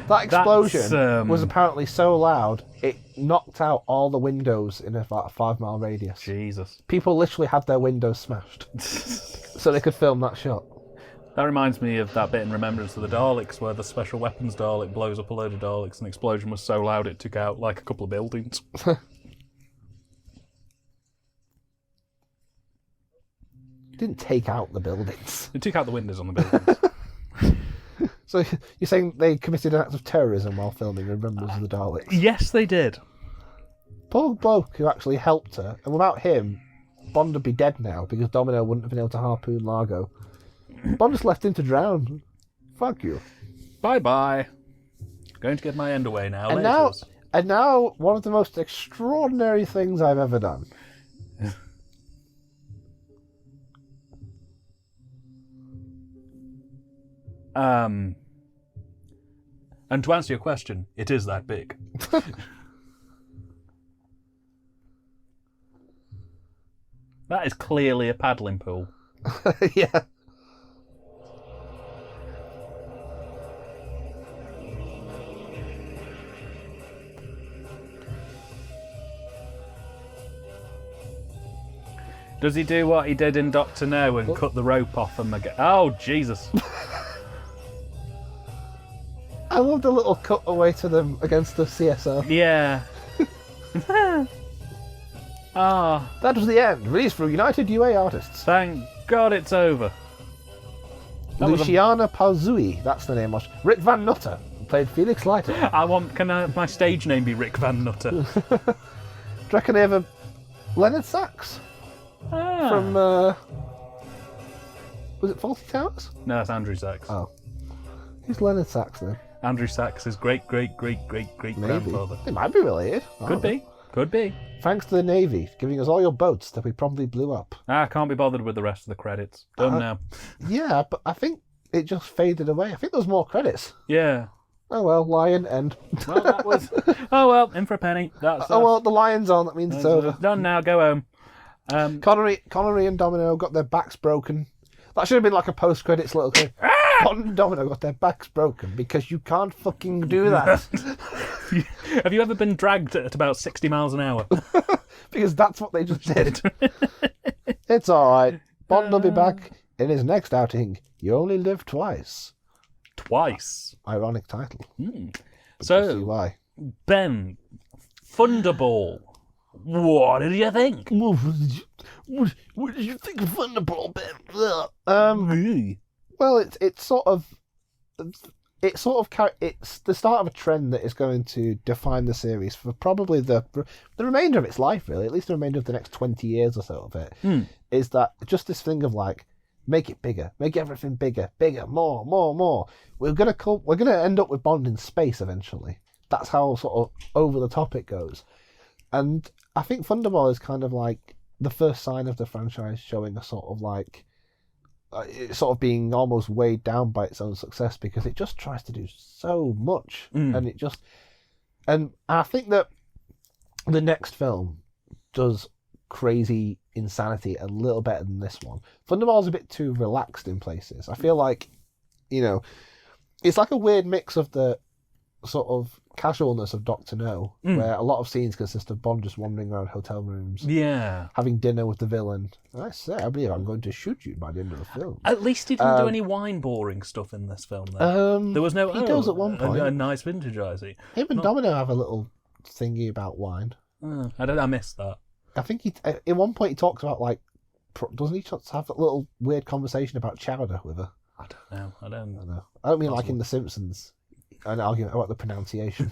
That explosion That's, was apparently so loud it knocked out all the windows in about a 5-mile radius. Jesus. People literally had their windows smashed so they could film that shot. That reminds me of that bit in Remembrance of the Daleks where the special weapons Dalek blows up a load of Daleks and the explosion was so loud it took out like a couple of buildings. Didn't take out the buildings. It took out the windows on the buildings. So you're saying they committed an act of terrorism while filming Remembrance of the Daleks? Yes, they did. Poor bloke who actually helped her, and without him, Bond would be dead now because Domino wouldn't have been able to harpoon Largo. Bond just left him to drown. Fuck you. Bye bye. Going to get my end away now. And Laters. now, one of the most extraordinary things I've ever done. And to answer your question, it is that big. That is clearly a paddling pool. Yeah. Does he do what he did in Doctor No and cut the rope off and oh, Jesus. I love the little cut away to them against the CSO. Yeah. Ah, That was the end. Released for United UA Artists. thank God it's over. That was a- Luciana Pauzui, that's the name. Rick Van Nutter played Felix Leiter. Can my stage name be Rick Van Nutter? Do you reckon they have a Leonard Sachs Ah. from, was it Fawlty Towers? No, that's Andrew Sachs. Oh. Who's Leonard Sachs then? Andrew Sachs' great Maybe. grandfather. They might be related. I Could don't know. be. Could be. Thanks to the Navy giving us all your boats that we promptly blew up. I can't be bothered with the rest of the credits. Done now. Yeah, but I think it just faded away. I think there was more credits. Yeah. Oh well, lion end. Well, that was. Oh well, in for a penny. That's. Oh well, the lion's on. That means it's over. Done now. Go home. Connery and Domino got their backs broken. That should have been like a post-credits little thing. Connery and Domino got their backs broken because you can't fucking do that. Have you ever been dragged at about 60 miles an hour? Because that's what they just did. It's all right. Bond will be back in his next outing. You only live twice. Twice. Ironic title. So, See why? Ben, Thunderball. What did you think? What did you think of Thunderball, Ben? Well, it's the start of a trend that is going to define the series for probably the remainder of its life, really. At least the remainder of the next 20 years or so of it. Is that just this thing of like, make it bigger, make everything bigger, more. We're gonna end up with Bond in space eventually. That's how sort of over the top it goes. And I think Thunderball is kind of like the first sign of the franchise showing a sort of like, it's sort of being almost weighed down by its own success because it just tries to do so much. And I think that the next film does crazy insanity a little better than this one. Thunderball's a bit too relaxed in places. I feel like, it's like a weird mix of the sort of casualness of Doctor No, where a lot of scenes consist of Bond just wandering around hotel rooms, having dinner with the villain. I say, I believe I'm going to shoot you by the end of the film. At least he didn't do any wine boring stuff in this film. There was no. He does at one point. A nice vintage, I see. Him and Domino have a little thingy about wine. I missed that. I think at one point he talks about like, doesn't he have a little weird conversation about chowder with her? I don't know. I don't mean like in The Simpsons. An argument about the pronunciation.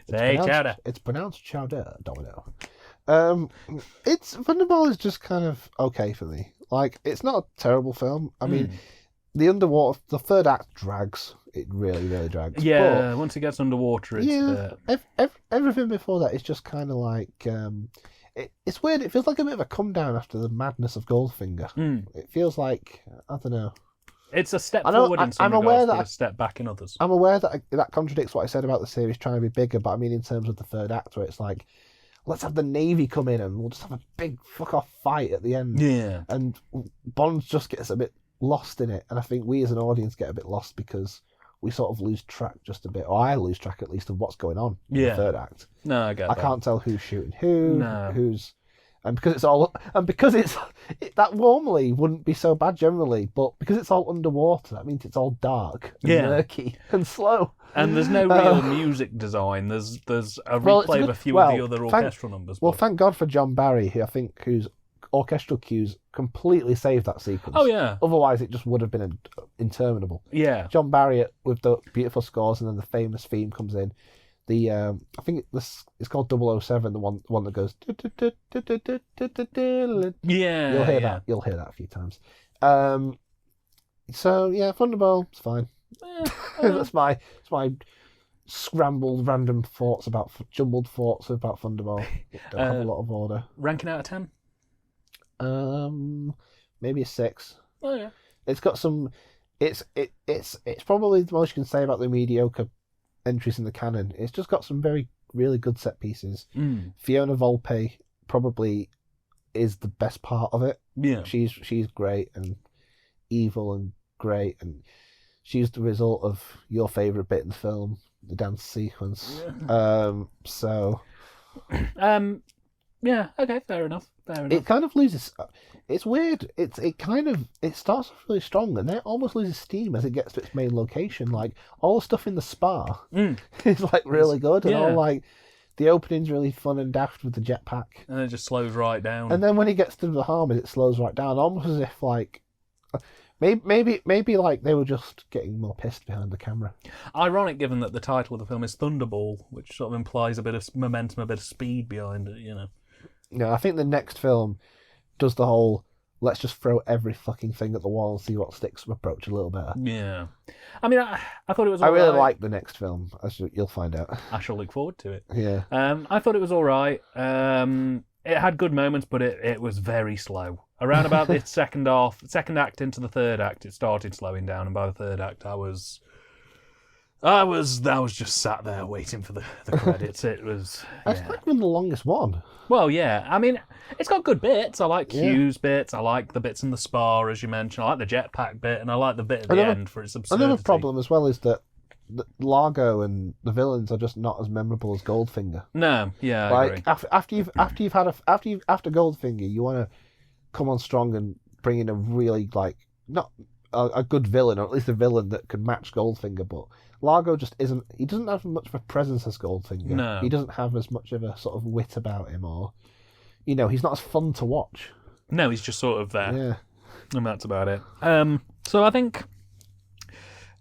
Chowder. It's pronounced chowder, Domino. Thunderball is just kind of okay for me. Like, it's not a terrible film. I mean, the third act drags. It really, really drags. Yeah, but once it gets underwater, it's... everything before that is just kind of like... it's weird. It feels like a bit of a come down after the madness of Goldfinger. It feels like, I don't know. It's a step forward in some regards, but a step back in others. I'm aware that that contradicts what I said about the series trying to be bigger, but I mean in terms of the third act, where it's like, let's have the Navy come in and we'll just have a big fuck-off fight at the end. Yeah. And Bond just gets a bit lost in it, and I think we as an audience get a bit lost because we sort of lose track just a bit, or I lose track at least of what's going on in the third act. No, I get that. I can't tell who's shooting who's... And because that normally wouldn't be so bad generally, but because it's all underwater, that means it's all dark and murky and slow. And there's no real music design. There's a replay of a few of the other orchestral numbers. Well, thank God for John Barry, whose orchestral cues completely saved that sequence. Oh yeah. Otherwise, it just would have been interminable. Yeah. John Barry with the beautiful scores, and then the famous theme comes in. I think it's called 007, the one that goes. Yeah, you'll hear that a few times. So yeah, Thunderball, it's fine. That's my scrambled random jumbled thoughts about Thunderball. Don't have a lot of order. Ranking out of 10? Maybe a 6. Oh yeah. It's got some. It's probably the most you can say about the mediocre entries in the canon. It's just got some really good set pieces. Fiona Volpe probably is the best part of it. Yeah, she's great and evil and great, and she's the result of your favourite bit in the film, the dance sequence. Yeah, okay, fair enough. It kind of loses. It's weird. It starts off really strong, and then it almost loses steam as it gets to its main location. Like all the stuff in the spa is like really good, and all like the opening's really fun and daft with the jetpack, and it just slows right down. And then when he gets to the Bahamas, it slows right down, almost as if like maybe like they were just getting more pissed behind the camera. Ironic, given that the title of the film is Thunderball, which sort of implies a bit of momentum, a bit of speed behind it. No, I think the next film does the whole let's just throw every fucking thing at the wall and see what sticks approach a little better. Yeah. I mean, I thought it was I all really right. like the next film, as you'll find out. I shall look forward to it. Yeah. I thought it was all right. It had good moments, but it was very slow. Around about the second act into the third act, it started slowing down, and by the third act, I was just sat there waiting for the credits. It was. It's Yeah. not even the longest one. Well, yeah. I mean, it's got good bits. I like Q's bits. I like the bits in the spa, as you mentioned. I like the jetpack bit, and I like the bit at the end for its absurdity. Another problem as well is that Largo and the villains are just not as memorable as Goldfinger. No, yeah, I agree. After Goldfinger, you want to come on strong and bring in a really not a good villain, or at least a villain that could match Goldfinger. But Largo just isn't. He doesn't have as much of a presence as Goldfinger. No, he doesn't have as much of a sort of wit about him, or he's not as fun to watch. No, he's just sort of there. Yeah, and that's about it. So I think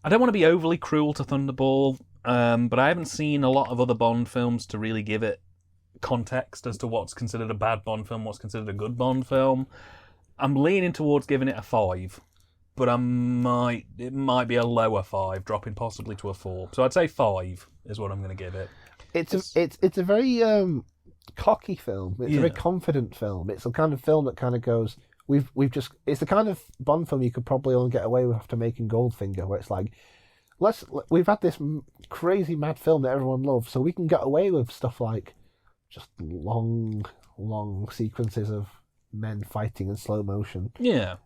I don't want to be overly cruel to Thunderball, but I haven't seen a lot of other Bond films to really give it context as to what's considered a bad Bond film, what's considered a good Bond film. I'm leaning towards giving it a 5, but it might be a lower 5, dropping possibly to a 4. So I'd say 5 is what I'm going to give it. It's a very cocky film. It's a very confident film. It's the kind of film that kind of goes, it's the kind of Bond film you could probably only get away with after making Goldfinger, where it's like, we've had this crazy mad film that everyone loves, so we can get away with stuff like just long sequences of men fighting in slow motion. Yeah.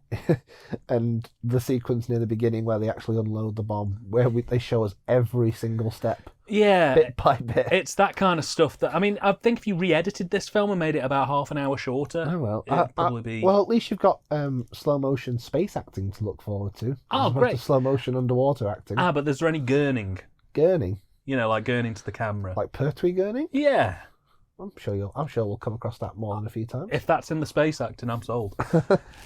And the sequence near the beginning where they actually unload the bomb, where they show us every single step. Yeah. Bit by bit. It's that kind of stuff that, I mean, I think if you re-edited this film and made it about half an hour shorter, it'd probably be... Well, at least you've got slow motion space acting to look forward to. Oh, great. Slow motion underwater acting. But is there any gurning? Gurning? Like gurning to the camera. Like Pertwee gurning? Yeah. I'm sure we'll come across that more than a few times. If that's in the space acting, I'm sold.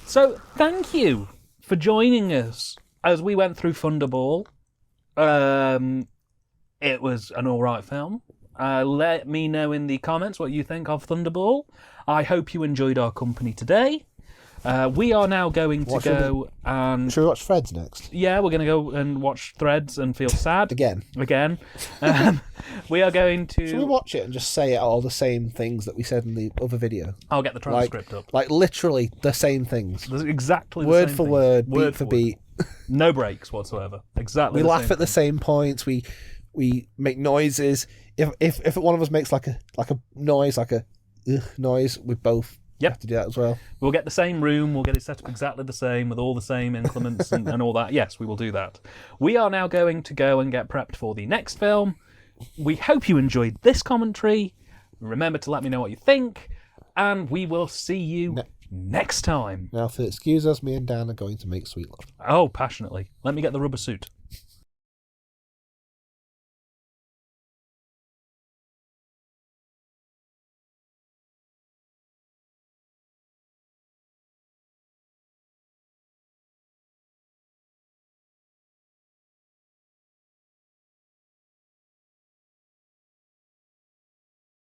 So, thank you for joining us as we went through Thunderball. It was an alright film. Let me know in the comments what you think of Thunderball. I hope you enjoyed our company today. We are now going to go and... Should we watch Threads next? Yeah, we're going to go and watch Threads and feel sad. Again. We are going to... Should we watch it and just say all the same things that we said in the other video? I'll get the transcript up. Like literally the same things. Exactly the word same for things. word, Word beat for word. beat. No breaks whatsoever. Exactly We the laugh same at the same points. We make noises. If one of us makes like a noise, like a noise, we both have to do that as well. We'll get the same room, we'll get it set up exactly the same with all the same implements and all that. Yes, we will do that. We are now going to go and get prepped for the next film. We hope you enjoyed this commentary. Remember to let me know what you think, and we will see you next time. Now, if you excuse us, me and Dan are going to make sweet love. Oh, passionately. Let me get the rubber suit.